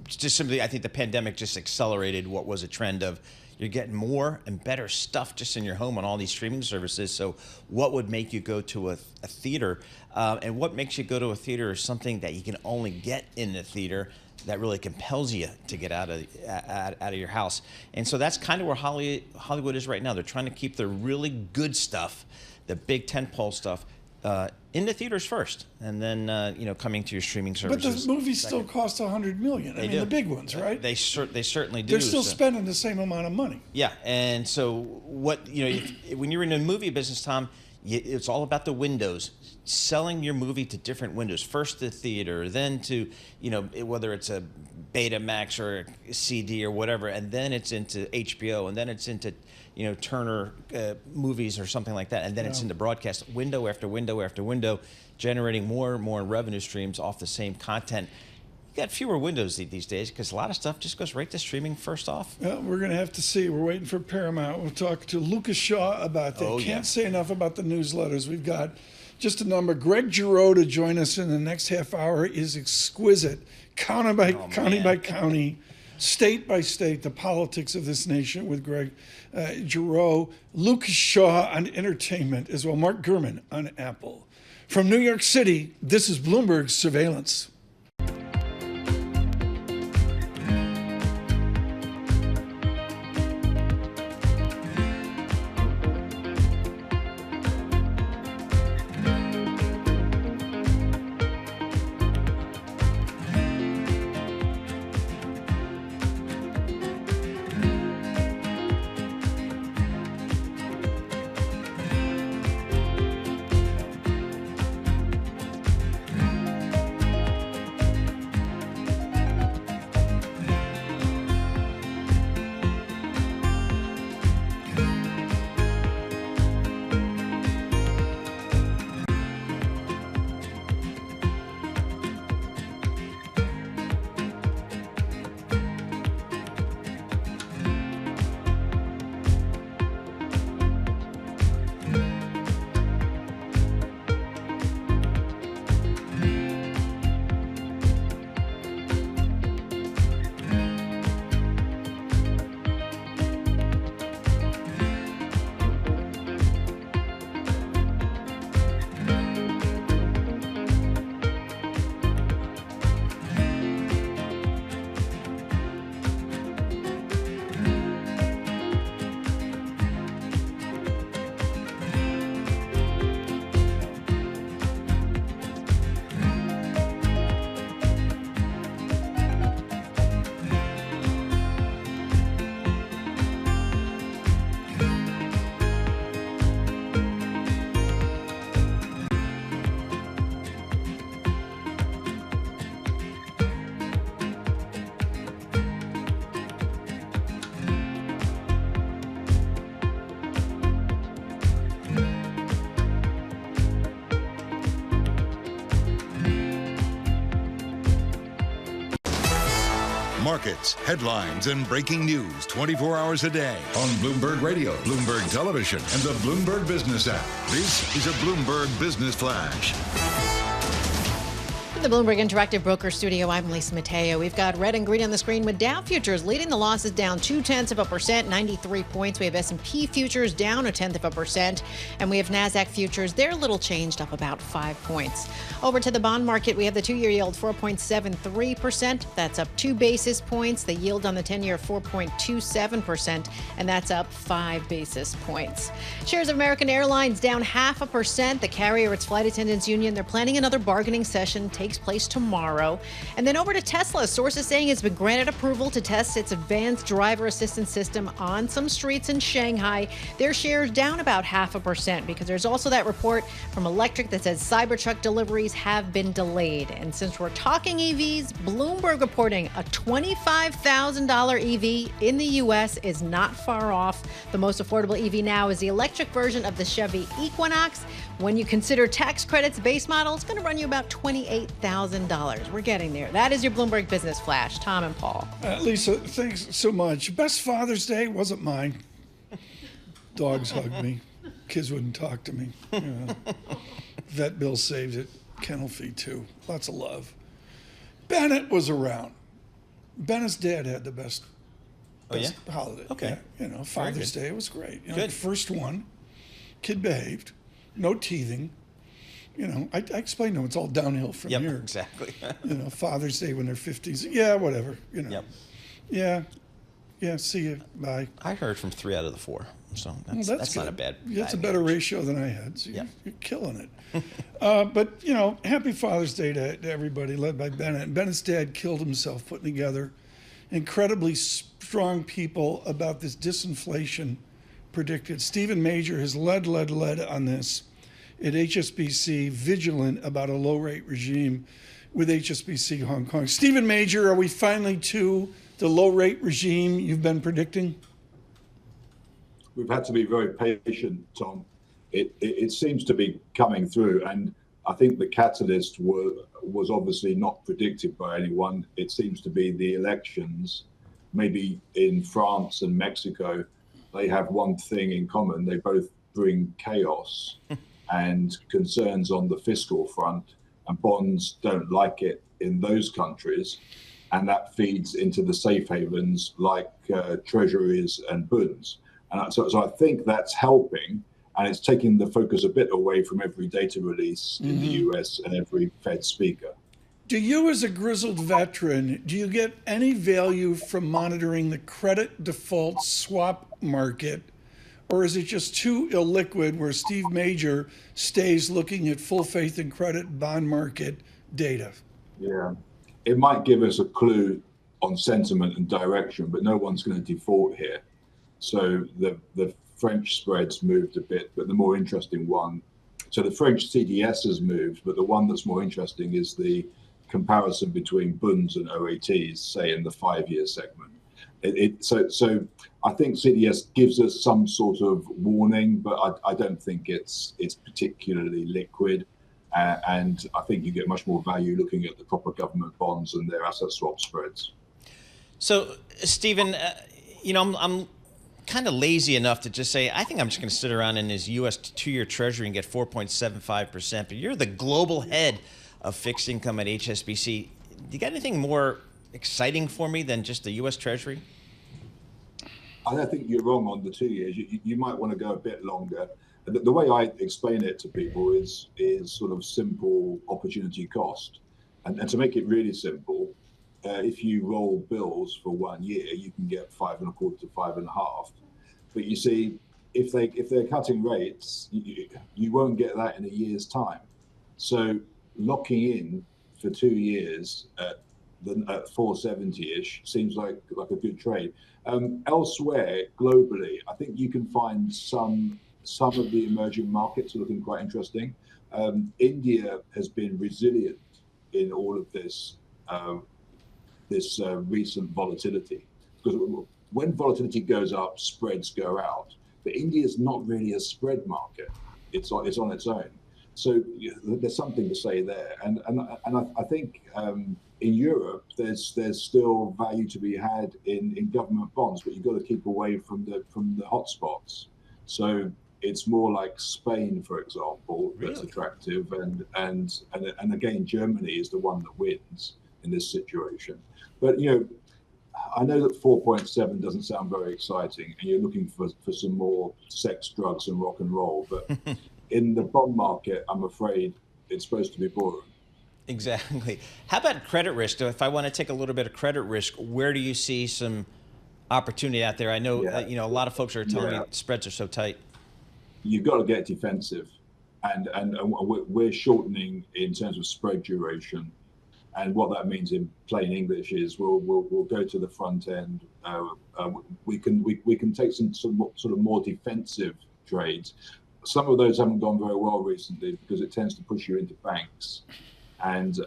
just simply, I think the pandemic just accelerated what was a trend of you're getting more and better stuff just in your home on all these streaming services. So what would make you go to a theater? And what makes you go to a theater is something that you can only get in the theater that really compels you to get out of your house. And so that's kind of where Hollywood is right now. They're trying to keep the really good stuff, the big tentpole stuff, in the theaters first, and then coming to your streaming services. But the movies still cost $100 million. I mean, the big ones, right? They certainly do. They're still spending the same amount of money. Yeah, and so when you're in the movie business, Tom, it's all about the windows. Selling your movie to different windows. First the theater, then to, whether it's a Betamax or a CD or whatever, and then it's into HBO, and then it's into, Turner movies or something like that, and then it's into broadcast, window after window after window, generating more and more revenue streams off the same content. You got fewer windows these days because a lot of stuff just goes right to streaming first off. Well, we're going to have to see. We're waiting for Paramount. We'll talk to Lucas Shaw about that. Can't say enough about the newsletters. We've got just a number. Greg Giroux to join us in the next half hour is exquisite. County by county, state by state, the politics of this nation with Greg Giroux. Lucas Shaw on entertainment as well. Mark Gurman on Apple. From New York City, this is Bloomberg Surveillance. Markets, headlines, and breaking news 24 hours a day on Bloomberg Radio, Bloomberg Television, and the Bloomberg Business app. This is a Bloomberg Business Flash. In the Bloomberg Interactive Broker Studio, I'm Lisa Mateo. We've got red and green on the screen with Dow futures leading the losses down 0.2%, 93 points. We have S&P futures down 0.1%, and we have Nasdaq futures. They're a little changed, up about 5 points. Over to the bond market, we have the 2-year yield 4.73%. That's up 2 basis points. The yield on the 10-year 4.27%, and that's up 5 basis points. Shares of American Airlines down 0.5%. The carrier, its flight attendants union, they're planning another bargaining session. Takes place tomorrow. And then over to Tesla. Sources saying it's been granted approval to test its advanced driver assistance system on some streets in Shanghai. Their shares down about 0.5% because there's also that report from Electric that says Cybertruck deliveries have been delayed. And since we're talking EVs, Bloomberg reporting a $25,000 EV in the U.S. is not far off. The most affordable EV now is the electric version of the Chevy Equinox. When you consider tax credits, base model, it's going to run you about $28,000. We're getting there. That is your Bloomberg Business Flash. Tom and Paul. Lisa, thanks so much. Best Father's Day wasn't mine. Dogs hugged me. Kids wouldn't talk to me. Vet bill saved it. Kennel fee, too. Lots of love. Bennett was around. Bennett's dad had the best holiday. Okay. Yeah, Father's Day was great. Good. First one, kid behaved. No teething. I explained to them it's all downhill from here. Exactly. Father's Day when they're 50s. Yeah, whatever. Yep. Yeah, see you. Bye. I heard from 3 out of the 4, so that's not a bad. That's a better ratio than I had. So you're killing it. But happy Father's Day to everybody, led by Bennett. Bennett's dad killed himself putting together incredibly strong people about this disinflation predicted. Stephen Major has led on this at HSBC, vigilant about a low-rate regime with HSBC Hong Kong. Stephen Major, are we finally to the low-rate regime you've been predicting? We've had to be very patient, Tom. It seems to be coming through, and I think the catalyst was obviously not predicted by anyone. It seems to be the elections, maybe in France and Mexico. They have one thing in common. They both bring chaos and concerns on the fiscal front, and bonds don't like it in those countries. And that feeds into the safe havens like treasuries and bonds. And so I think that's helping, and it's taking the focus a bit away from every data release in the US and every Fed speaker. Do you, as a grizzled veteran, do you get any value from monitoring the credit default swap market, or is it just too illiquid where Steve Major stays looking at full faith and credit bond market data? Yeah, it might give us a clue on sentiment and direction, but no one's going to default here. So the French spreads moved a bit, but the more interesting one, so the French CDS has moved, but the one that's more interesting is the comparison between bunds and OATs, say in the 5-year segment. So I think CDS gives us some sort of warning, but I don't think it's particularly liquid. And I think you get much more value looking at the proper government bonds and their asset swap spreads. So, Stephen, I'm kind of lazy enough to just say, I think I'm just going to sit around in his U.S. 2-year Treasury and get 4.75%. But you're the global head of fixed income at HSBC. You got anything more exciting for me than just the U.S. Treasury? I don't think you're wrong on the 2 years. You might want to go a bit longer. The way I explain it to people is sort of simple opportunity cost. And to make it really simple, if you roll bills for 1 year, you can get 5.25 to 5.5. But you see, if they're cutting rates, you won't get that in a year's time. So locking in for 2 years at 470-ish seems like a good trade. Elsewhere, globally, I think you can find some of the emerging markets are looking quite interesting. India has been resilient in all of this recent volatility, because when volatility goes up, spreads go out. But India is not really a spread market; it's on its own. So there's something to say there, and I think in Europe, there's still value to be had in government bonds, but you've got to keep away from the hotspots. So it's more like Spain, for example, that's attractive, and again, Germany is the one that wins in this situation. But I know that 4.7 doesn't sound very exciting, and you're looking for some more sex, drugs, and rock and roll. But in the bond market, I'm afraid it's supposed to be boring. Exactly. How about credit risk? If I want to take a little bit of credit risk, where do you see some opportunity out there? I know a lot of folks are telling me spreads are so tight. You've got to get defensive, and we're shortening in terms of spread duration. And what that means in plain English is we'll go to the front end. We can take some sort of more defensive trades. Some of those haven't gone very well recently because it tends to push you into banks, and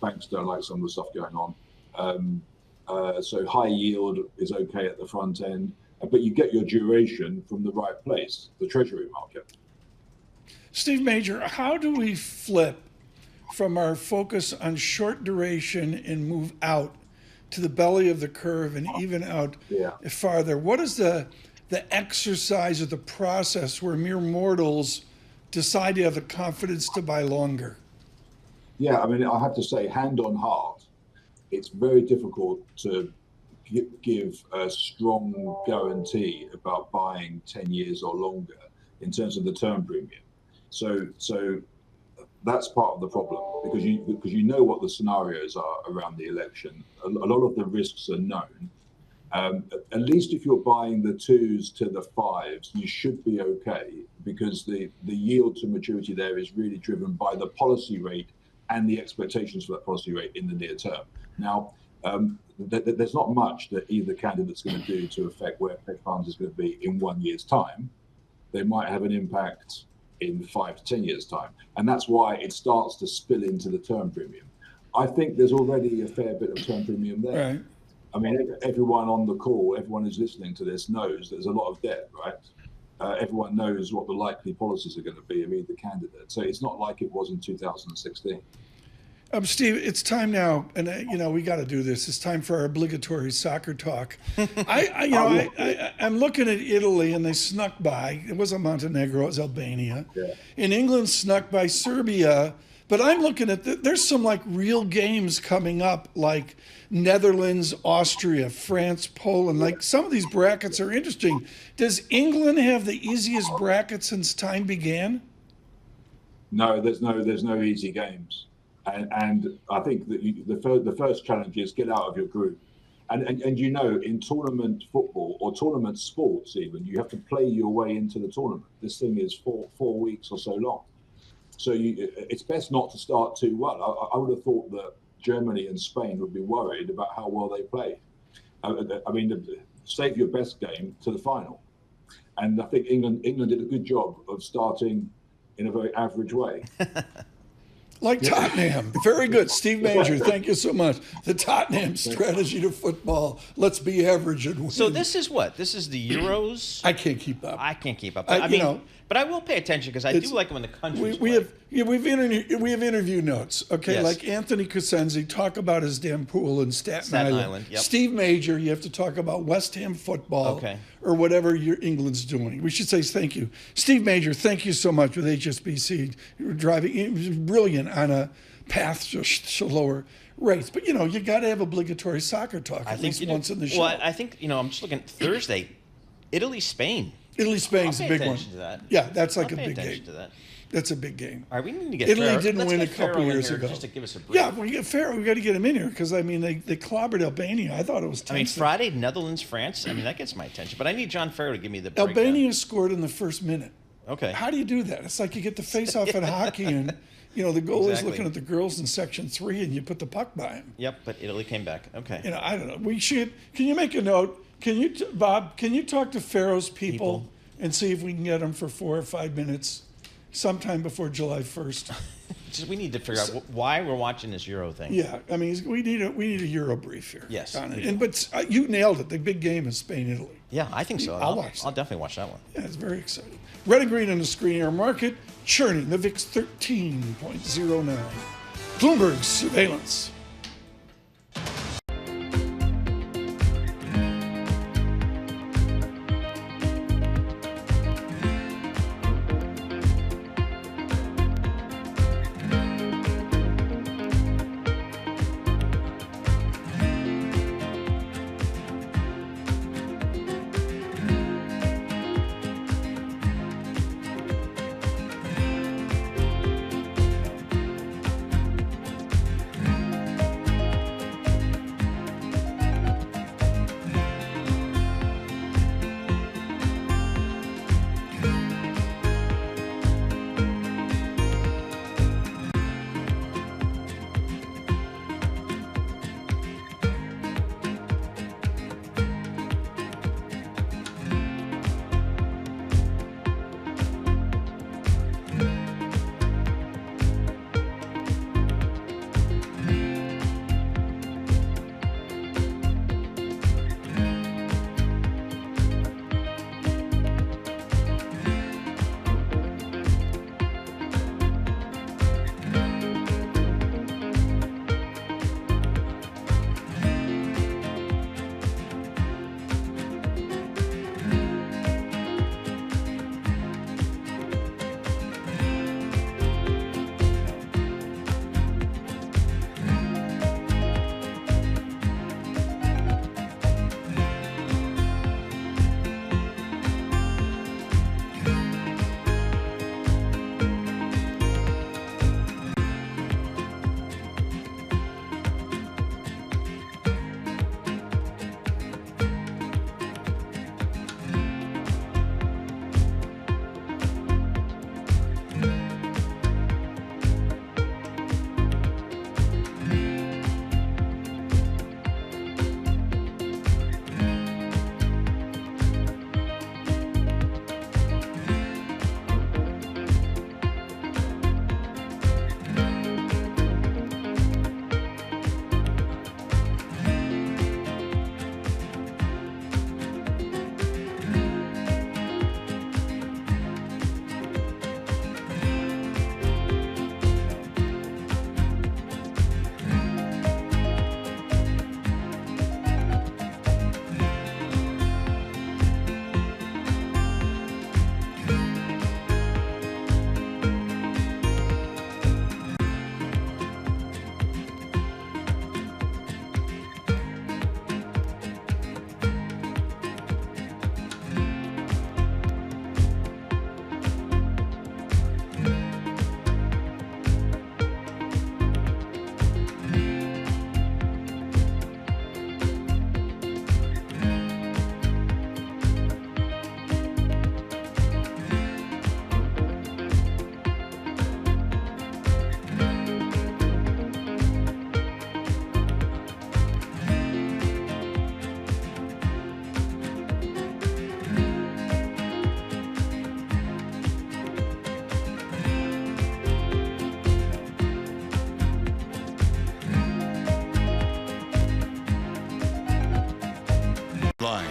banks don't like some of the stuff going on. So high yield is okay at the front end, but you get your duration from the right place, the treasury market. Steve Major, how do we flip from our focus on short duration and move out to the belly of the curve and even out farther? What is the exercise or the process where mere mortals decide to have the confidence to buy longer? Yeah, I mean, I have to say, hand on heart, it's very difficult to give a strong guarantee about buying 10 years or longer in terms of the term premium. So that's part of the problem, because you know what the scenarios are around the election. A lot of the risks are known. At least if you're buying the 2s to the 5s, you should be okay, because the yield to maturity there is really driven by the policy rate and the expectations for that policy rate in the near term. Now, there's not much that either candidate's going to do to affect where Fed funds is going to be in 1 year's time. They might have an impact in 5 to 10 years' time. And that's why it starts to spill into the term premium. I think there's already a fair bit of term premium there. Right. I mean, everyone on the call, everyone who's listening to this knows there's a lot of debt, right? Everyone knows what the likely policies are going to be of either candidate. So it's not like it was in 2016. Steve, it's time now, and we got to do this. It's time for our obligatory soccer talk. I'm looking at Italy, and they snuck by. It wasn't Montenegro, it was Albania. Yeah. And England snuck by Serbia. But I'm looking at there's some like real games coming up, like Netherlands, Austria, France, Poland. Like some of these brackets are interesting. Does England have the easiest bracket since time began? No, there's no easy games. And I think that the first challenge is get out of your group. And in tournament football or tournament sports even, you have to play your way into the tournament. This thing is 4 weeks or so long. So it's best not to start too well. I would have thought that Germany and Spain would be worried about how well they play. I mean, save your best game to the final. And I think England did a good job of starting in a very average way. Like Tottenham. Very good. Steve Major, thank you so much. The Tottenham strategy to football. Let's be average and win. So this is what? This is the Euros? I can't keep up. I can't keep up. But I will pay attention because I do like it when the countries we have interview notes. Okay, yes. Like Anthony Cosenzi, talk about his damn pool in Staten Island. Yep. Steve Major, you have to talk about West Ham football or whatever England's doing. We should say thank you. Steve Major, thank you so much with HSBC. You were driving, it was brilliant on a path to lower rates. But, you got to have obligatory soccer talk at least once in the show. Well, I think, I'm just looking at Thursday, Italy-Spain. Italy-Spain's a big one. To that. Yeah, that's like a big game. To that. That's a big game. All right, we need to get Italy didn't win a couple years ago. Just to give us a brief. Yeah, we got Pharaoh. We got to get him in here because they clobbered Albania. I thought it was tense. I mean, Friday, Netherlands, France. I mean, that gets my attention. But I need John Farrow to give me the breakdown. Albania scored in the first minute. Okay. How do you do that? It's like you get the face off at hockey and the goalie's looking at the girls in section 3 and you put the puck by him. Yep, but Italy came back. Okay. I don't know. We should. Can you make a note? Bob? Can you talk to Pharaoh's people? And see if we can get them for 4 or 5 minutes sometime before July 1st. We need to figure out why we're watching this Euro thing. Yeah, I mean, we need a Euro brief here. Yes. But you nailed it. The big game is Spain-Italy. Yeah, I think so. I'll watch that. I'll definitely watch that one. Yeah, it's very exciting. Red and green on the screen air market, churning the VIX 13.09. Bloomberg surveillance.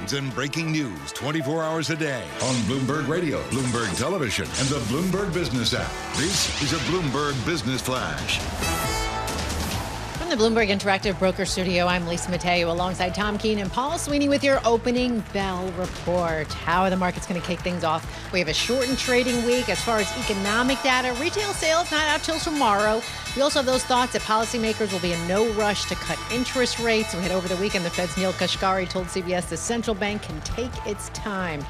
times and breaking news 24 hours a day on Bloomberg Radio, Bloomberg Television, and the Bloomberg Business app. This is a Bloomberg Business Flash. From the Bloomberg Interactive Broker Studio, I'm Lisa Mateo alongside Tom Keene and Paul Sweeney with your opening bell report. How are the markets going to kick things off? We have a shortened trading week as far as economic data. Retail sales not out till tomorrow. We also have those thoughts that policymakers will be in no rush to cut interest rates. We had over the weekend, the Fed's Neil Kashkari told CBS the central bank can take its time.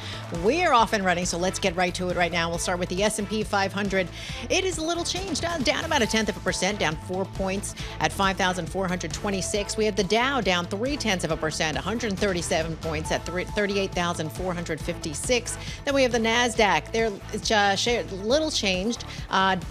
We're off and running, so let's get right to it right now. We'll start with the S&P 500. It is a little changed, down about 0.1%, down 4 points at 5,426. We have the Dow down 0.3%, 137 points at 38,456. Then we have the NASDAQ. It's little changed, up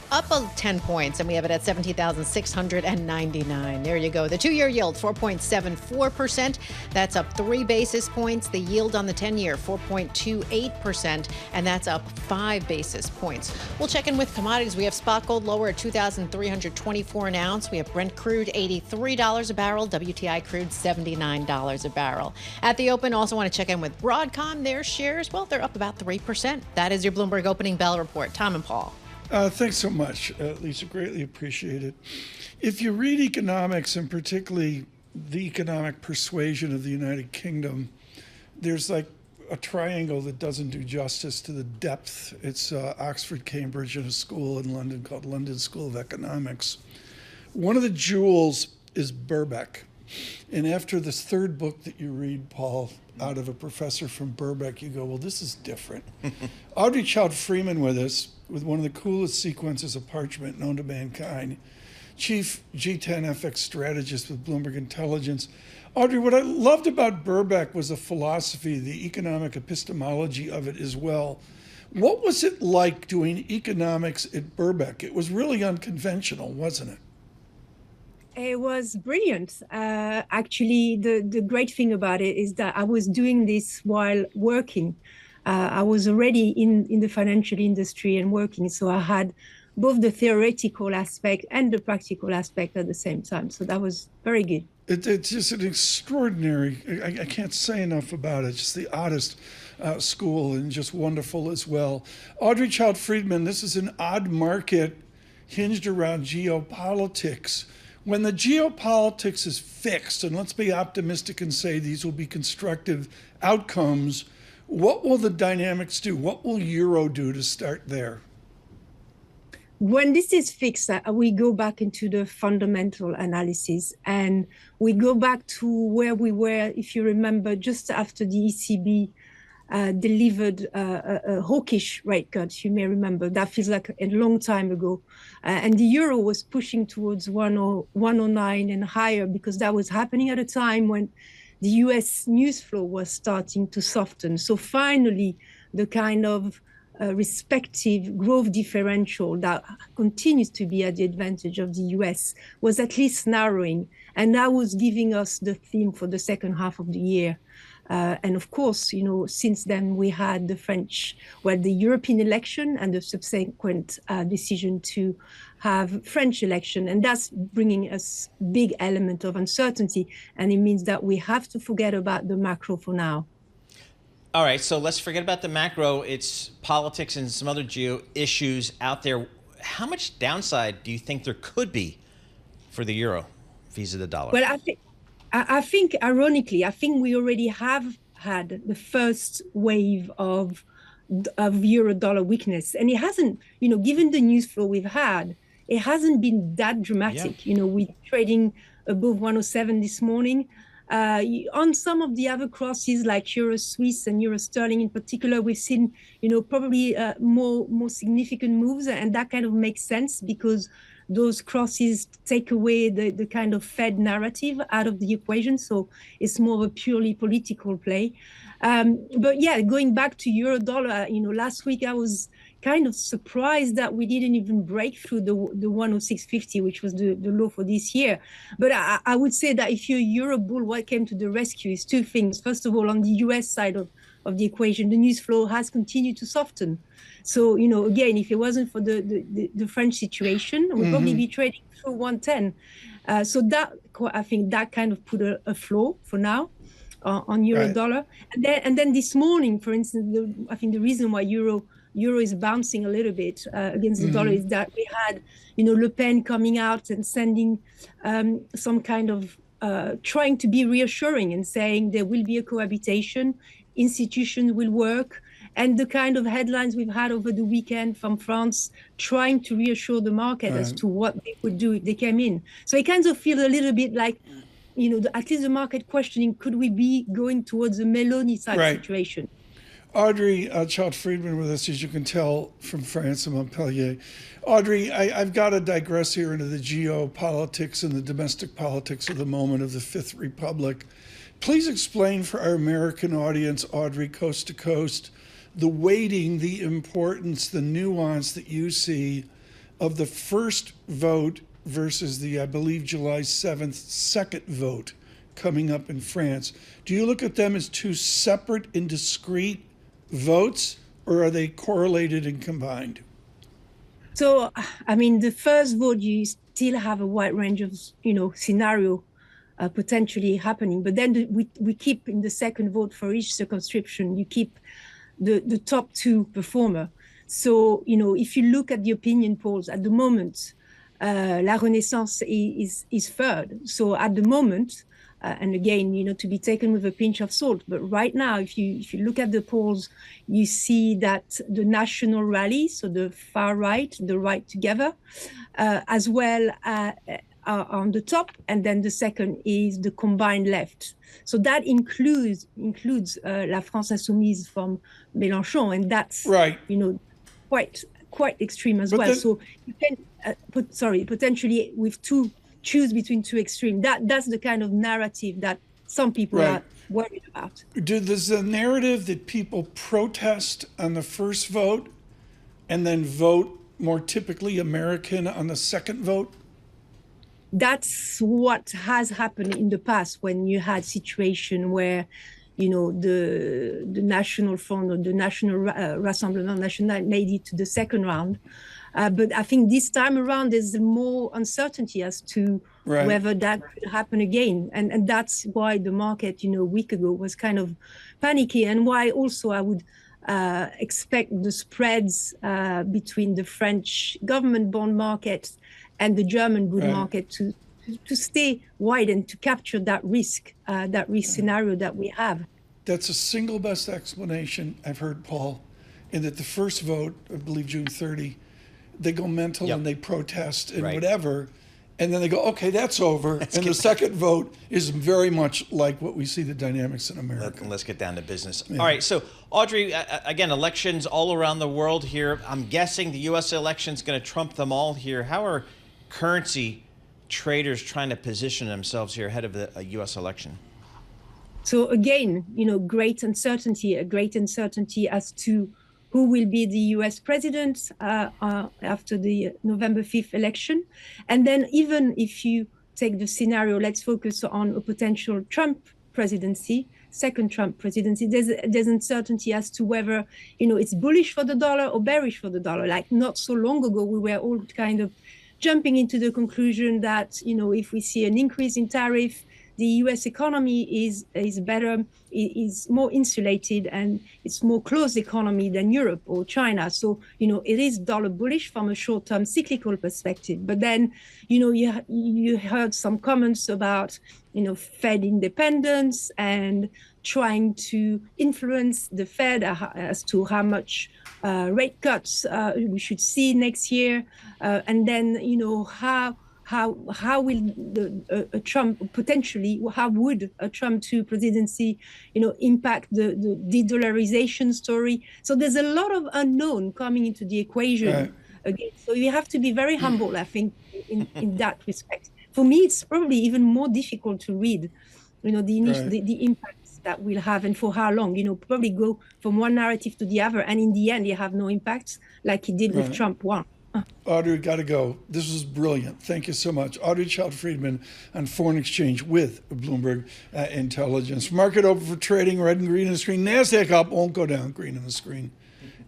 10 points, and we have it at 17,699. There you go. The 2-year yield, 4.74%. That's up 3 basis points. The yield on the 10-year, 4.28%, and that's up 5 basis points. We'll check in with commodities. We have spot gold lower at $2,324 an ounce. We have Brent crude, $83 a barrel. WTI crude, $79 a barrel. At the open, also want to check in with Broadcom. Their shares, well, they're up about 3%. That is your Bloomberg opening bell report. Tom and Paul. Thanks so much, Lisa. Greatly appreciate it. If you read economics, and particularly the economic persuasion of the United Kingdom, there's like a triangle that doesn't do justice to the depth. It's Oxford, Cambridge, and a school in London called London School of Economics. One of the jewels is Birkbeck. And after this third book that you read, Paul, out of a professor from Birkbeck, you go, well, this is different. Audrey Child Freeman with us, with one of the coolest sequences of parchment known to mankind, chief G10 FX strategist with Bloomberg Intelligence. Audrey, what I loved about Birkbeck was the philosophy, the economic epistemology of it as well. What was it like doing economics at Birkbeck? It was really unconventional, wasn't it? It was brilliant. Actually, the great thing about it is that I was doing this while working. I was already in the financial industry and working, so I had both the theoretical aspect and the practical aspect at the same time. So that was very good. It's just an extraordinary, I can't say enough about it, just the oddest school and just wonderful as well. Audrey Child Freeman, this is an odd market hinged around geopolitics. When the geopolitics is fixed, and let's be optimistic and say these will be constructive outcomes, what will the dynamics do? What will Euro do to start there? When this is fixed, we go back into the fundamental analysis and we go back to where we were, if you remember, just after the ECB delivered a hawkish rate cut. You may remember that feels like a long time ago. And the euro was pushing towards 109 and higher because that was happening at a time when the US news flow was starting to soften. So finally, the kind of respective growth differential that continues to be at the advantage of the US was at least narrowing. And that was giving us the theme for the second half of the year. And of course, you know, since then we had the European election and the subsequent decision to have French election. And that's bringing us big element of uncertainty. And it means that we have to forget about the macro for now. All right, so let's forget about the macro. It's politics and some other geo issues out there. How much downside do you think there could be for the euro vis-a-vis the dollar? Well, I think, ironically, I think we already have had the first wave of euro-dollar weakness. And it hasn't, you know, given the news flow we've had, it hasn't been that dramatic. Yeah. You know, we're trading above 107 this morning. On some of the other crosses like Euro Swiss and Euro Sterling in particular, we've seen, you know, probably more significant moves. And that kind of makes sense because those crosses take away the kind of Fed narrative out of the equation. So it's more of a purely political play. But yeah, going back to euro dollar, you know, last week I was kind of surprised that we didn't even break through the 106.50, which was the low for this year. But I would say that if you're a euro bull, what came to the rescue is two things. First of all, on the US side of the equation, the news flow has continued to soften. So, you know, again, if it wasn't for the French situation, we'd probably be trading through 110. So that, I think that kind of put a floor for now. on euro dollar. And then this morning, for instance, I think the reason why euro is bouncing a little bit against the dollar is that we had, Le Pen coming out and sending some kind of trying to be reassuring and saying there will be a cohabitation, institutions will work, and the kind of headlines we've had over the weekend from France trying to reassure the market as to what they would do if they came in. So I kind of feel a little bit like, at least the market questioning, could we be going towards a Meloni type situation? Audrey Child-Friedman with us, as you can tell, from France and Montpellier. Audrey, I've got to digress here into the geopolitics and the domestic politics of the moment of the Fifth Republic. Please explain for our American audience, Audrey, coast to coast, the weighting, the importance, the nuance that you see of the first vote versus the, I believe, July 7th second vote coming up in France. Do you look at them as two separate and discrete votes, or are they correlated and combined? So, I mean, the first vote, you still have a wide range of, scenario potentially happening. But then we keep in the second vote for each circumscription, you keep the top two performer. So, if you look at the opinion polls at the moment, La Renaissance is third. So at the moment, and again, to be taken with a pinch of salt. But right now, if you look at the polls, you see that the National Rally, so the far right, the right together, as well are on the top, and then the second is the combined left. So that includes La France Insoumise from Mélenchon, and that's quite extreme as well. So you can potentially with choose between two extremes. That's the kind of narrative that some people are worried about. Does the narrative that people protest on the first vote and then vote more typically American on the second vote? That's what has happened in the past when you had situation where, the National Front or the National Rassemblement National made it to the second round. But I think this time around, there's more uncertainty as to whether that could happen again. And that's why the market, a week ago was kind of panicky, and why also I would expect the spreads between the French government bond market and the German bond market to stay wide and to capture that risk scenario that we have. That's the single best explanation I've heard, Paul, in that the first vote, I believe June 30, they go mental and they protest and whatever, and then they go, okay, that's over. And the second vote is very much like what we see the dynamics in America. Let's get down to business. Yeah. All right, so Audrey, again, elections all around the world here. I'm guessing the U.S. election is going to trump them all here. How are currency traders trying to position themselves here ahead of the U.S. election? So again, great uncertainty as to who will be the U.S. president after the November 5th election. And then even if you take the scenario, let's focus on a potential Trump presidency, second Trump presidency, there's uncertainty as to whether, it's bullish for the dollar or bearish for the dollar. Like not so long ago, we were all kind of jumping into the conclusion that, if we see an increase in tariff, the U.S. economy is better, is more insulated, and it's more closed economy than Europe or China. So, it is dollar bullish from a short-term cyclical perspective. But then, you heard some comments about, Fed independence and trying to influence the Fed as to how much rate cuts we should see next year. And then, how will a Trump potentially, how would a Trump 2 presidency, impact the de-dollarization story? So there's a lot of unknown coming into the equation again. So you have to be very humble, I think, in that respect. For me, it's probably even more difficult to read, the impacts that we'll have and for how long. Probably go from one narrative to the other, and in the end, you have no impacts like he did with Trump 1. Audrey, got to go. This was brilliant. Thank you so much. Audrey Child-Friedman on foreign exchange with Bloomberg Intelligence. Market open for trading, red and green on the screen. NASDAQ up, won't go down, green on the screen.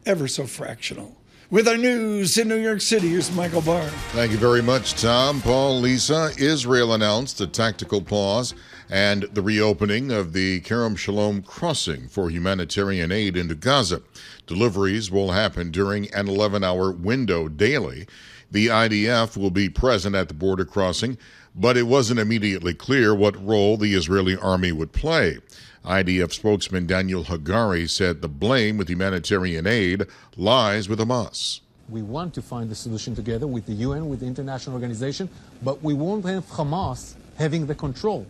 Ever so fractional. with our news in New York City. Here's Michael Barr. Thank you very much, Tom. Paul, Lisa. Israel announced a tactical pause and the reopening of the Kerem Shalom crossing for humanitarian aid into Gaza. Deliveries will happen during an 11-hour window daily. The IDF will be present at the border crossing, but it wasn't immediately clear what role the Israeli army would play. IDF spokesman Daniel Hagari said the blame with humanitarian aid lies with Hamas. We want to find a solution together with the UN, with the international organization, but we won't have Hamas having the control.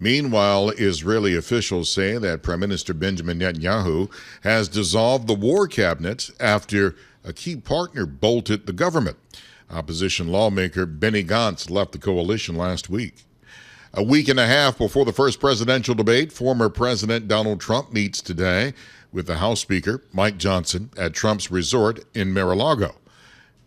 Meanwhile, Israeli officials say that Prime Minister Benjamin Netanyahu has dissolved the war cabinet after a key partner bolted the government. Opposition lawmaker Benny Gantz left the coalition last week. A week and a half before the first presidential debate, former President Donald Trump meets today with the House Speaker, Mike Johnson, at Trump's resort in Mar-a-Lago.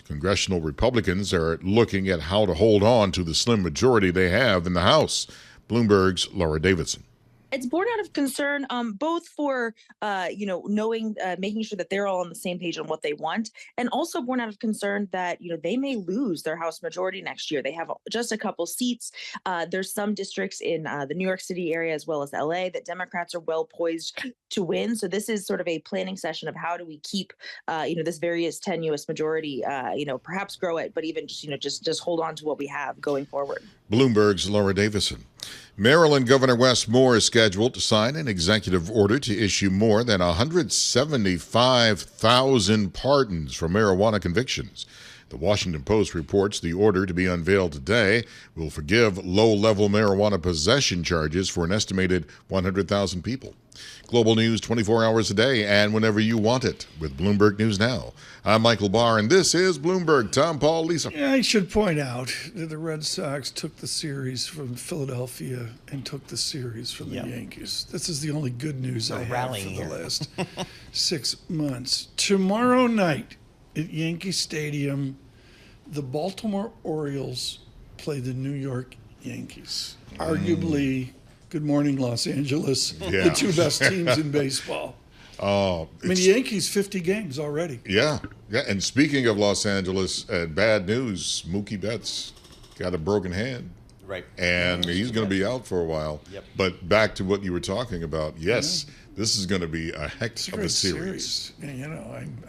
Congressional Republicans are looking at how to hold on to the slim majority they have in the House. Bloomberg's Laura Davidson. It's born out of concern, both for, knowing, making sure that they're all on the same page on what they want, and also born out of concern that, they may lose their House majority next year. They have just a couple seats. There's some districts in the New York City area as well as LA that Democrats are well poised to win. So this is sort of a planning session of how do we keep, this various tenuous majority, perhaps grow it, but even just hold on to what we have going forward. Bloomberg's Laura Davison. Maryland Governor Wes Moore is scheduled to sign an executive order to issue more than 175,000 pardons for marijuana convictions. The Washington Post reports the order to be unveiled today will forgive low-level marijuana possession charges for an estimated 100,000 people. Global news 24 hours a day and whenever you want it with Bloomberg News Now. I'm Michael Barr, and this is Bloomberg. Tom, Paul, Lisa. Yeah, I should point out that the Red Sox took the series from Philadelphia and took the series from the Yankees. This is the only good news I have for the last 6 months. Tomorrow night at Yankee Stadium, the Baltimore Orioles play the New York Yankees. Arguably, good morning, Los Angeles, the two best teams in baseball. I mean, the Yankees, 50 games already. Yeah. And speaking of Los Angeles, bad news, Mookie Betts got a broken hand. Right. And he's going to be out for a while. Yep. But back to what you were talking about, yes, this is going to be a heck of a series. And,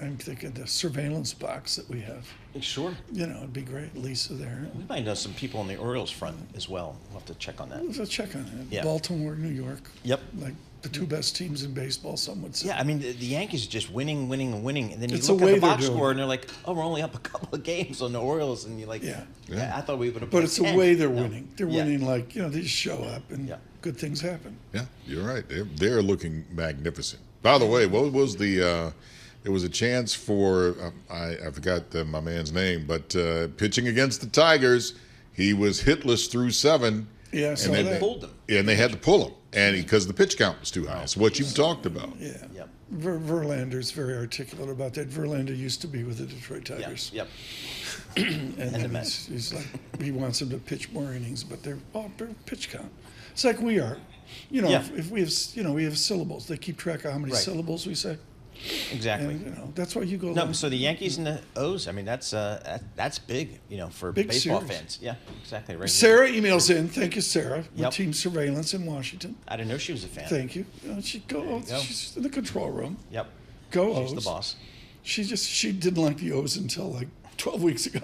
I'm thinking the surveillance box that we have. Sure. It'd be great. Lisa there. We might know some people on the Orioles front as well. We'll have to check on that. Let's check on that. Yeah. Baltimore, New York. Yep. Like the two best teams in baseball, some would say. Yeah, I mean, the Yankees are just winning, and then you It's look the at way the box they're doing score, it. and they're like, oh, we're only up a couple of games on the Orioles, and you're like, I thought we would have. But it's the 10. way they're No. winning. They're winning they just show up, and good things happen. Yeah, you're right. They're looking magnificent. By the way, what was the? There was a chance for I forgot my man's name, but pitching against the Tigers, he was hitless through 7. Yeah, and they pulled him. Yeah, and they had to pull him, and because the pitch count was too high. So what you've talked about. Yeah. Verlander's very articulate about that. Verlander used to be with the Detroit Tigers. Yep. and then he's like, he wants them to pitch more innings, but they're pitch count. It's like we are. If we have, we have syllables. They keep track of how many syllables we say. Exactly. And, that's why you go. No, so the Yankees and the O's. I mean, that's big. For big baseball series. fans. Yeah, exactly. Right. Sarah emails in. Thank you, Sarah. With Team Surveillance in Washington. I didn't know she was a fan. Thank you. She's in the control room. Yep. Go She's O's. the boss. She didn't like the O's until like 12 weeks ago.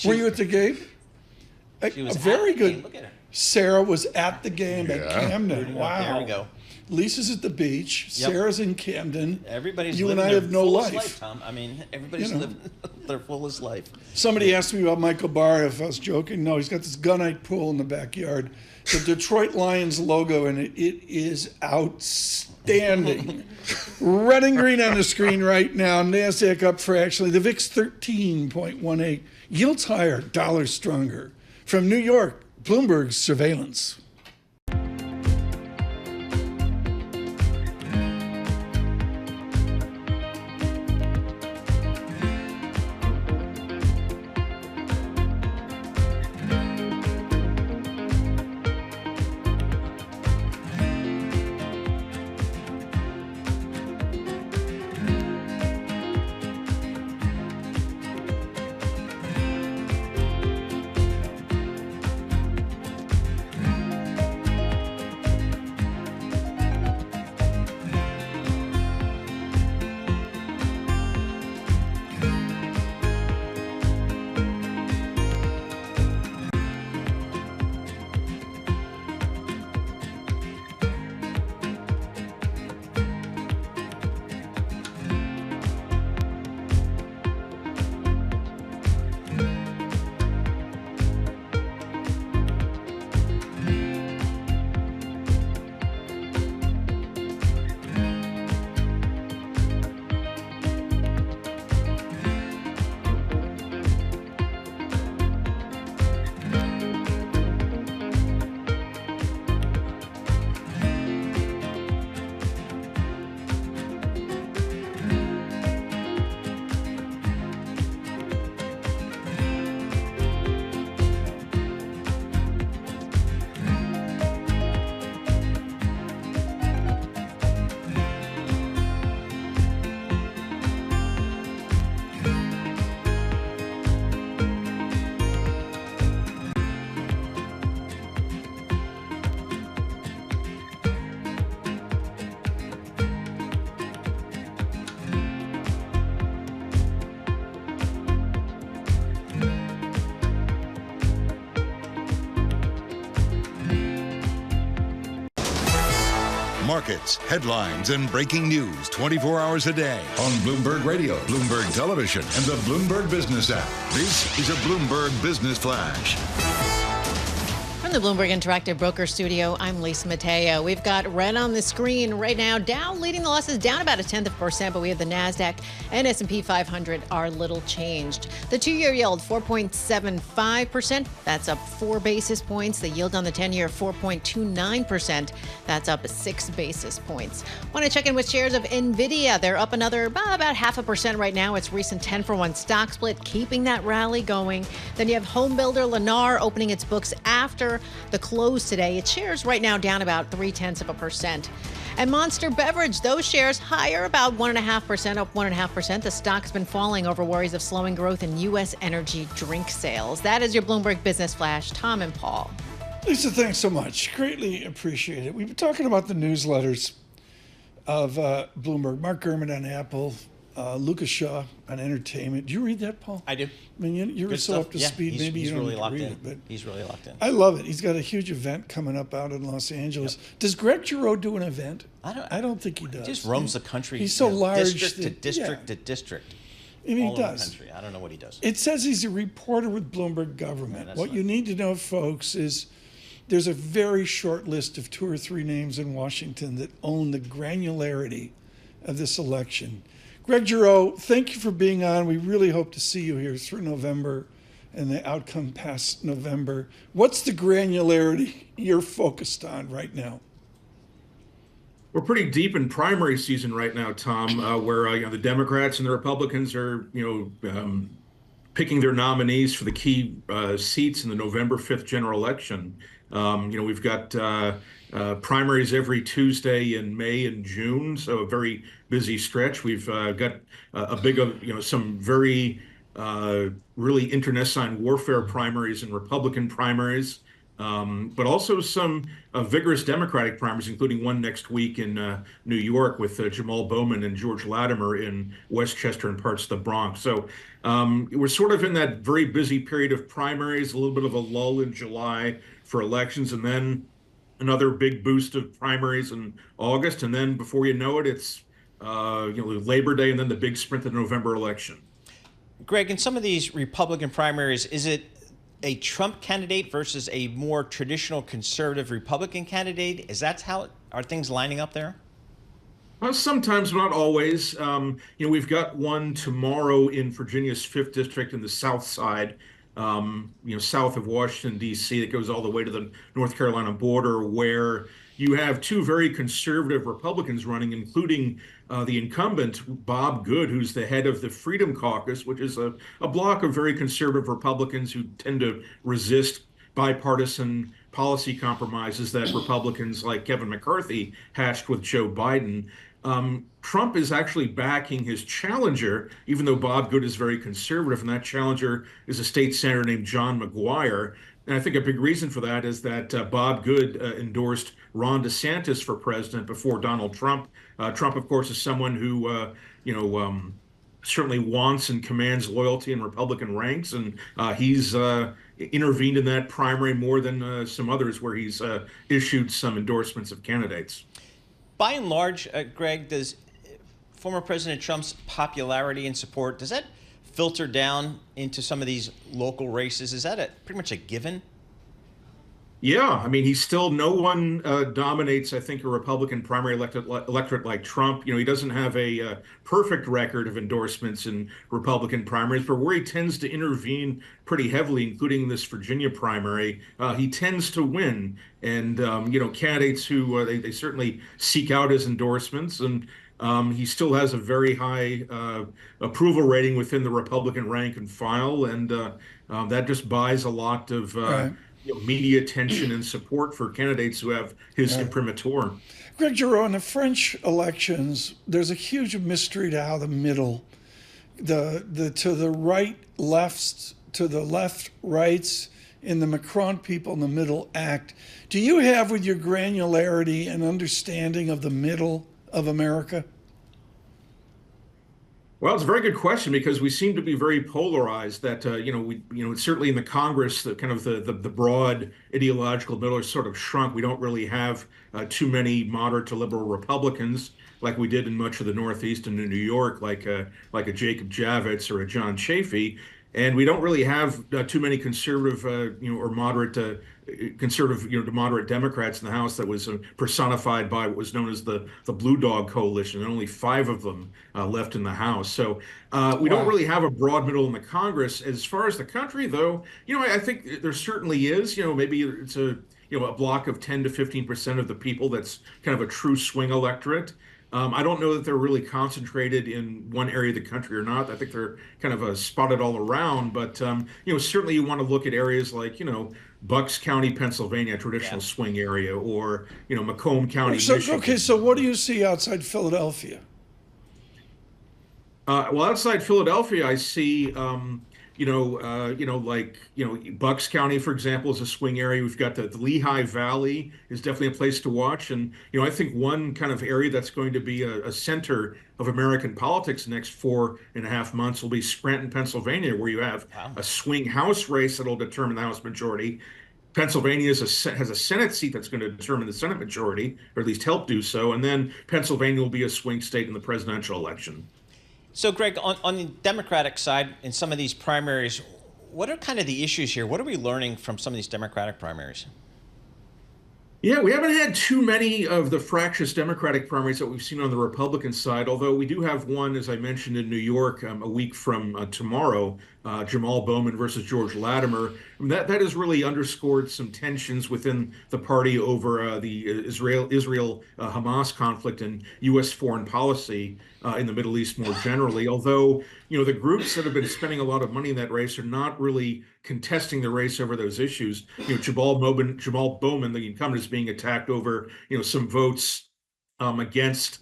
Were you at the game? She was very good. Game. Look at her. Sarah was at the game at Camden. Wow. There we go. Lisa's at the beach. Yep. Sarah's in Camden. Everybody's you and living I their have no fullest life. Tom. I mean, everybody's living their fullest life. Somebody asked me about Michael Barr if I was joking. No, he's got this gunite pool in the backyard. The Detroit Lions logo in it. It is outstanding. Red and green on the screen right now. NASDAQ up fractionally. The VIX 13.18. Yields higher, dollar stronger. From New York, Bloomberg's surveillance. Markets, headlines, and breaking news 24 hours a day on Bloomberg Radio, Bloomberg Television, and the Bloomberg Business app. This is a Bloomberg Business Flash. From the Bloomberg Interactive Broker Studio, I'm Lisa Mateo. We've got red on the screen right now. Dow leading the losses down about 0.1%, but we have the NASDAQ and S&P 500 are little changed. The 2-year yield, 4.75%. That's up 4 basis points. The yield on the 10-year, 4.29%. That's up 6 basis points. Want to check in with shares of NVIDIA. They're up another about 0.5% right now. It's recent 10-for-1 stock split, keeping that rally going. Then you have home builder Lennar opening its books after the close today. Its shares right now down about 0.3%. And Monster Beverage, those shares higher about 1.5%, up 1.5%. The stock's been falling over worries of slowing growth in U.S. energy drink sales. That is your Bloomberg Business Flash. Tom and Paul. Lisa, thanks so much. Greatly appreciate it. We've been talking about the newsletters of Bloomberg. Mark Gurman on Apple, Lucas Shaw on entertainment. Do you read that, Paul? I do. I mean, you're so up to speed. Maybe you don't really need to locked read in. it, but He's really locked in. I love it. He's got a huge event coming up out in Los Angeles. Yep. Does Greg Giroux do an event? I don't think he does. He just roams the country. He's so large. District to district to district. And he all over does. the country. I don't know what he does. It says he's a reporter with Bloomberg Government. Yeah, what you need to know, folks, is there's a very short list of 2 or 3 names in Washington that own the granularity of this election. Greg Giroux, thank you for being on. We really hope to see you here through November and the outcome past November. What's the granularity you're focused on right now? We're pretty deep in primary season right now, Tom, where the Democrats and the Republicans are, picking their nominees for the key seats in the November 5th general election. We've got primaries every Tuesday in May and June, so a very busy stretch. We've got a big, some very really internecine warfare primaries and Republican primaries, but also some vigorous Democratic primaries, including one next week in New York with Jamal Bowman and George Latimer in Westchester and parts of the Bronx. So we're sort of in that very busy period of primaries, a little bit of a lull in July for elections, and then another big boost of primaries in August. And then before you know it, it's Labor Day and then the big sprint to the November election. Greg, in some of these Republican primaries, is it a Trump candidate versus a more traditional conservative Republican candidate? Are things lining up there? Well, sometimes, but not always. We've got one tomorrow in Virginia's 5th district in the South Side, south of Washington, D.C. That goes all the way to the North Carolina border, where you have 2 very conservative Republicans running, including the incumbent, Bob Good, who's the head of the Freedom Caucus, which is a block of very conservative Republicans who tend to resist bipartisan policy compromises that Republicans like Kevin McCarthy hatched with Joe Biden. Trump is actually backing his challenger, even though Bob Good is very conservative, and that challenger is a state senator named John McGuire. And I think a big reason for that is that Bob Good endorsed Ron DeSantis for president before Donald Trump. Trump, of course, is someone who, certainly wants and commands loyalty in Republican ranks, and he's intervened in that primary more than some others where he's issued some endorsements of candidates. By and large, Greg, does former President Trump's popularity and support, does that filter down into some of these local races? Is that pretty much a given? Yeah, I mean, no one dominates, I think, a Republican primary electorate like Trump. He doesn't have a perfect record of endorsements in Republican primaries, but where he tends to intervene pretty heavily, including this Virginia primary, he tends to win. And, candidates who they certainly seek out his endorsements, and he still has a very high approval rating within the Republican rank and file, and that just buys a lot of media attention and support for candidates who have his imprimatur. Greg Giroux, in the French elections, there's a huge mystery to how the middle, to the right lefts, to the left rights, and the Macron people in the middle act. Do you have, with your granularity, an understanding of the middle of America? Well, it's a very good question because we seem to be very polarized. That certainly in the Congress, the kind of the broad ideological middle is sort of shrunk. We don't really have too many moderate to liberal Republicans like we did in much of the Northeast and in New York, like a Jacob Javits or a John Chafee, and we don't really have too many conservative, or moderate. Conservative, to moderate Democrats in the House that was personified by what was known as the Blue Dog Coalition, and only 5 of them left in the House. So we don't really have a broad middle in the Congress. As far as the country, though, I think there certainly is. Maybe it's a block of 10 to 15% of the people that's kind of a true swing electorate. I don't know that they're really concentrated in one area of the country or not. I think they're kind of spotted all around. But certainly you want to look at areas like Bucks County, Pennsylvania, traditional swing area, or Macomb County, Michigan. Okay, so what do you see outside Philadelphia? Well, outside Philadelphia, I see Bucks County, for example, is a swing area. We've got the Lehigh Valley is definitely a place to watch. And, I think one kind of area that's going to be a center of American politics the next 4.5 months will be Scranton, Pennsylvania, where you have a swing House race that'll determine the House majority. Pennsylvania has a Senate seat that's going to determine the Senate majority, or at least help do so. And then Pennsylvania will be a swing state in the presidential election. So, Greg, on the Democratic side, in some of these primaries, what are kind of the issues here? What are we learning from some of these Democratic primaries? Yeah, we haven't had too many of the fractious Democratic primaries that we've seen on the Republican side, although we do have one, as I mentioned, in New York a week from tomorrow, Jamal Bowman versus George Latimer. That has really underscored some tensions within the party over the Israel-Hamas conflict and U.S. foreign policy in the Middle East more generally, although the groups that have been spending a lot of money in that race are not really contesting the race over those issues. Jamal Bowman, the incumbent, is being attacked over some votes against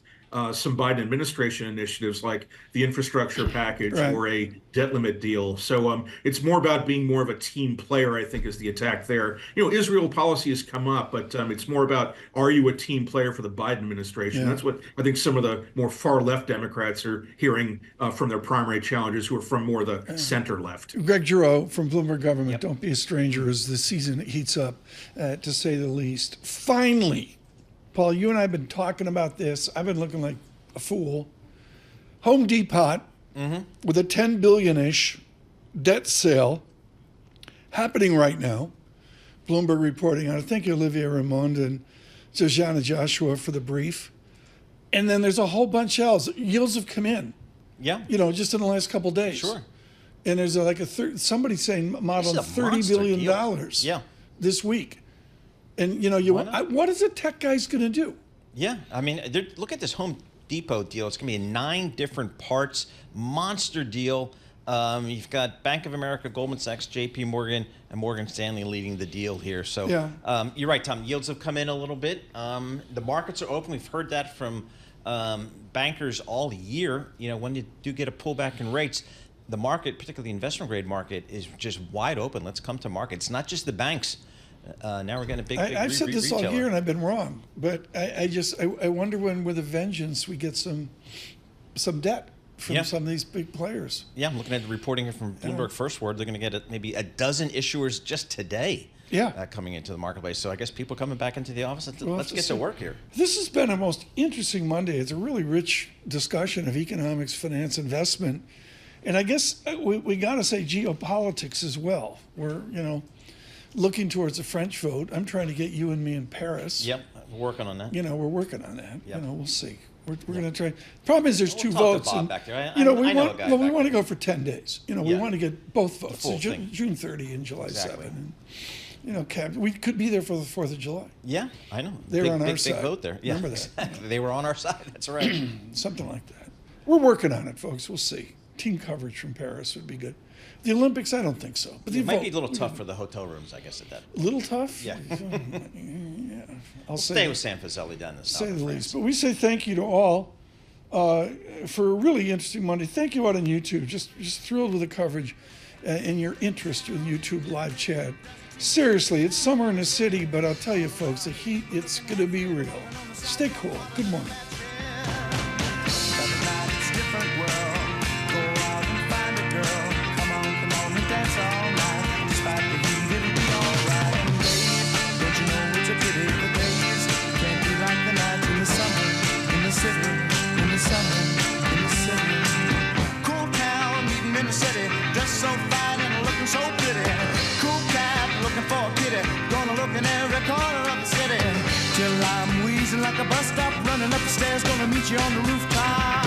some Biden administration initiatives like the infrastructure package or a debt limit deal. So it's more about being more of a team player, I think, is the attack there. Israel policy has come up, but it's more about, are you a team player for the Biden administration? That's what I think some of the more far left Democrats are hearing from their primary challengers, who are from more the center left. Greg Giroux from Bloomberg Government. Don't be a stranger as the season heats up, to say the least. Finally, Paul, you and I have been talking about this. I've been looking like a fool. Home Depot with a $10 billion-ish debt sale happening right now. Bloomberg reporting on it. Thank you, Olivier Raymond and Jojana Joshua, for the brief. And then there's a whole bunch else. Yields have come in. Yeah. Just in the last couple of days. Sure. And there's somebody saying modeling $30 billion this week. And, what is a tech guy's going to do? Yeah. I mean, look at this Home Depot deal. It's going to be in 9 different parts. Monster deal. You've got Bank of America, Goldman Sachs, JP Morgan, and Morgan Stanley leading the deal here. So you're right, Tom. Yields have come in a little bit. The markets are open. We've heard that from bankers all year. When you do get a pullback in rates, the market, particularly the investment grade market, is just wide open. Let's come to market. It's not just the banks. Now we're getting a big I've said this retailer. all year and I've been wrong, but I wonder when, with a vengeance, we get some debt from some of these big players. Yeah, I'm looking at the reporting here from Bloomberg First Word. They're going to get maybe a dozen issuers just today. Coming into the marketplace. So I guess people coming back into the office. Let's get to work here. This has been a most interesting Monday. It's a really rich discussion of economics, finance, investment, and I guess we got to say geopolitics as well. We're looking towards the French vote. I'm trying to get you and me in Paris. Yep, we're working on that. We're working on that. Yep. We'll see. We're going to try. Problem is, there's 2 votes. To Bob back there. We want to go for 10 days. We want to get both votes. So June 30 and July 7. And, we could be there for the 4th of July. Yeah, I know. They were on our side. Big vote there. Yeah, remember that. Exactly. They were on our side. That's right. Something like that. We're working on it, folks. We'll see. Team coverage from Paris would be good. The Olympics, I don't think so. But it might be a little tough for the hotel rooms, I guess, at that. A little tough? Yeah. I'll stay with Sam Fazeli down the south. Say the least. But we say thank you to all for a really interesting Monday. Thank you out on YouTube. Just thrilled with the coverage and your interest in YouTube live chat. Seriously, it's summer in the city, but I'll tell you, folks, the heat, it's going to be real. Stay cool. Good morning. Different world. a bus stop, running up the stairs, gonna meet you on the rooftop.